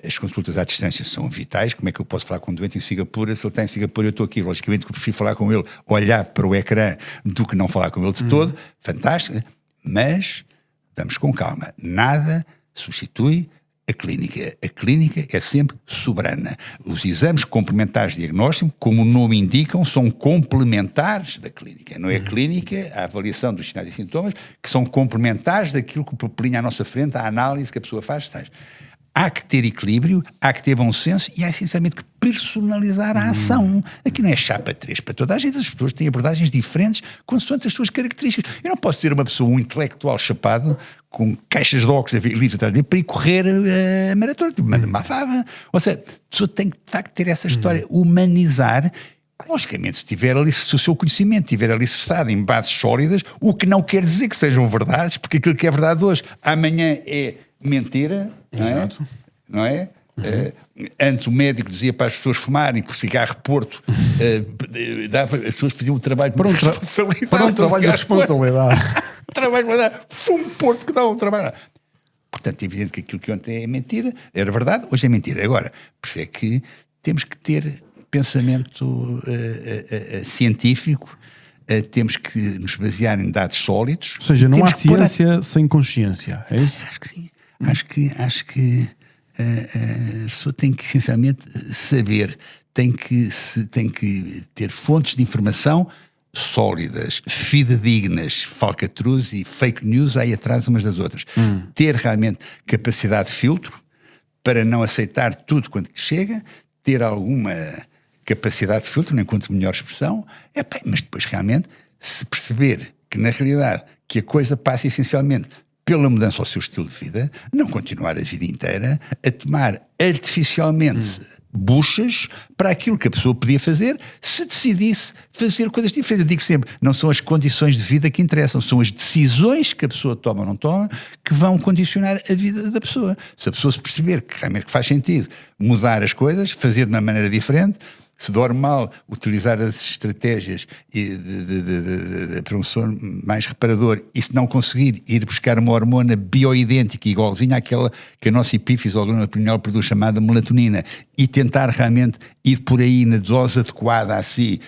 as consultas à distância são vitais. Como é que eu posso falar com um doente em Singapura? Se ele está em Singapura, eu estou aqui. Logicamente que eu prefiro falar com ele, olhar para o ecrã, do que não falar com ele de todo. Fantástico. Mas vamos com calma. Nada substitui a clínica. A clínica é sempre soberana. Os exames complementares de diagnóstico, como o nome indicam, são complementares da clínica. Não é a clínica, a avaliação dos sinais e sintomas, que são complementares daquilo que propõe à nossa frente, a análise que a pessoa faz. Há que ter equilíbrio, há que ter bom senso e há essencialmente que personalizar a ação. Aqui não é chapa 3 para toda a gente. As pessoas têm abordagens diferentes consoante as suas características. Eu não posso ser uma pessoa, um intelectual chapado com caixas de óculos atrás de mim para ir correr a maratona. Manda-me à fava. Ou seja, a pessoa tem que de facto ter essa história, humanizar Logicamente, se o seu conhecimento estiver alicerçado em bases sólidas, o que não quer dizer que sejam verdades, porque aquilo que é verdade hoje, amanhã é mentira,
Exato.
não é? Antes o médico dizia para as pessoas fumarem por cigarro Porto, as pessoas faziam um trabalho de responsabilidade.
Para um trabalho de responsabilidade.
Trabalho para dar fumo Porto que dá um trabalho. Portanto, é evidente que aquilo que ontem é mentira, era verdade, hoje é mentira. Agora, por isso é que temos que ter pensamento científico, temos que nos basear em dados sólidos.
Ou seja, não há
Temos que
ciência sem consciência, é isso?
Acho que sim. Acho que a pessoa tem que essencialmente saber, tem que ter fontes de informação sólidas, fidedignas, falcatruas e fake news aí atrás umas das outras. Ter realmente capacidade de filtro para não aceitar tudo quanto chega, ter alguma capacidade de filtro, não encontro melhor expressão, mas depois realmente se perceber que na realidade que a coisa passa essencialmente pela mudança ao seu estilo de vida, não continuar a vida inteira a tomar artificialmente buchas para aquilo que a pessoa podia fazer se decidisse fazer coisas diferentes. Eu digo sempre, não são as condições de vida que interessam, são as decisões que a pessoa toma ou não toma que vão condicionar a vida da pessoa. Se a pessoa se perceber que realmente faz sentido mudar as coisas, fazer de uma maneira diferente, se dorme mal, utilizar as estratégias de promoção mais reparador, e se não conseguir ir buscar uma hormona bioidêntica, igualzinha àquela que a nossa epífise ou glândula pineal produz, chamada melatonina, e tentar realmente ir por aí na dose adequada a si,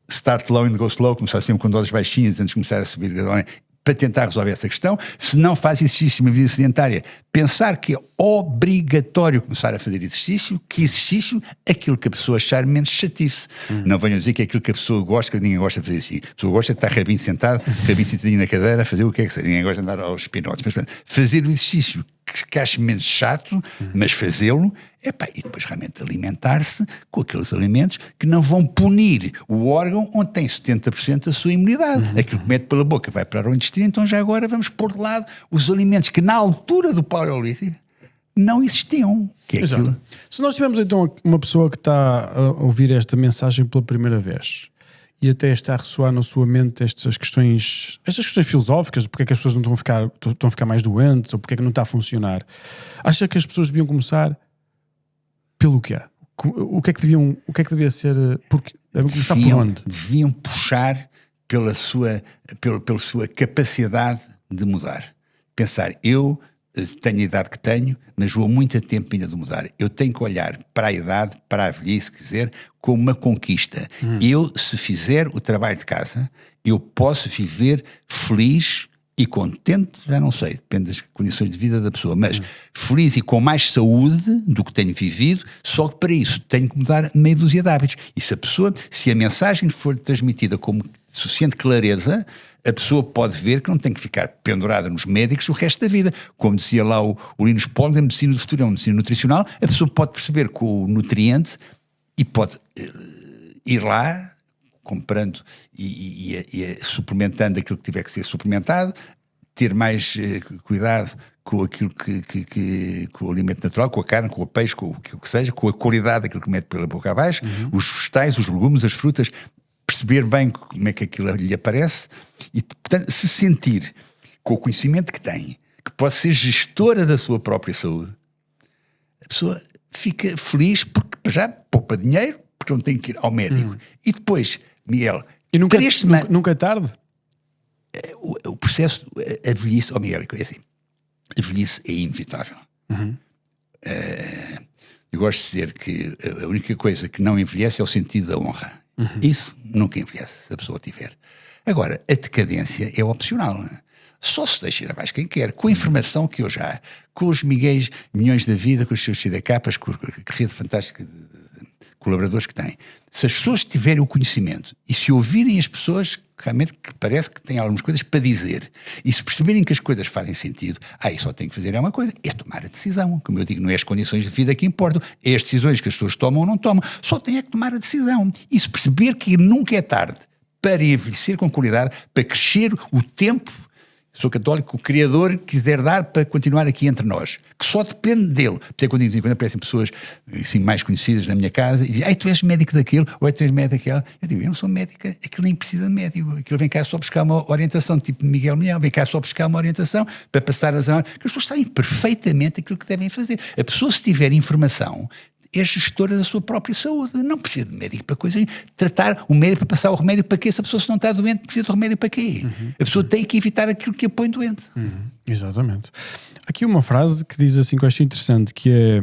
start low and go slow, começar sempre com doses baixinhas antes de começar a subir gradualmente, para tentar resolver essa questão. Se não faz exercício, uma vida sedentária, pensar que é obrigatório começar a fazer exercício, que exercício, aquilo que a pessoa achar menos chatice. Não venham dizer que é aquilo que a pessoa gosta, que ninguém gosta de fazer assim. A pessoa gosta de estar rabinho sentadinho na cadeira, a fazer o que é que seja. Ninguém gosta de andar aos pinotes. Mas fazer o exercício que ache menos chato, mas fazê-lo, e depois realmente alimentar-se com aqueles alimentos que não vão punir o órgão onde tem 70% da sua imunidade. Aquilo que mete pela boca vai para o intestino, então já agora vamos pôr de lado os alimentos que na altura do Paleolítico não existiam. Que é aquilo.
Se nós tivermos então uma pessoa que está a ouvir esta mensagem pela primeira vez e até está a ressoar na sua mente estas questões filosóficas, porque é que as pessoas não estão a ficar mais doentes, ou porque é que não está a funcionar, acha que as pessoas deviam começar pelo quê? O que é que devia ser? Porque devem começar por onde?
Deviam puxar pela sua capacidade de mudar. Pensar, eu tenho a idade que tenho, mas vou muito a tempo ainda de mudar. Eu tenho que olhar para a idade, para a velhice, se quiser, como uma conquista. Eu, se fizer o trabalho de casa, eu posso viver feliz e contente, já não sei, depende das condições de vida da pessoa, mas feliz e com mais saúde do que tenho vivido, só que para isso tenho que mudar meia dúzia de hábitos. E se a mensagem for transmitida com suficiente clareza, a pessoa pode ver que não tem que ficar pendurada nos médicos o resto da vida. Como dizia lá o Linus Pauling, a medicina do futuro é uma medicina nutricional, a pessoa pode perceber que o nutriente e pode ir lá comprando e suplementando aquilo que tiver que ser suplementado, ter mais cuidado com aquilo com o alimento natural, com a carne, com o peixe, com o que seja, com a qualidade daquilo que mete pela boca abaixo, os vegetais, os legumes, as frutas, perceber bem como é que aquilo lhe aparece e, portanto, se sentir com o conhecimento que tem, que pode ser gestora da sua própria saúde, a pessoa fica feliz porque já poupa dinheiro, porque não tem que ir ao médico. E depois, Miguel,
e nunca é tarde?
O processo, a velhice, Miguel, é assim, a velhice é inevitável. Eu gosto de dizer que a única coisa que não envelhece é o sentido da honra. Isso nunca envelhece, se a pessoa tiver. Agora, a decadência é opcional, não é? Só se deixa ir abaixo quem quer, com a informação que hoje há, com os milhões da vida, com os seus CDKs, com a rede fantástica de colaboradores que têm. Se as pessoas tiverem o conhecimento e se ouvirem as pessoas realmente que parece que têm algumas coisas para dizer e se perceberem que as coisas fazem sentido, aí só tem que fazer uma coisa, é tomar a decisão. Como eu digo, não é as condições de vida que importam, é as decisões que as pessoas tomam ou não tomam, só tem que tomar a decisão. E se perceber que nunca é tarde para envelhecer com qualidade, para crescer o tempo Sou católico que o Criador quiser dar para continuar aqui entre nós, que só depende dele. Por isso é quando aparecem pessoas assim, mais conhecidas na minha casa e dizem, ai, tu és médico daquilo, ou tu és médico daquela. Eu digo, eu não sou médica, aquilo nem precisa de médico, aquilo vem cá só buscar uma orientação, tipo Miguel Milhão, vem cá só buscar uma orientação para passar as anos, que as pessoas sabem perfeitamente aquilo que devem fazer. A pessoa, se tiver informação, é gestora da sua própria saúde, não precisa de médico para coisa, tratar o médico para passar o remédio para quê? Se a pessoa, se não está doente, precisa do remédio para quê? A pessoa tem que evitar aquilo que a põe doente.
Exatamente. Aqui uma frase que diz assim, que eu acho interessante, que é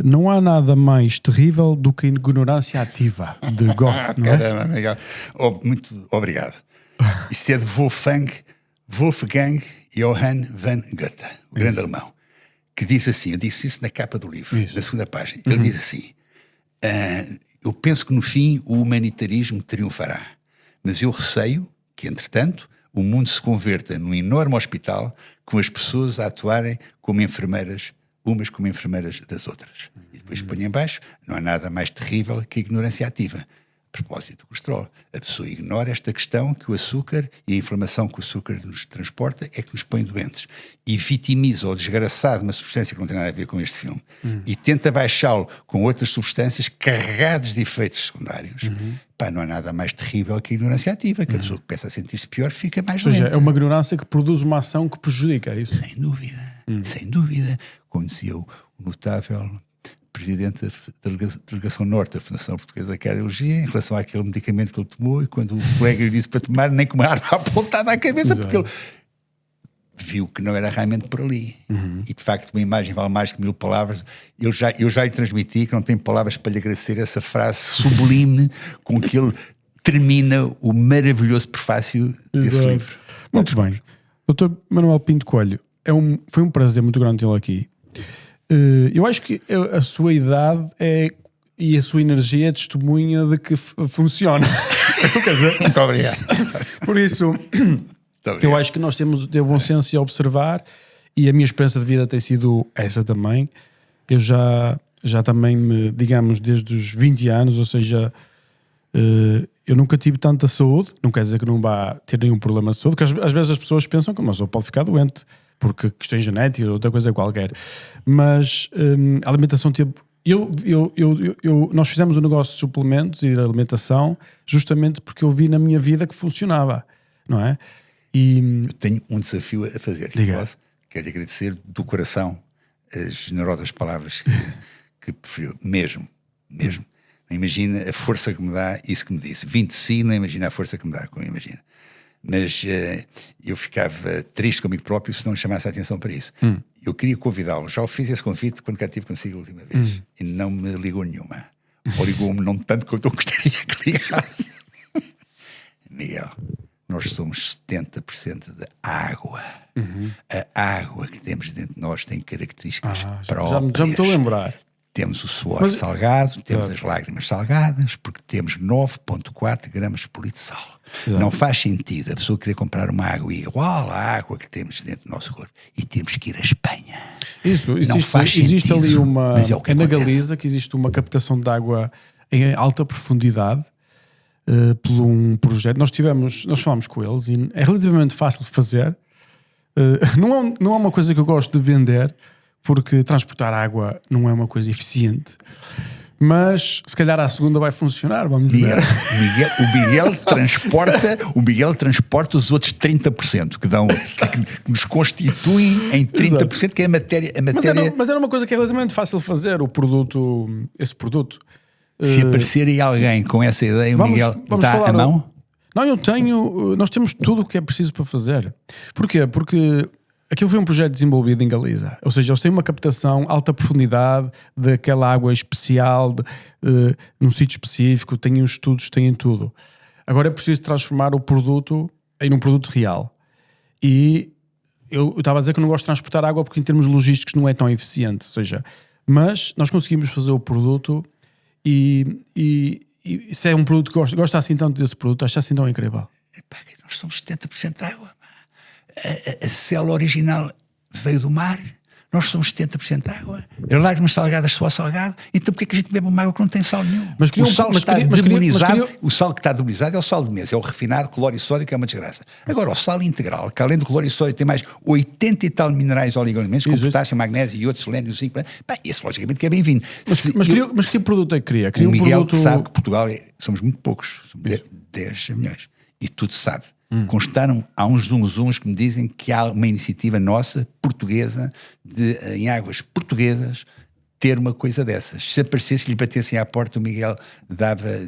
não há nada mais terrível do que a ignorância ativa, de Goethe, não é?
Caramba, Miguel. Muito obrigado. Isso é de Wolfgang Johann von Goethe, o grande alemão, que diz assim, eu disse isso na capa do livro, na segunda página, ele diz assim, eu penso que no fim o humanitarismo triunfará, mas eu receio que, entretanto, o mundo se converta num enorme hospital com as pessoas a atuarem como enfermeiras, umas como enfermeiras das outras. E depois põe em baixo, não há nada mais terrível que a ignorância ativa. A propósito do colesterol, a pessoa ignora esta questão que o açúcar e a inflamação que o açúcar nos transporta é que nos põe doentes e vitimiza o desgraçado de uma substância que não tem nada a ver com este filme e tenta baixá-lo com outras substâncias carregadas de efeitos secundários. Pá, não há nada mais terrível que a ignorância ativa, que a pessoa que começa a sentir-se pior fica mais doente.
Ou seja, é uma ignorância que produz uma ação que prejudica, é isso?
Sem dúvida, sem dúvida. Como dizia o notável presidente da Delegação Norte da Fundação Portuguesa de Cardiologia, em relação àquele medicamento que ele tomou, e quando o colega lhe disse para tomar, nem com uma arma apontada à cabeça, porque ele viu que não era realmente por ali. E de facto uma imagem vale mais que 1000 palavras. Eu já lhe transmiti que não tenho palavras para lhe agradecer essa frase sublime com que ele termina o maravilhoso prefácio desse livro.
Muito bem. Dr. Manuel Pinto Coelho, foi um prazer muito grande tê-lo aqui. Eu acho que a sua idade e a sua energia é testemunha de que funciona. Quer dizer,
muito obrigado.
Por isso, eu acho que nós temos de bom senso e observar, e a minha experiência de vida tem sido essa também. Eu já também, digamos, desde os 20 anos, ou seja, eu nunca tive tanta saúde, não quer dizer que não vá ter nenhum problema de saúde, porque às vezes as pessoas pensam que uma pessoa pode ficar doente, porque questões genéticas ou outra coisa qualquer. Mas a alimentação tipo... nós fizemos um negócio de suplementos e de alimentação justamente porque eu vi na minha vida que funcionava, não é? E...
Eu tenho um desafio a fazer. Quero agradecer do coração as generosas palavras que preferiu. Mesmo. Não imagina a força que me dá isso que me disse. Vim de si, não imagina a força que me dá, como imagina. Mas eu ficava triste comigo próprio se não me chamasse a atenção para isso. Eu queria convidá-lo, já fiz esse convite quando cá estive consigo a última vez e não me ligou nenhuma, ou ligou-me não tanto quanto eu gostaria que ligasse. Miguel, nós somos 70% de água. A água que temos dentro de nós tem características próprias.
Já me estou a lembrar.
Temos o suor salgado, temos as lágrimas salgadas, porque temos 9,4 gramas por litro de sal. Exato. Não faz sentido a pessoa querer comprar uma água igual à água que temos dentro do nosso corpo e temos que ir à Espanha.
Isso, existe ali uma... É na Galiza que existe uma captação de água em alta profundidade por um projeto. Nós falámos com eles e é relativamente fácil de fazer. Não é uma coisa que eu gosto de vender, porque transportar água não é uma coisa eficiente. Mas se calhar a segunda vai funcionar, vamos ver.
O Miguel transporta os outros 30% que nos constituem em 30%. Exato. Que é a matéria.
Mas era uma coisa que é relativamente fácil de fazer, esse produto.
Se aparecer aí alguém com essa ideia, o Miguel dá a mão?
Não, nós temos tudo o que é preciso para fazer. Porquê? Porque aquilo foi um projeto desenvolvido em Galiza, ou seja, eles têm uma captação alta profundidade daquela água especial, num sítio específico, têm os estudos, têm tudo. Agora é preciso transformar o produto em um produto real. E eu estava a dizer que eu não gosto de transportar água porque em termos logísticos não é tão eficiente, ou seja, mas nós conseguimos fazer o produto e se é um produto que gosta assim tanto desse produto, acho assim tão incrível.
Nós somos 70% de água. A célula original veio do mar, Nós somos 70% de água. Eu largo-me salgadas, só salgado. Então porquê que a gente bebe uma água que não tem sal nenhum?
Mas
O sal está demonizado. O sal que está demonizado é o sal de mesa, é o refinado, cloro e sódio, que é uma desgraça. Agora, o sal integral, que além do cloro e sódio tem mais 80 e tal minerais oligoelementos, com potássio, magnésio e outros, selênio, zinco, esse logicamente que é bem-vindo.
Mas que produto é que cria?
O Miguel sabe que Portugal somos muito poucos, somos 10 milhões. E tudo sabe. Constaram, há uns zunzuns que me dizem que há uma iniciativa nossa, portuguesa, em águas portuguesas, ter uma coisa dessas. Se aparecesse, lhe batessem à porta, o Miguel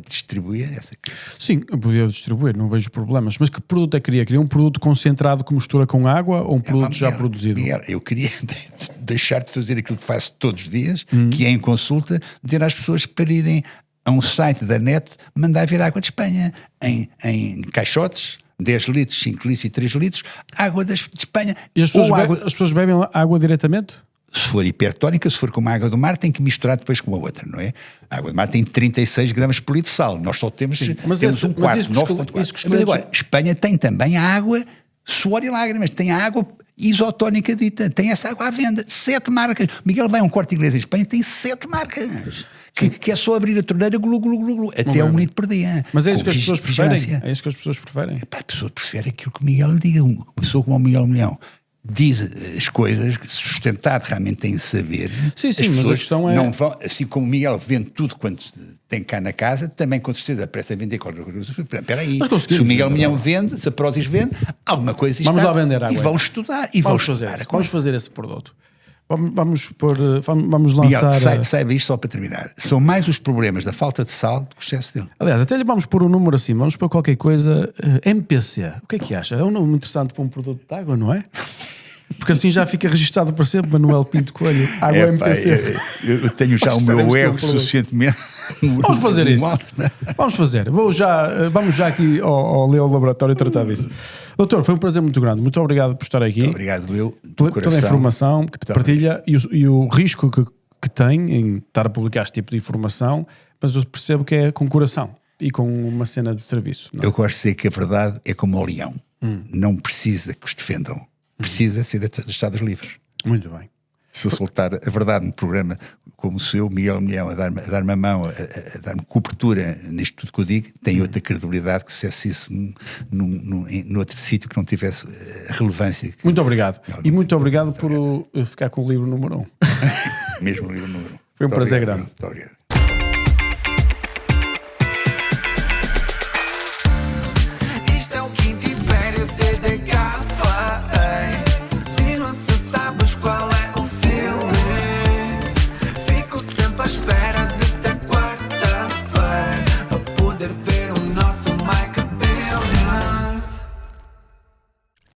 distribuía essa coisa.
Sim, eu podia distribuir, não vejo problemas. Mas que produto é que queria? Queria um produto concentrado que mistura com água ou um produto já produzido?
Miguel, eu queria deixar de fazer aquilo que faço todos os dias, que é em consulta, dizer às pessoas para irem a um site da net, mandar vir água de Espanha, em caixotes, 10 litros, 5 litros e 3 litros, água de Espanha.
E as pessoas bebem água diretamente?
Se for hipertónica, se for como a água do mar, tem que misturar depois com a outra, não é? A água do mar tem 36 gramas por litro de sal, nós só temos um quarto, 9,4. Mas agora, Espanha tem também a água suor e lágrimas, tem a água isotónica dita, tem essa água à venda, 7 marcas. Miguel vai a um Corte Inglês em Espanha, tem 7 marcas. Que é só abrir a torneira, glu, glu, glu, glu, até 1 litro por dia.
Mas é isso que as pessoas preferem? É isso que as pessoas preferem?
A pessoa prefere aquilo que o Miguel lhe diga. Uma pessoa como o Miguel Milhão diz as coisas, sustentado realmente em saber.
Sim, mas a questão é...
Não vão, assim como o Miguel vende tudo quanto tem cá na casa, também com certeza presta a vender qualquer coisa. Espera aí, se o Miguel Milhão vende, se a Prozis vende, alguma coisa está...
Vamos lá vender água.
E vão estudar.
Vamos fazer esse produto. Vamos lançar...
Miguel, saiba isto só para terminar. São mais os problemas da falta de sal do que o excesso dele.
Aliás, até lhe vamos pôr um número assim, vamos pôr qualquer coisa. MPC, o que é que acha? É um nome interessante para um produto de água, não é? Porque assim já fica registado para sempre. Manuel Pinto Coelho, água MPC.
Eu tenho já o meu ego suficientemente.
Vamos fazer isso. Vamos fazer. Vamos já aqui ao Leo Laboratório tratar disso. Doutor, foi um prazer muito grande. Muito obrigado por estar aqui.
Muito obrigado, eu.
Toda a informação que te partilha e o risco que tem em estar a publicar este tipo de informação, mas eu percebo que é com coração e com uma cena de serviço. Não?
Eu gosto de dizer que a verdade é como o leão. Não precisa que os defendam. Precisa ser deixados livres.
Muito bem.
Se eu soltar a verdade num programa como o seu, Miguel Milhão, a dar-me a mão, a dar-me cobertura nisto tudo que eu digo, tem outra credibilidade que se assisse num outro sítio que não tivesse relevância.
Muito obrigado. E muito obrigado por ficar com o livro número 1.
Mesmo o livro número 1.
Foi um prazer grande.
Muito obrigado.